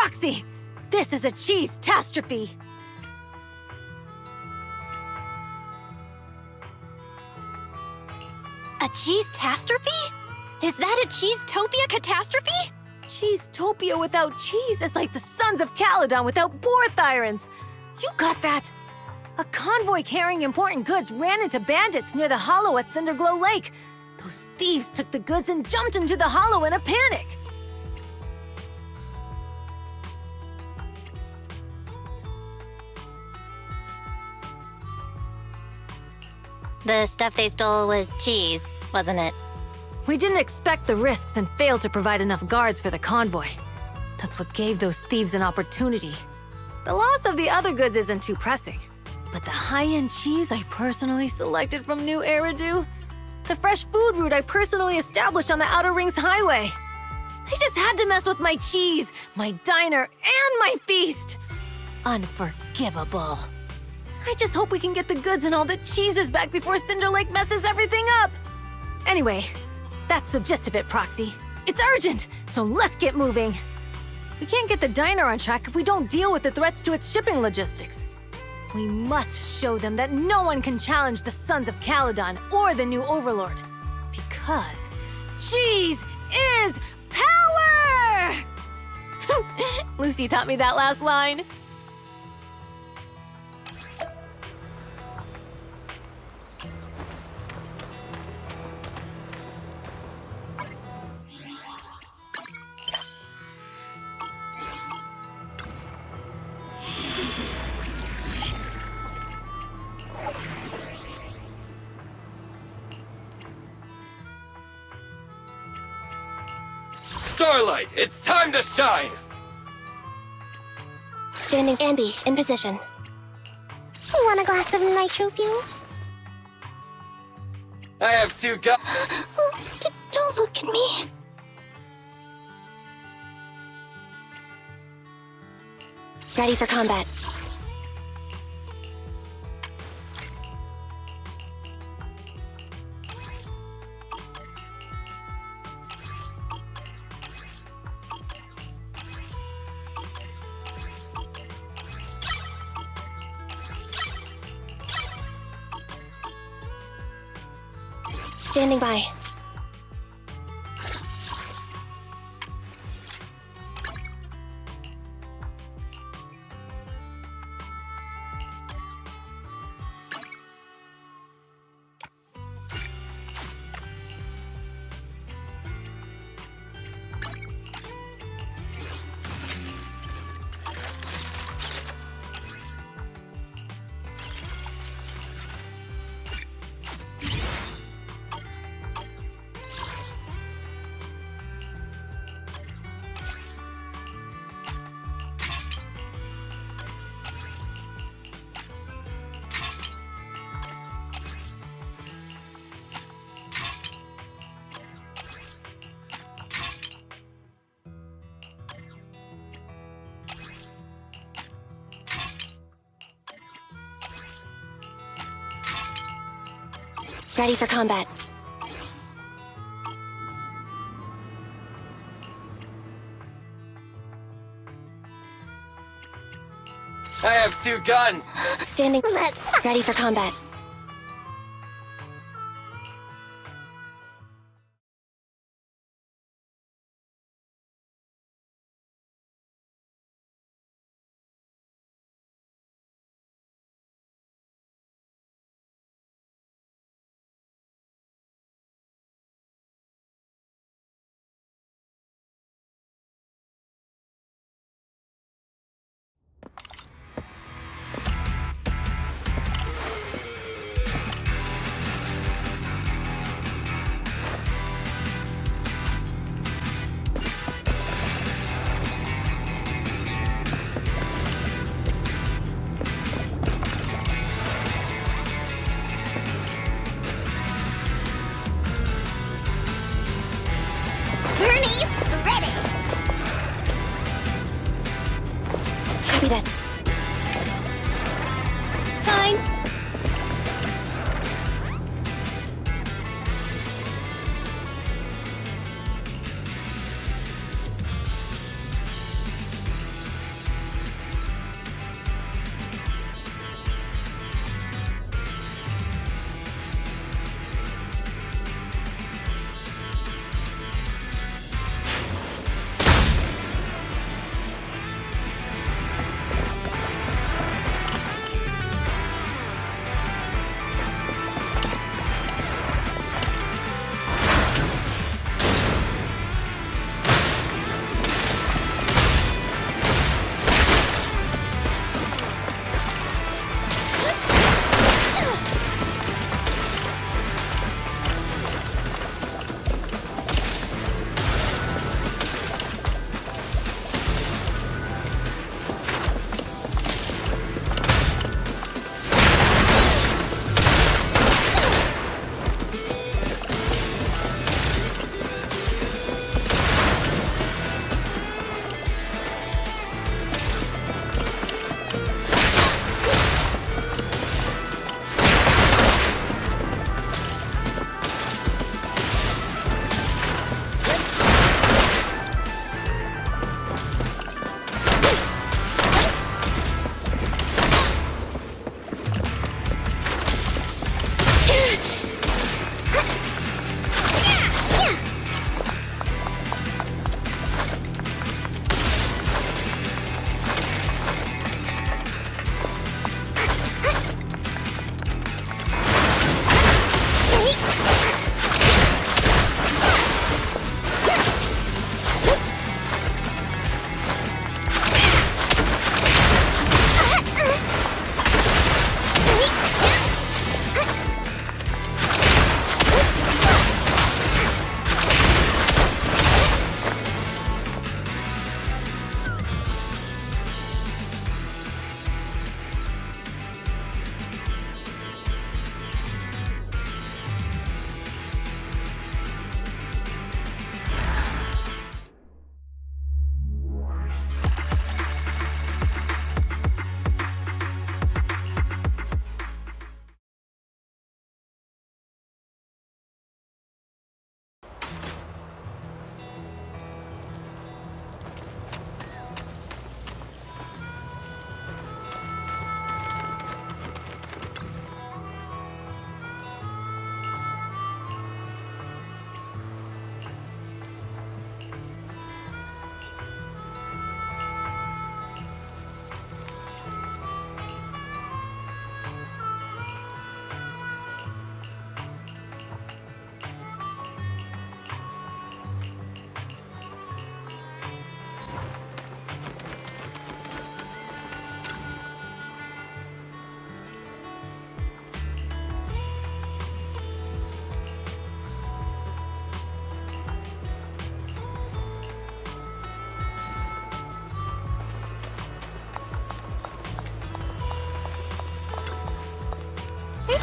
Proxy! This is a cheese-tastrophe! A cheese-tastrophe? Is that a cheese-topia catastrophe? Cheese-topia without cheese is like the Sons of Caledon without Borthyrans. You got that? A convoy carrying important goods ran into bandits near the hollow at Cinderglow Lake. Those thieves took the goods and jumped into the hollow in a panic. The stuff they stole was cheese, wasn't it? We didn't expect the risks and failed to provide enough guards for the convoy. That's what gave those thieves an opportunity. The loss of the other goods isn't too pressing. But the high-end cheese I personally selected from New Eridu, the fresh food route I personally established on the Outer Rings Highway. They just had to mess with my cheese, my diner, and my feast. Unforgivable. I just hope we can get the goods and all the cheeses back before Cinder Lake messes everything up. Anyway, that's the gist of it, Proxy. It's urgent, so let's get moving. We can't get the diner on track if we don't deal with the threats to its shipping logistics. We must show them that no one can challenge the Sons of Caledon or the new Overlord. Because cheese is power! Lucy taught me that last line. Starlight, it's time to shine! Standing Ambi, in position. Want a glass of nitro fuel? I have 2 guns. Don't look at me. Ready for combat. Standing by. Ready for combat. I have 2 guns. Standing. Ready for combat.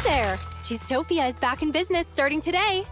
there! Cheesetopia is back in business starting today.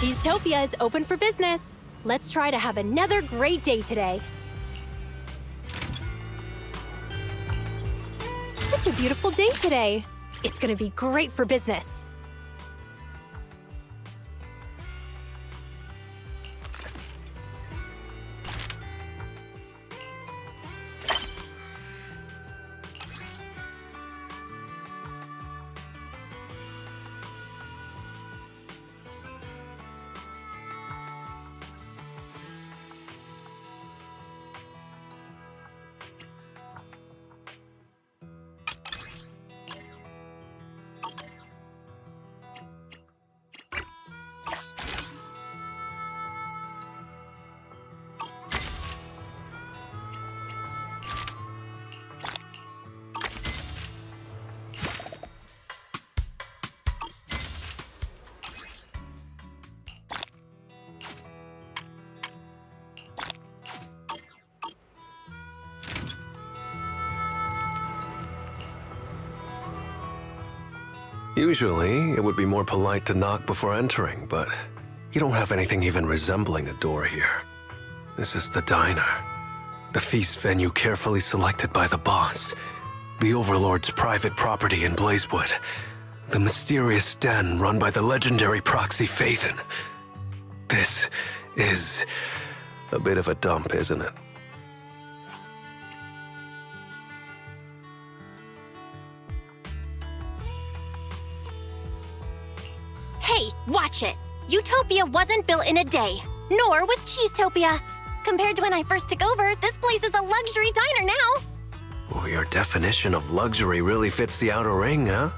Cheesetopia is open for business. Let's try to have another great day today. Such a beautiful day today. It's gonna be great for business. Usually, it would be more polite to knock before entering, but you don't have anything even resembling a door here. This is the diner. The feast venue carefully selected by the boss. The Overlord's private property in Blazewood. The mysterious den run by the legendary proxy Phaethon. This is a bit of a dump, isn't it? Hey, watch it! Utopia wasn't built in a day, nor was Cheesetopia. Compared to when I first took over, this place is a luxury diner now. Oh, your definition of luxury really fits the outer ring, huh?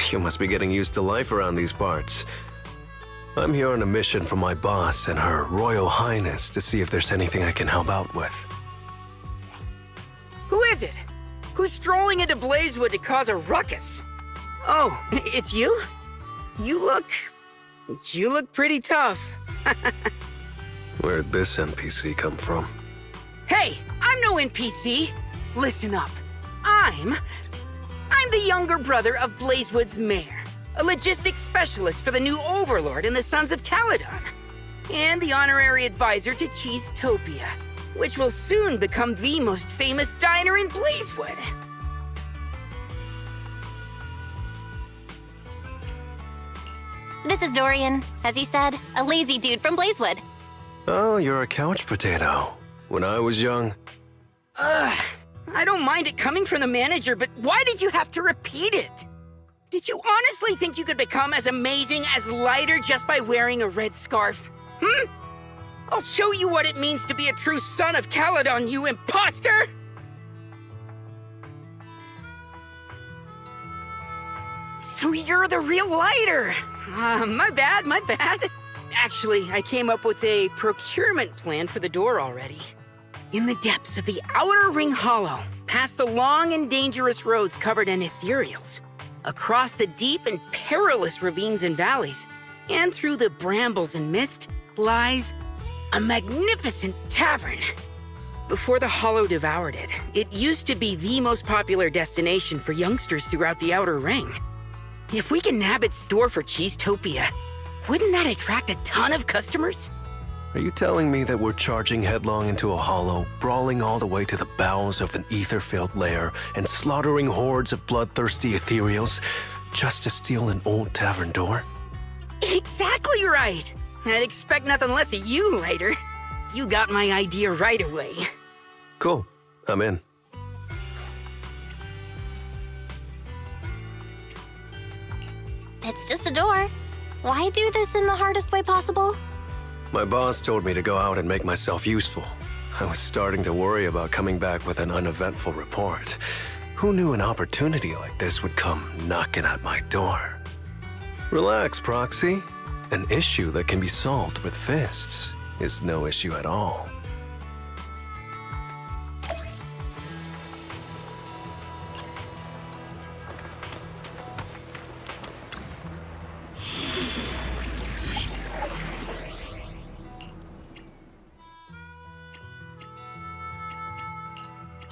You must be getting used to life around these parts. I'm here on a mission from my boss and Her Royal Highness to see if there's anything I can help out with. Who is it? Who's strolling into Blazewood to cause a ruckus? Oh, it's you? You look pretty tough. Where'd this NPC come from? Hey, I'm no NPC. Listen up. I'm the younger brother of Blazewood's mayor, a logistics specialist for the new Overlord and the Sons of Caledon, and the honorary advisor to Cheesetopia, which will soon become the most famous diner in Blazewood. This is Dorian, as he said, a lazy dude from Blazewood. Oh, you're a couch potato. When I was young... I don't mind it coming from the manager, but why did you have to repeat it? Did you honestly think you could become as amazing as Lighter just by wearing a red scarf? I'll show you what it means to be a true son of Caledon, you imposter! So you're the real Lighter! My bad. Actually, I came up with a procurement plan for the door already. In the depths of the Outer Ring Hollow, past the long and dangerous roads covered in ethereals, across the deep and perilous ravines and valleys, and through the brambles and mist, lies a magnificent tavern. Before the Hollow devoured it, it used to be the most popular destination for youngsters throughout the Outer Ring. If we can nab its door for Cheesetopia, wouldn't that attract a ton of customers? Are you telling me that we're charging headlong into a hollow, brawling all the way to the bowels of an ether-filled lair, and slaughtering hordes of bloodthirsty ethereals just to steal an old tavern door? Exactly right! I'd expect nothing less of you, Lighter. You got my idea right away. Cool. I'm in. It's just a door. Why do this in the hardest way possible? My boss told me to go out and make myself useful. I was starting to worry about coming back with an uneventful report. Who knew an opportunity like this would come knocking at my door? Relax, Proxy. An issue that can be solved with fists is no issue at all.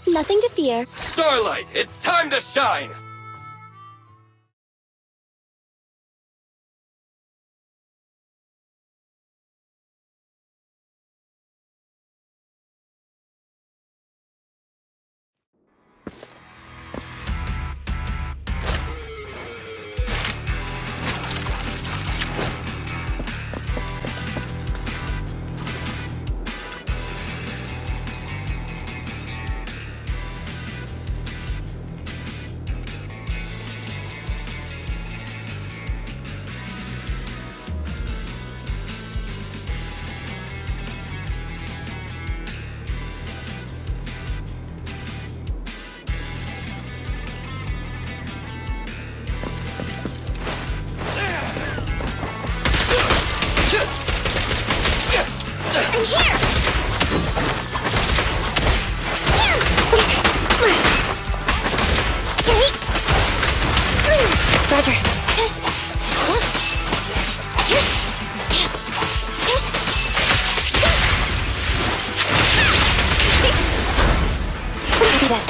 Nothing to fear. Starlight, it's time to shine! I'm here! Roger. Copy that.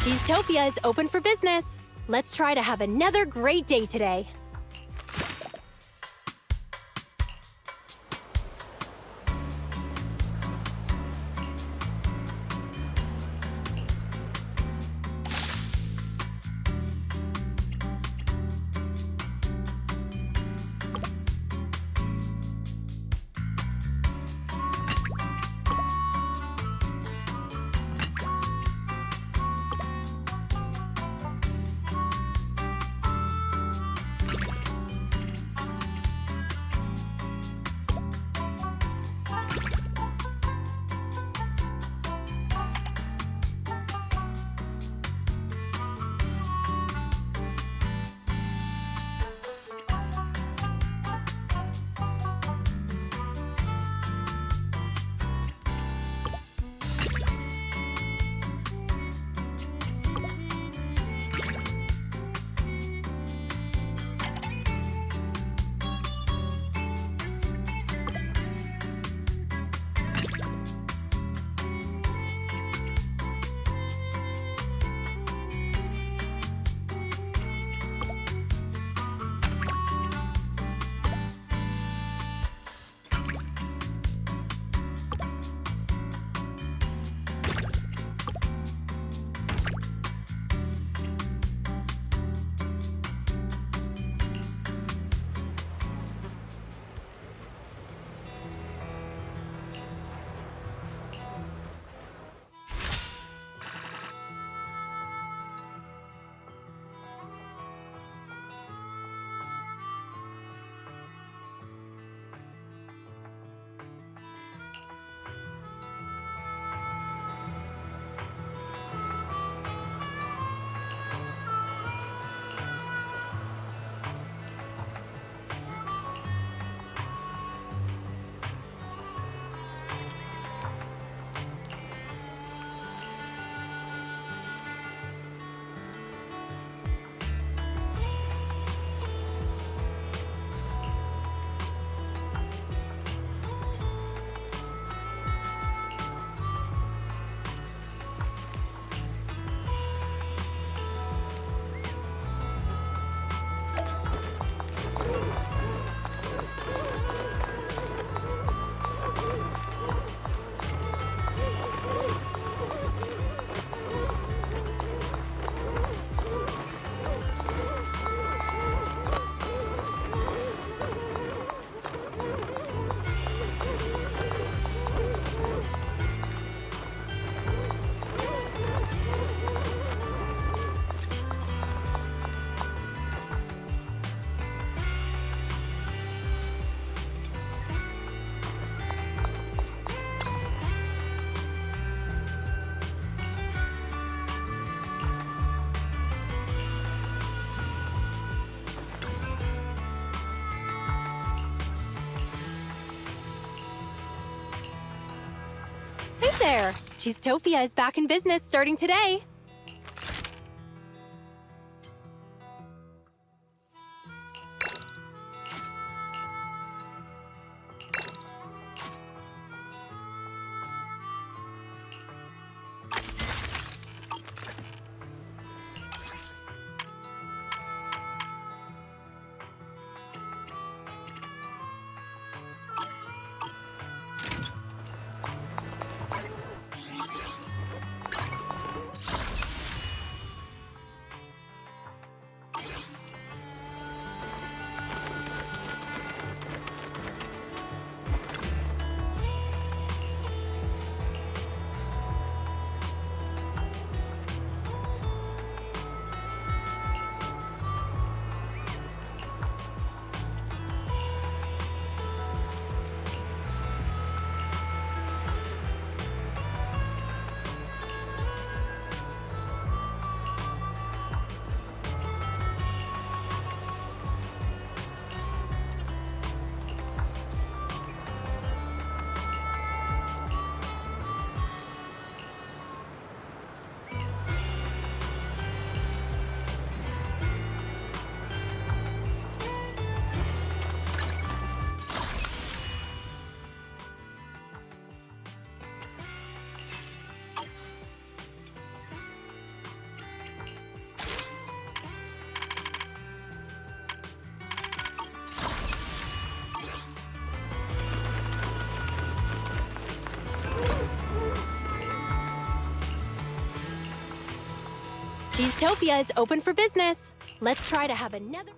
Cheesetopia is open for business. Let's try to have another great day today. Hey there! Cheesetopia is back in business starting today. Cheesetopia is open for business. Let's try to have another...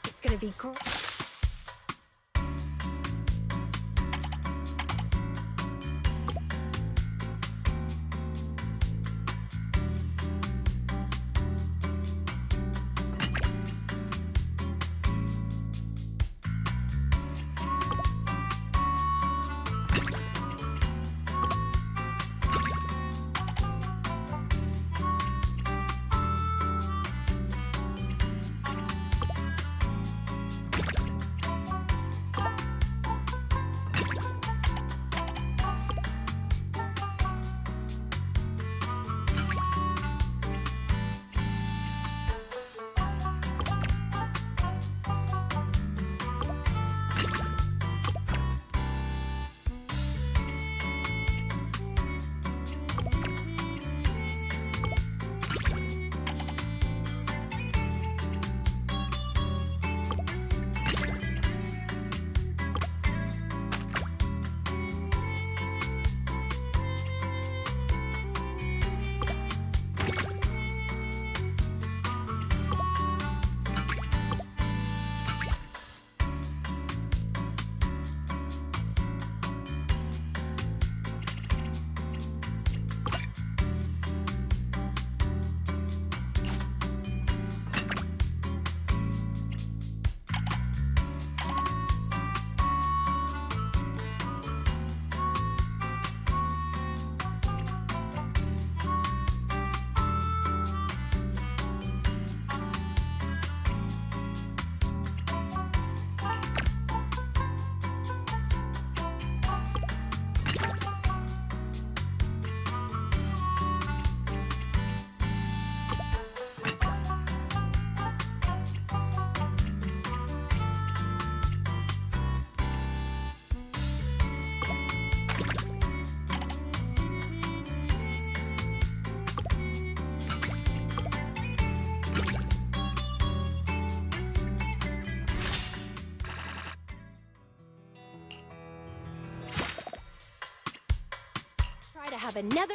It's gonna be great. Try to have another...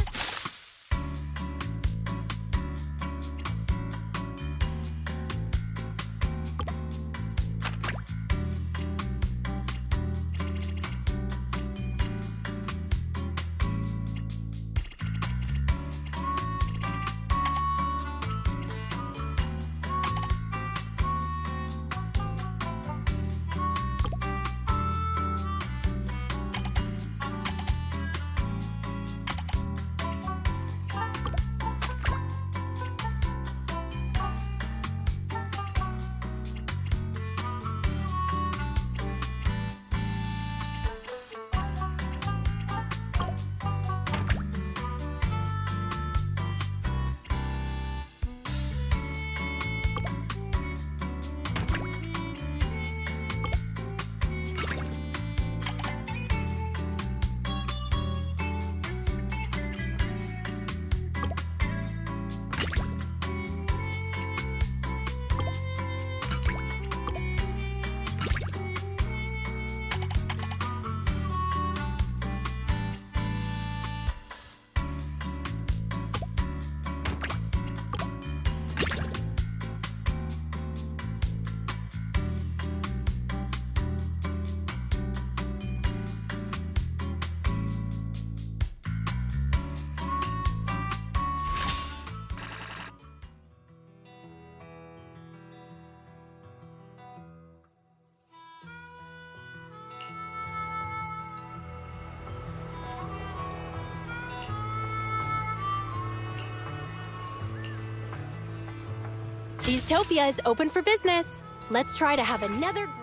Cheesetopia is open for business. Let's try to have another great...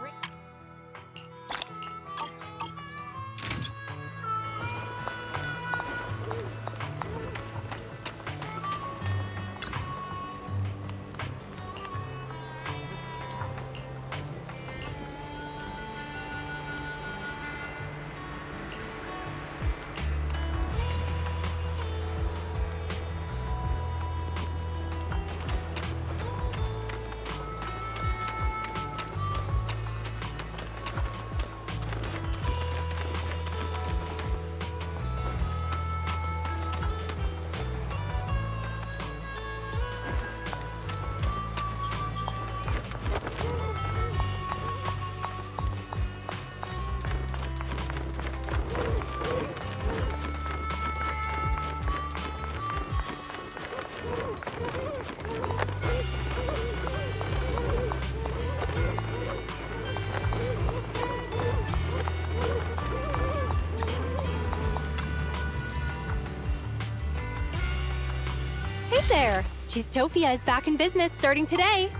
Hey there! Cheesetopia is back in business starting today.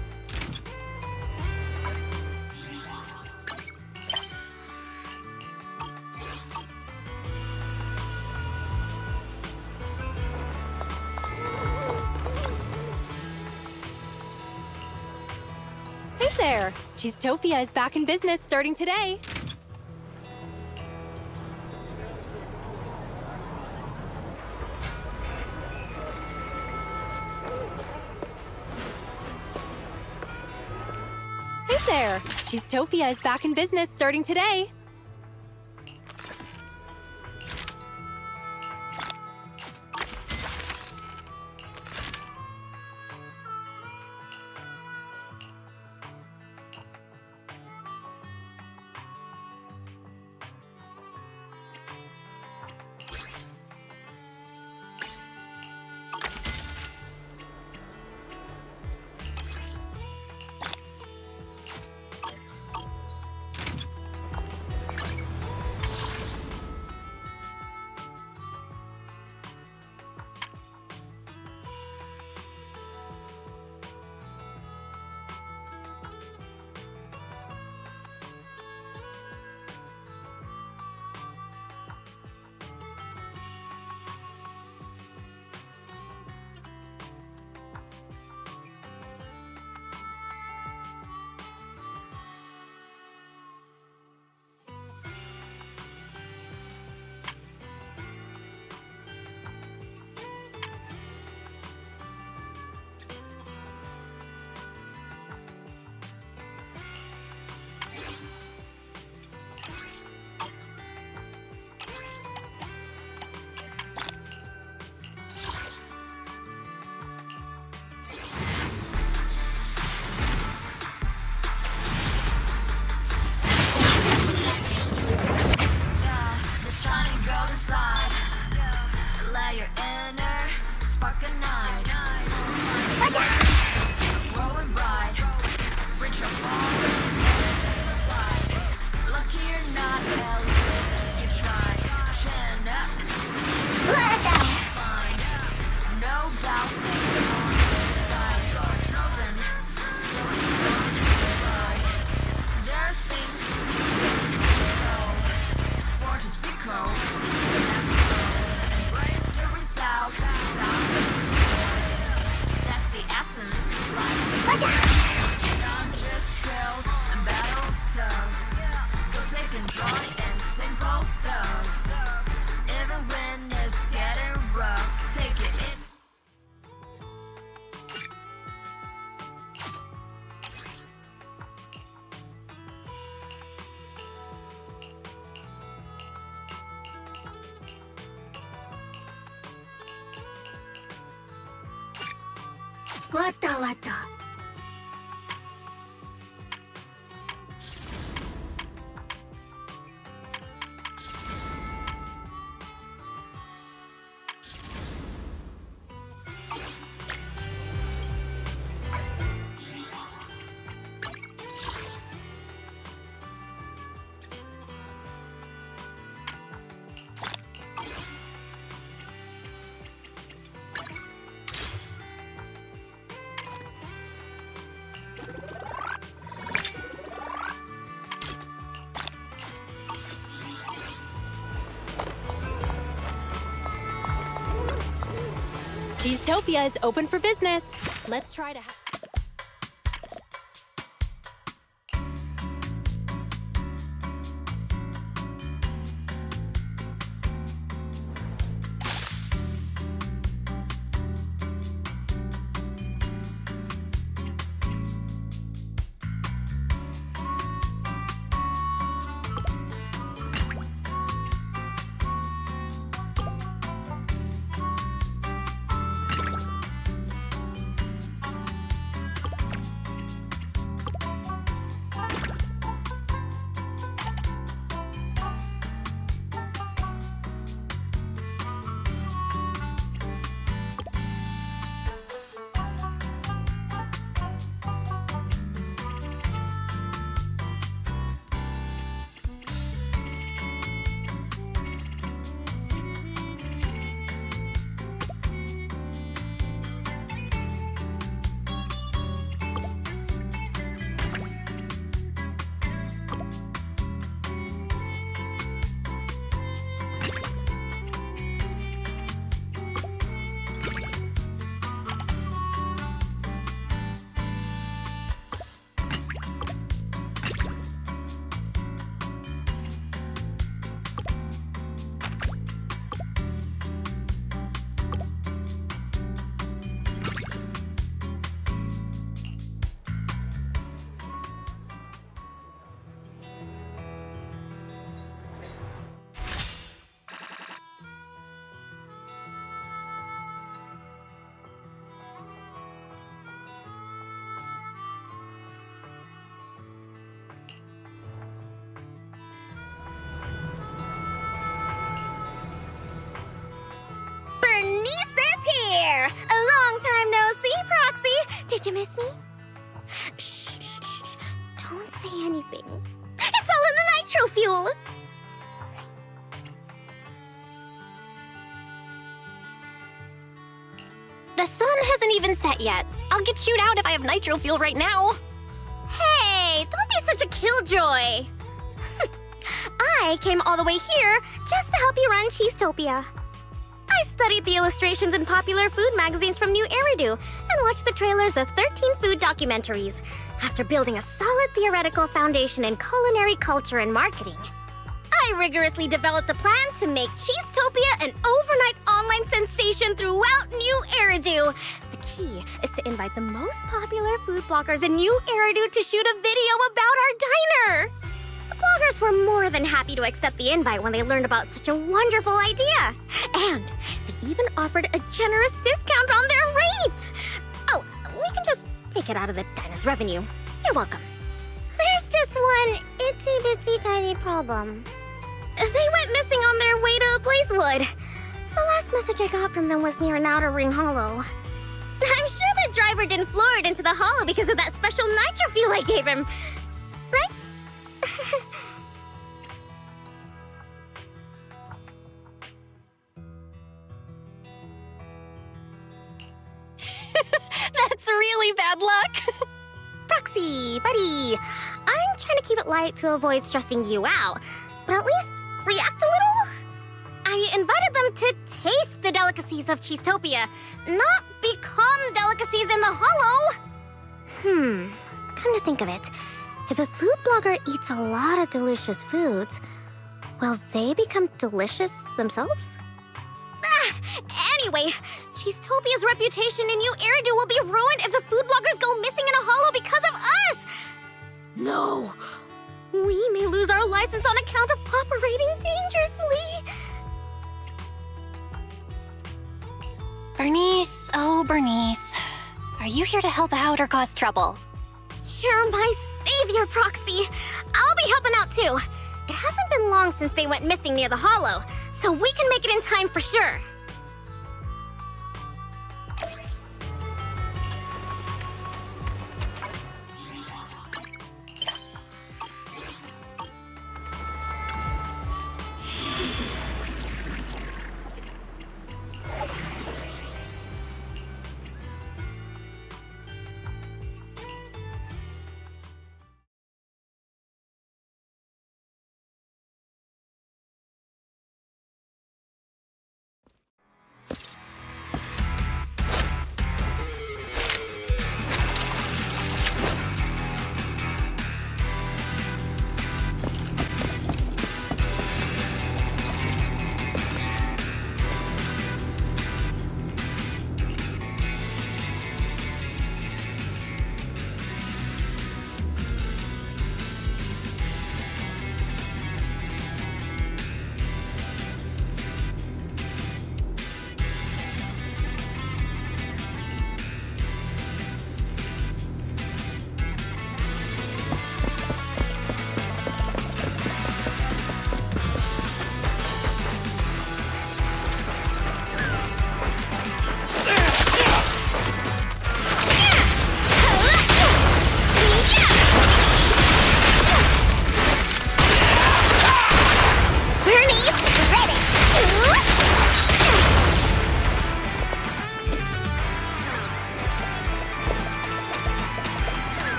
Hey there! Cheesetopia is back in business starting today. Hey there! Cheesetopia is back in business starting today. Wata wata. Cheesetopia is open for business. Let's try to have... Bernice is here! A long time no see, Proxy! Did you miss me? Shh, shh, shh. Don't say anything. It's all in the nitro fuel! The sun hasn't even set yet. I'll get chewed out if I have nitro fuel right now. Hey, don't be such a killjoy! I came all the way here just to help you run Cheesetopia. I studied the illustrations in popular food magazines from New Eridu and watched the trailers of 13 food documentaries. After building a solid theoretical foundation in culinary culture and marketing, I rigorously developed a plan to make Cheesetopia an overnight online sensation throughout New Eridu. The key is to invite the most popular food bloggers in New Eridu to shoot a video about our diner. The bloggers were more than happy to accept the invite when they learned about such a wonderful idea. And they even offered a generous discount on their rate. Oh, we can just take it out of the diner's revenue. You're welcome. There's just one itsy-bitsy tiny problem. They went missing on their way to Blazewood. The last message I got from them was near an outer ring hollow. I'm sure the driver didn't floor it into the hollow because of that special nitro fuel I gave him. Right? That's really bad luck. Proxy, buddy. I'm trying to keep it light to avoid stressing you out, but at least react a little? I invited them to taste the delicacies of Cheesetopia, not become delicacies in the hollow. Come to think of it, if a food blogger eats a lot of delicious foods, will they become delicious themselves? Anyway, Cheesetopia's reputation in New Eridu will be ruined if the food bloggers go missing in a hollow because of us! No! We may lose our license on account of operating dangerously! Bernice, oh Bernice. Are you here to help out or cause trouble? You're my savior, Proxy! I'll be helping out too! It hasn't been long since they went missing near the hollow, so we can make it in time for sure!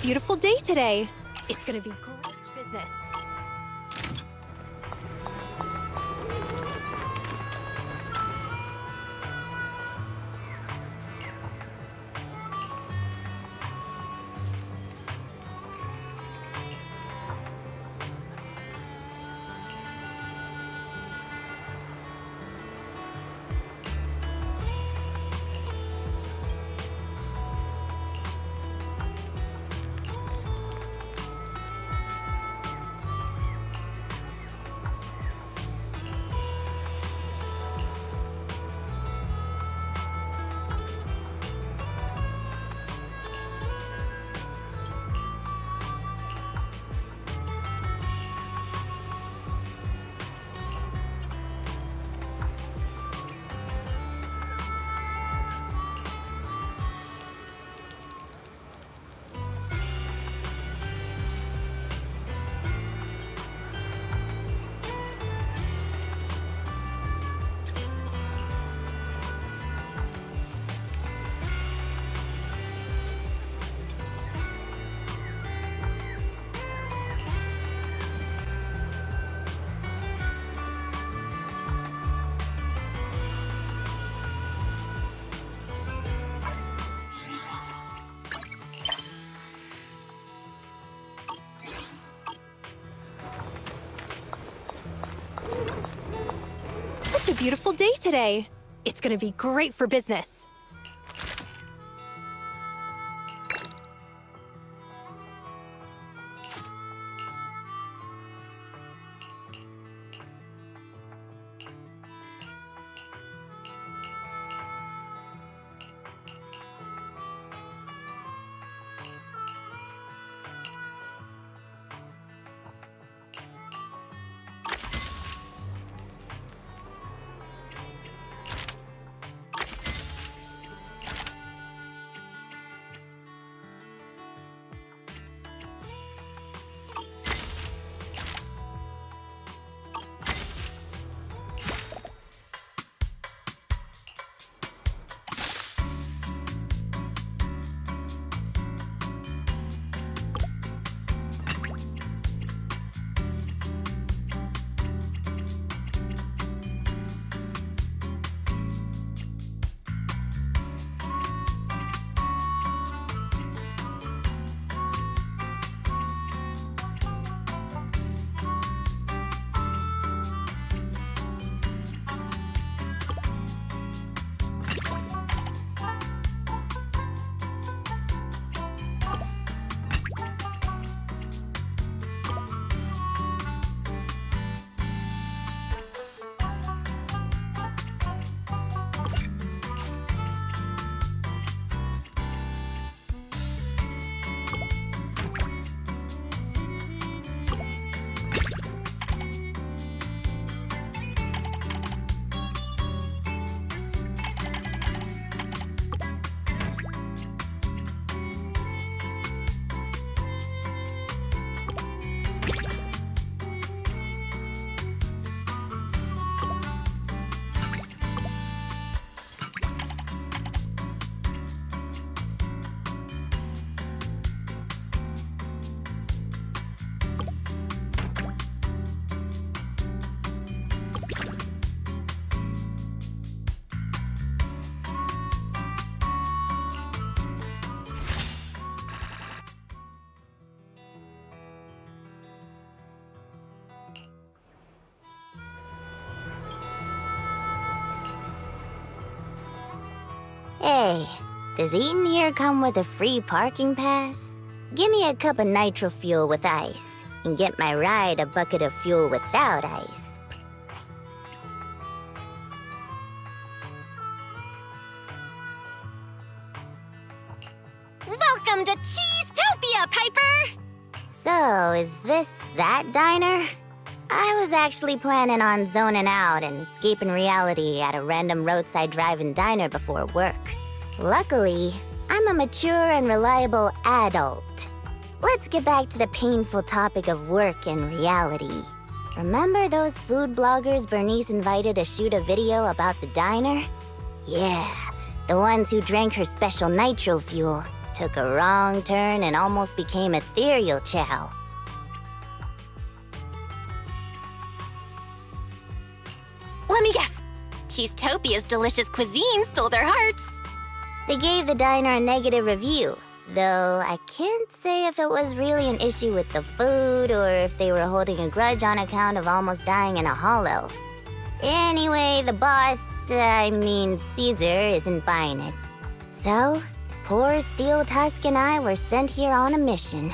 beautiful day today. It's gonna be great business. Such a beautiful day today. It's gonna be great for business. Hey, does eating here come with a free parking pass? Give me a cup of nitro fuel with ice, and get my ride a bucket of fuel without ice. Welcome to Cheesetopia, Piper! So, is this that diner? I was actually planning on zoning out and escaping reality at a random roadside drive-in diner before work. Luckily, I'm a mature and reliable adult. Let's get back to the painful topic of work and reality. Remember those food bloggers Bernice invited to shoot a video about the diner? Yeah, the ones who drank her special nitro fuel. took a wrong turn and almost became ethereal chow. Let me guess. Cheesetopia's delicious cuisine stole their hearts. They gave the diner a negative review, though I can't say if it was really an issue with the food or if they were holding a grudge on account of almost dying in a hollow. Anyway, the boss, Caesar, isn't buying it. So, poor Steel Tusk and I were sent here on a mission.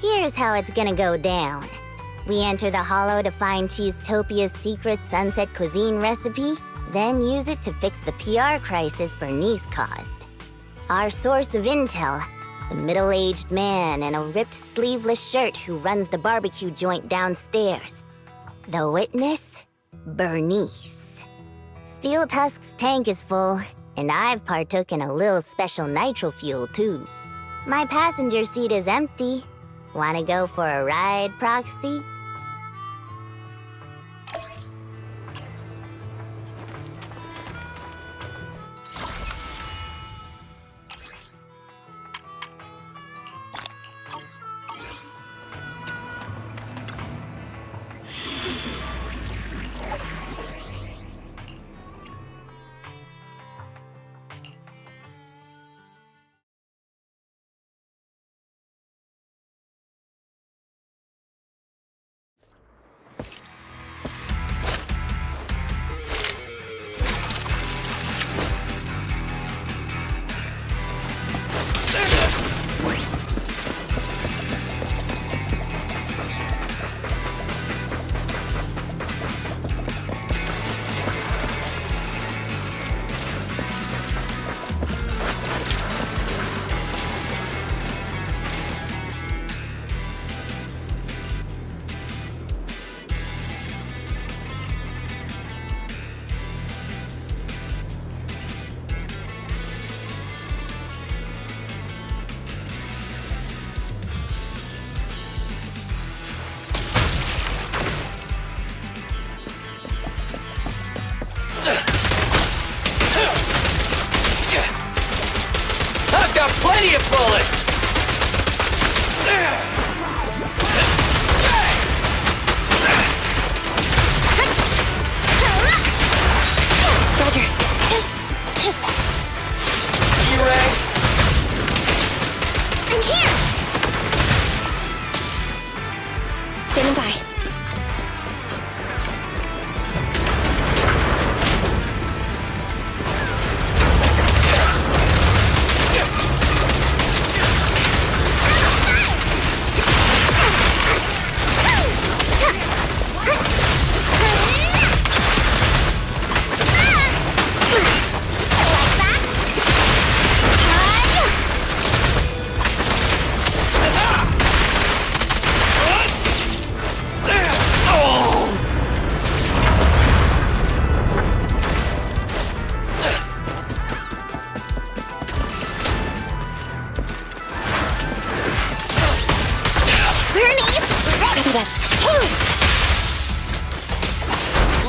Here's how it's gonna go down. We enter the hollow to find Cheesetopia's secret sunset cuisine recipe, then use it to fix the PR crisis Bernice caused. Our source of intel, a middle-aged man in a ripped sleeveless shirt who runs the barbecue joint downstairs. The witness? Bernice. Steel Tusk's tank is full, and I've partook in a little special nitro fuel too. My passenger seat is empty. Wanna go for a ride, Proxy? I've got plenty of bullets! Roger. You ready? I'm here! Standing by.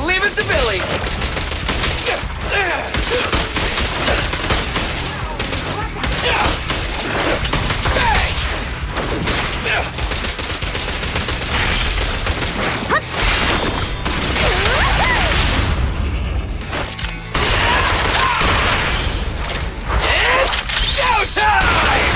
Leave it to Billy! It's showtime!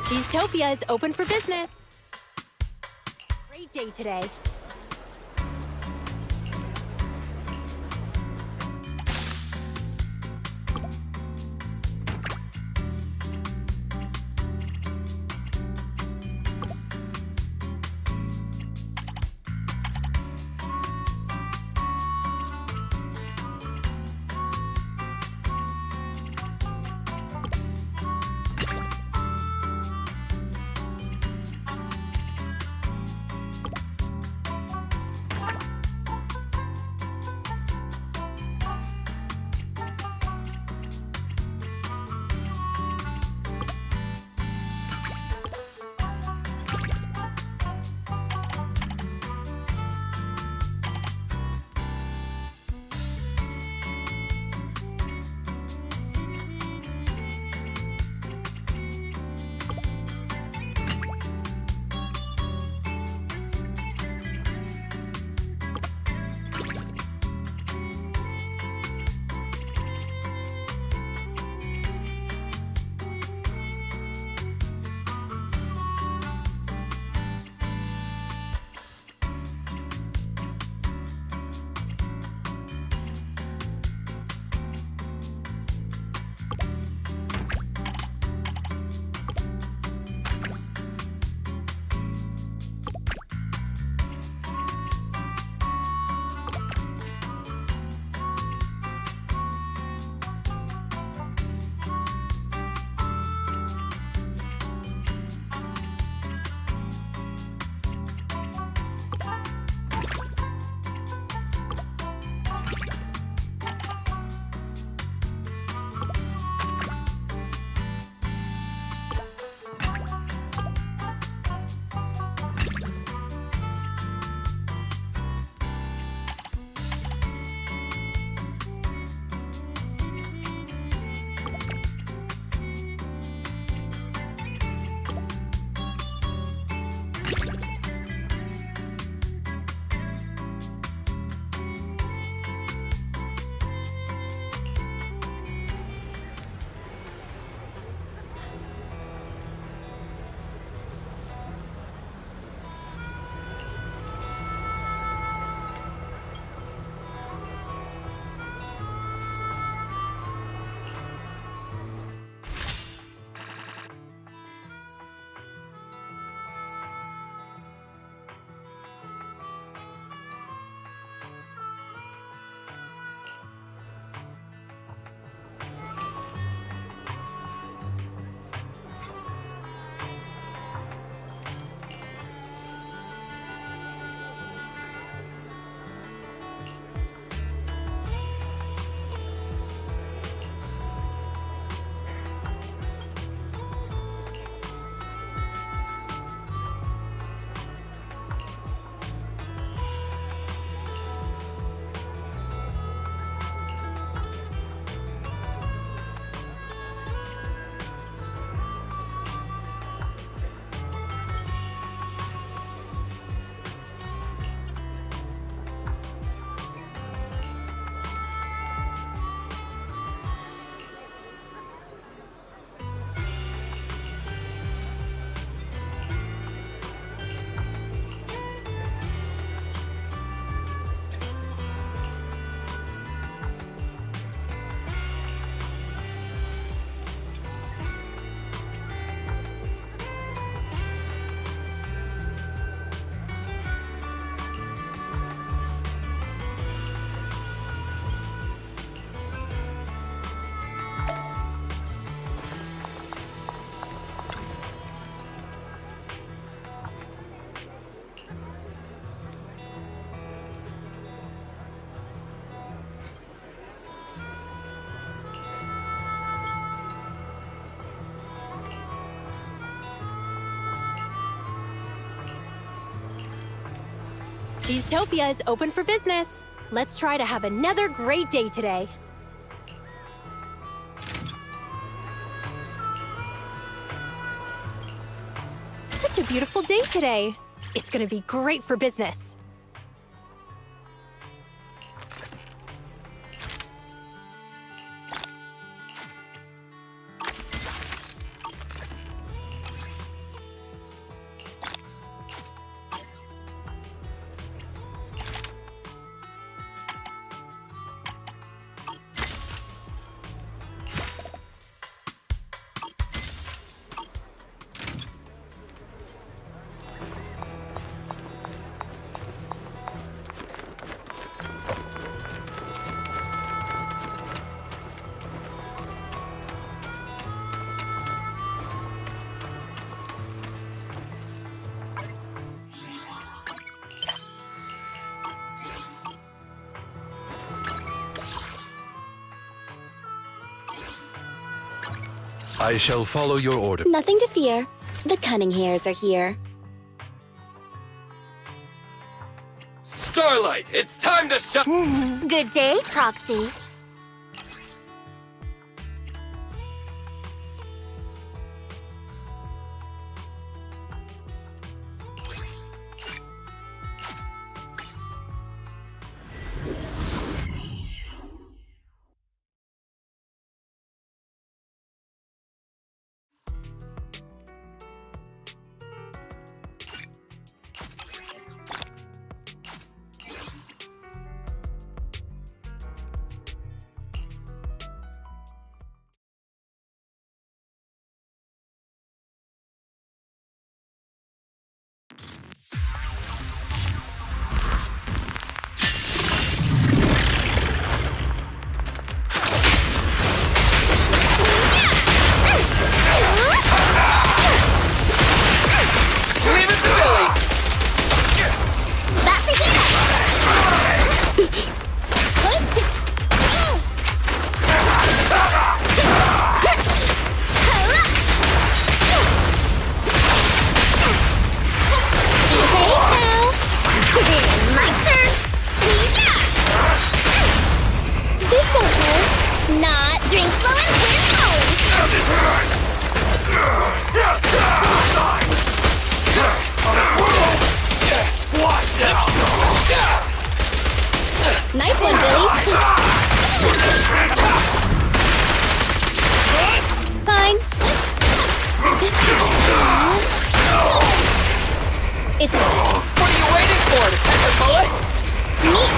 Cheesetopia is open for business. Great day today. Cheesetopia is open for business. Let's try to have another great day today. Such a beautiful day today. It's gonna be great for business. I shall follow your order. Nothing to fear. The cunning hairs are here. Starlight, it's time to shut. Good day, Proxy. Nice one, Billy. Fine. It's a... What are you waiting for? To catch a bullet? Neat.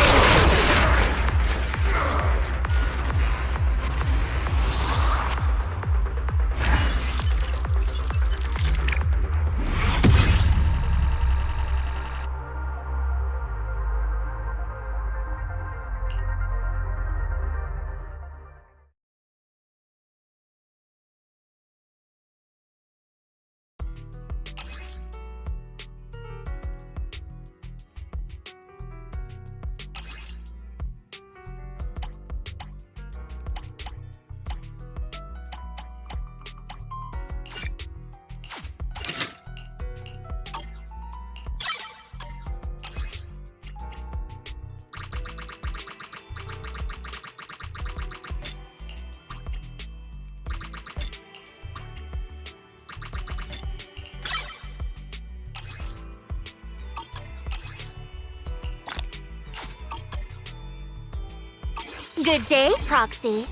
Good day, Proxy.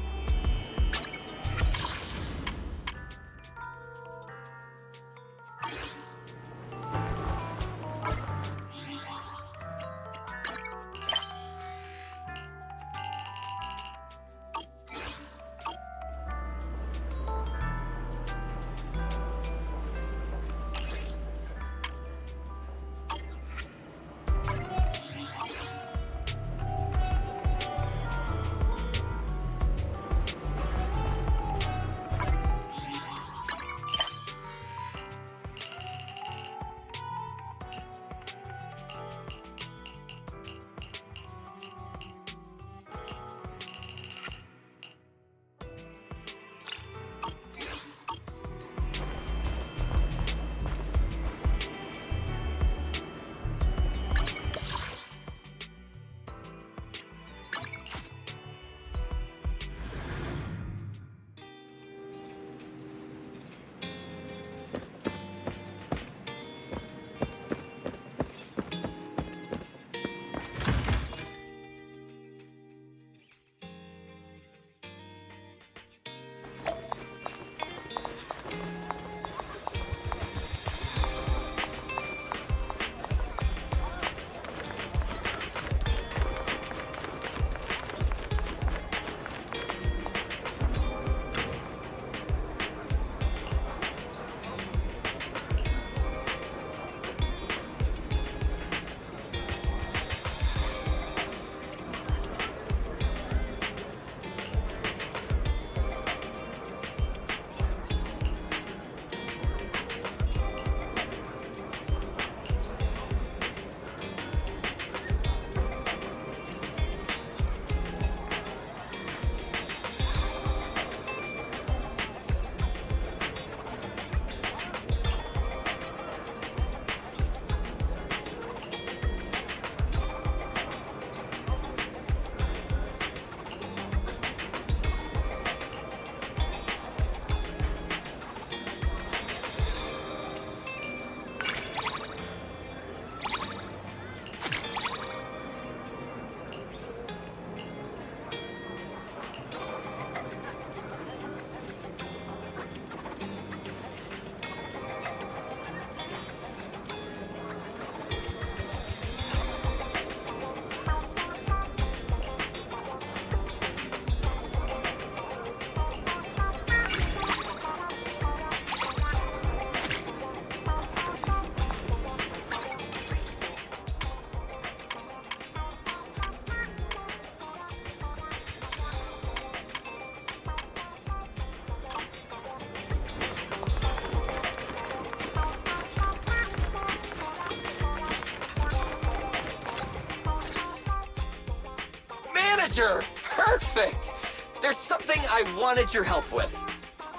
Manager! Perfect! There's something I wanted your help with.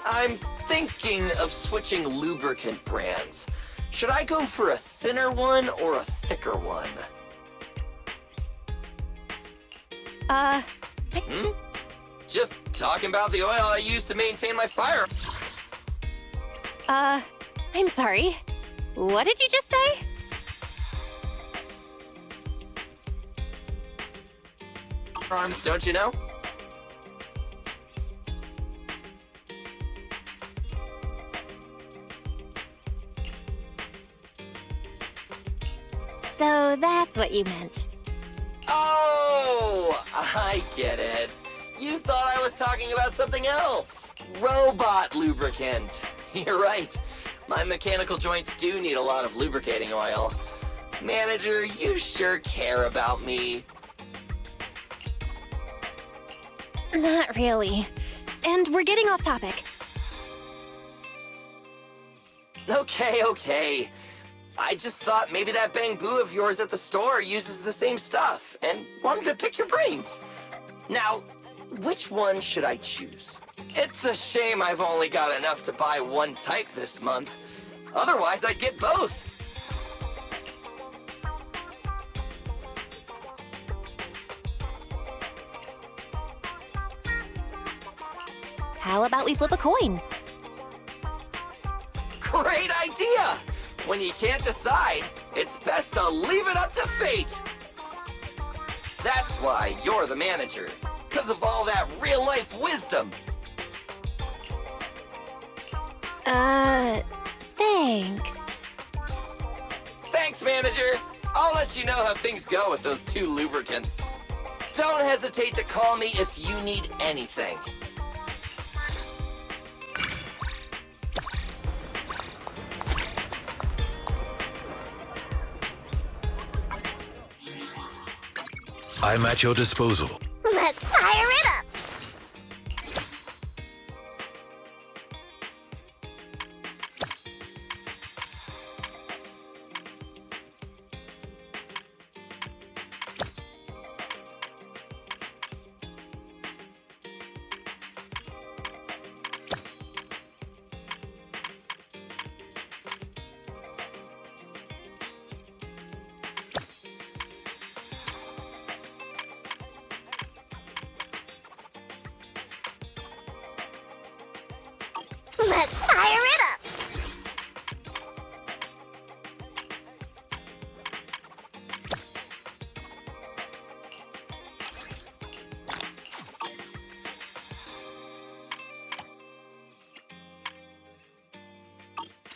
I'm thinking of switching lubricant brands. Should I go for a thinner one or a thicker one? Just talking about the oil I use to maintain my fire. I'm sorry. What did you just say? Arms, don't you know? So that's what you meant. Oh, I get it. You thought I was talking about something else. Robot lubricant. You're right. My mechanical joints do need a lot of lubricating oil. Manager, you sure care about me. Not really. And we're getting off topic. Okay. I just thought maybe that bamboo of yours at the store uses the same stuff, and wanted to pick your brains. Now, which one should I choose? It's a shame I've only got enough to buy one type this month. Otherwise, I'd get both. How about we flip a coin? Great idea! When you can't decide, it's best to leave it up to fate. That's why you're the manager, because of all that real-life wisdom. Thanks. Thanks, manager. I'll let you know how things go with those two lubricants. Don't hesitate to call me if you need anything. I'm at your disposal. Let's fire it up! Let's fire it up!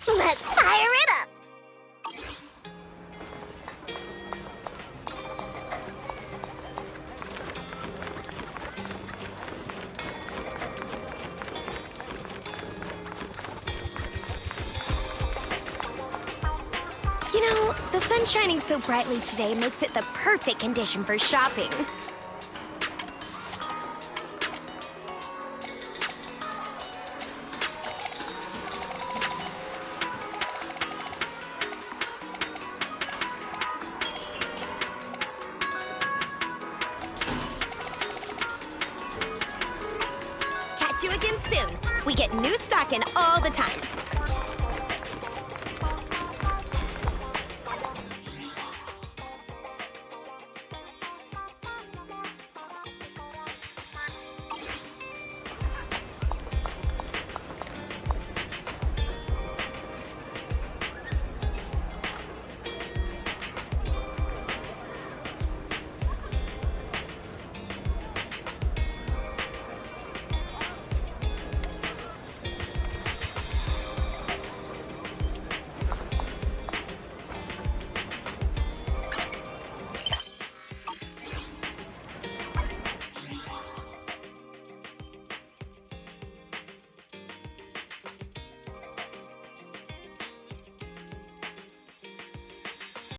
Let's fire it up! You know, the sun shining so brightly today makes it the perfect condition for shopping. Catch you again soon. We get new stock in all the time.